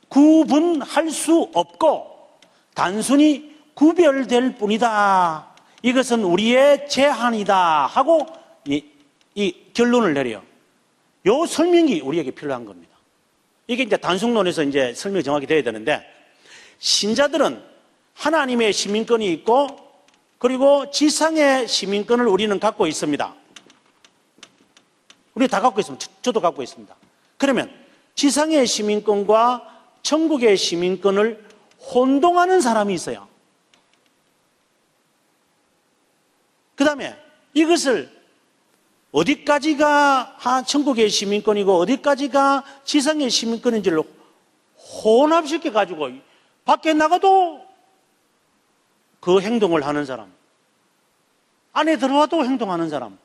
구분할 수 없고 단순히 구별될 뿐이다. 이것은 우리의 제한이다 하고 이 결론을 내려요. 요 설명이 우리에게 필요한 겁니다. 이게 이제 단순론에서 이제 설명이 정확히 돼야 되는데, 신자들은 하나님의 시민권이 있고 그리고 지상의 시민권을 우리는 갖고 있습니다. 우리 다 갖고 있습니다. 저도 갖고 있습니다. 그러면 지상의 시민권과 천국의 시민권을 혼동하는 사람이 있어요. 그 다음에 이것을 어디까지가 천국의 시민권이고 어디까지가 지상의 시민권인지를 혼합시켜가지고 밖에 나가도 그 행동을 하는 사람, 안에 들어와도 행동하는 사람,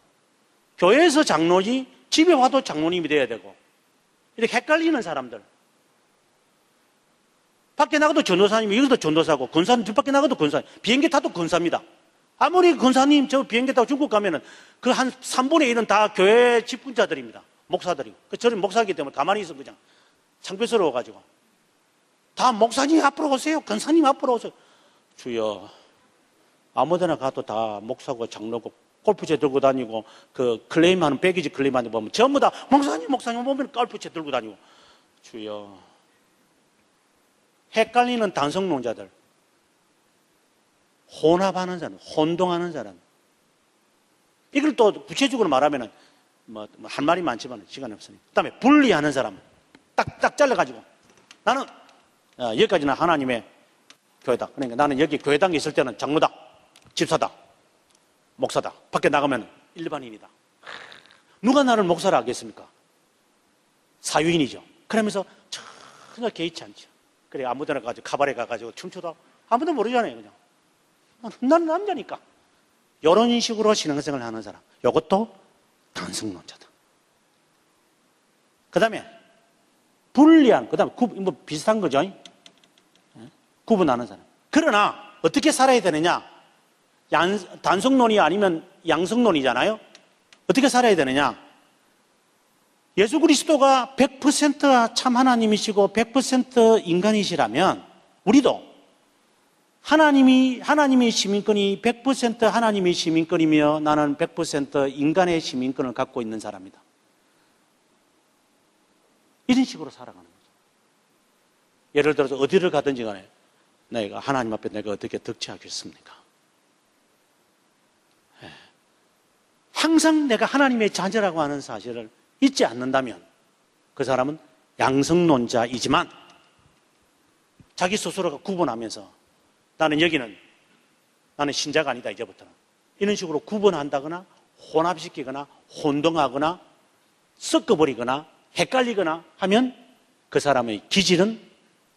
교회에서 장로지 집에 와도 장로님이 돼야 되고, 이렇게 헷갈리는 사람들. 밖에 나가도 전도사님이, 여기도 전도사고, 권사님, 밖에 나가도 권사님, 비행기 타도 권사입니다. 아무리 권사님 저 비행기 타고 중국 가면은 그 한 3분의 1은 다 교회 직분자들입니다. 목사들이고. 저는 목사이기 때문에 가만히 있어 그냥 창피스러워가지고. 다 목사님 앞으로 오세요. 권사님 앞으로 오세요. 주여, 아무데나 가도 다 목사고 장로고 골프채 들고 다니고 그 클레임하는 패키지 클레임하는 거 보면 전부 다 목사님 보면 골프채 들고 다니고. 주여, 헷갈리는 단성론자들, 혼합하는 사람, 혼동하는 사람. 이걸 또 구체적으로 말하면은 할 말이 많지만 시간이 없으니까. 그다음에 분리하는 사람, 딱 잘라가지고 나는 여기까지는 하나님의 교회다. 그러니까 나는 여기 교회당에 있을 때는 장로다, 집사다, 목사다. 밖에 나가면 일반인이다. 누가 나를 목사라 하겠습니까? 사유인이죠. 그러면서 전혀 개의치 않죠. 그래 아무데나 가가지고 카바레 가가지고 춤추다 아무도 모르잖아요. 그냥 나는 남자니까. 이런 식으로 신앙생활을 하는 사람, 이것도 단성론자다. 그 다음에 분리한, 그 다음에 뭐 비슷한 거죠. 구분하는 사람. 그러나 어떻게 살아야 되느냐? 단성론이 아니면 양성론이잖아요. 어떻게 살아야 되느냐? 예수 그리스도가 100% 참 하나님이시고 100% 인간이시라면 우리도 하나님의 시민권이 100% 하나님의 시민권이며 나는 100% 인간의 시민권을 갖고 있는 사람이다. 이런 식으로 살아가는 거죠. 예를 들어서 어디를 가든지 간에 내가 하나님 앞에 내가 어떻게 덕취하겠습니까? 항상 내가 하나님의 자녀라고 하는 사실을 잊지 않는다면 그 사람은 양성론자이지만 자기 스스로가 구분하면서 나는 신자가 아니다 이제부터는 이런 식으로 구분한다거나 혼합시키거나 혼동하거나 섞어버리거나 헷갈리거나 하면 그 사람의 기질은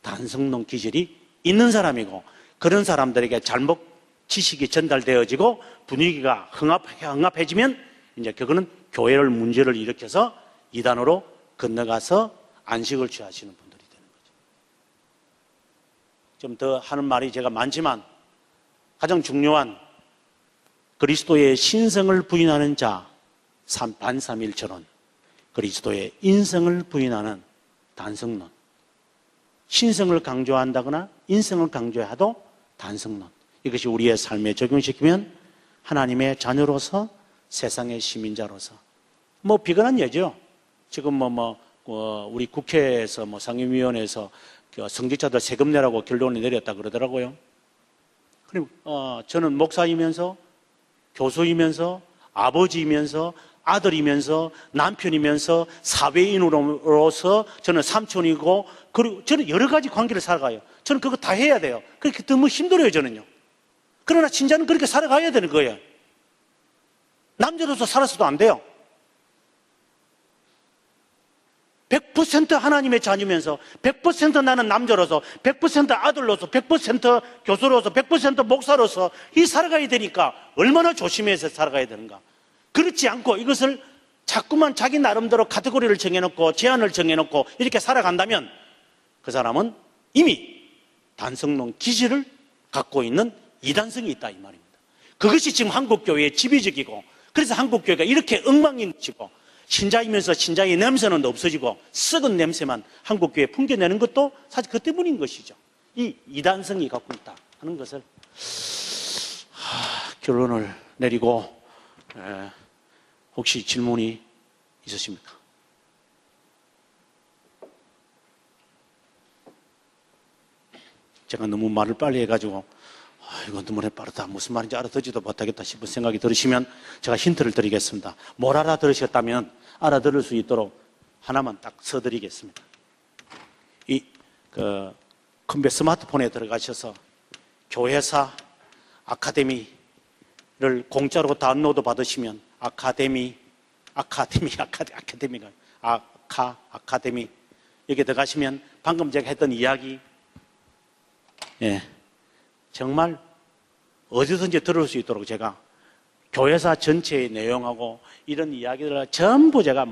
단성론 기질이 있는 사람이고, 그런 사람들에게 잘못 지식이 전달되어지고 분위기가 흥합해지면 이제 그거는 교회를 문제를 일으켜서 이단으로 건너가서 안식을 취하시는 분들이 되는 거죠. 좀 더 하는 말이 제가 많지만 가장 중요한 그리스도의 신성을 부인하는 자 반삼일처럼 그리스도의 인성을 부인하는 단성론, 신성을 강조한다거나 인성을 강조해도 단성론, 이것이 우리의 삶에 적용시키면 하나님의 자녀로서 세상의 시민자로서 비근한 예죠. 지금 우리 국회에서 상임위원회에서 성직자들 세금 내라고 결론이 내렸다 그러더라고요. 그리고 저는 목사이면서 교수이면서 아버지이면서 아들이면서 남편이면서 사회인으로서 저는 삼촌이고, 그리고 저는 여러 가지 관계를 살아가요. 저는 그거 다 해야 돼요. 그렇게 너무 힘들어요, 저는요. 그러나 신자는 그렇게 살아가야 되는 거예요. 남자로서 살아서도 안 돼요. 100% 하나님의 자녀면서 100% 나는 남자로서 100% 아들로서 100% 교수로서 100% 목사로서 이 살아가야 되니까 얼마나 조심해서 살아가야 되는가. 그렇지 않고 이것을 자꾸만 자기 나름대로 카테고리를 정해놓고 제한을 정해놓고 이렇게 살아간다면 그 사람은 이미 단성론 기질을 갖고 있는 이단성이 있다 이 말입니다. 그것이 지금 한국교회의 지배적이고 그래서 한국교회가 이렇게 엉망인 것이고, 신자이면서 신자의 냄새는 없어지고 썩은 냄새만 한국교회에 풍겨내는 것도 사실 그 때문인 것이죠. 이 이단성이 갖고 있다 하는 것을 결론을 내리고, 혹시 질문이 있으십니까? 제가 너무 말을 빨리 해가지고 이거 너무 빠르다, 무슨 말인지 알아듣지도 못하겠다 싶은 생각이 들으시면 제가 힌트를 드리겠습니다. 뭘 알아들으셨다면 알아들을 수 있도록 하나만 딱 써드리겠습니다. 이 컴퓨터 스마트폰에 들어가셔서 교회사 아카데미를 공짜로 다운로드 받으시면 아카데미 여기 들어가시면 방금 제가 했던 이야기, 정말 어디든지 들을 수 있도록 제가 교회사 전체의 내용하고 이런 이야기들을 전부 제가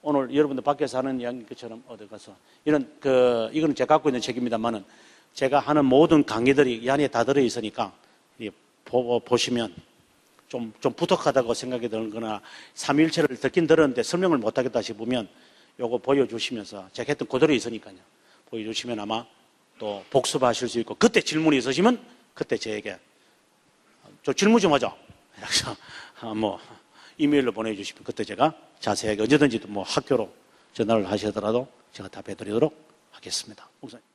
오늘 여러분들 밖에서 하는 이야기 것처럼 어디 가서 이거는 제가 갖고 있는 책입니다만은 제가 하는 모든 강의들이 이 안에 다 들어 있으니까 보시면 좀 부족하다고 생각이 드는 거나 삼위일체를 듣긴 들었는데 설명을 못 하겠다 싶으면 요거 보여주시면서 제가 했던 그대로 있으니까요. 보여주시면 아마 또 복습하실 수 있고, 그때 질문이 있으시면 그때 저에게 저 질문 좀 하자. 그래서 이메일로 보내주시면 그때 제가 자세하게 언제든지 학교로 전화를 하시더라도 제가 답해 드리도록 하겠습니다. 목사님.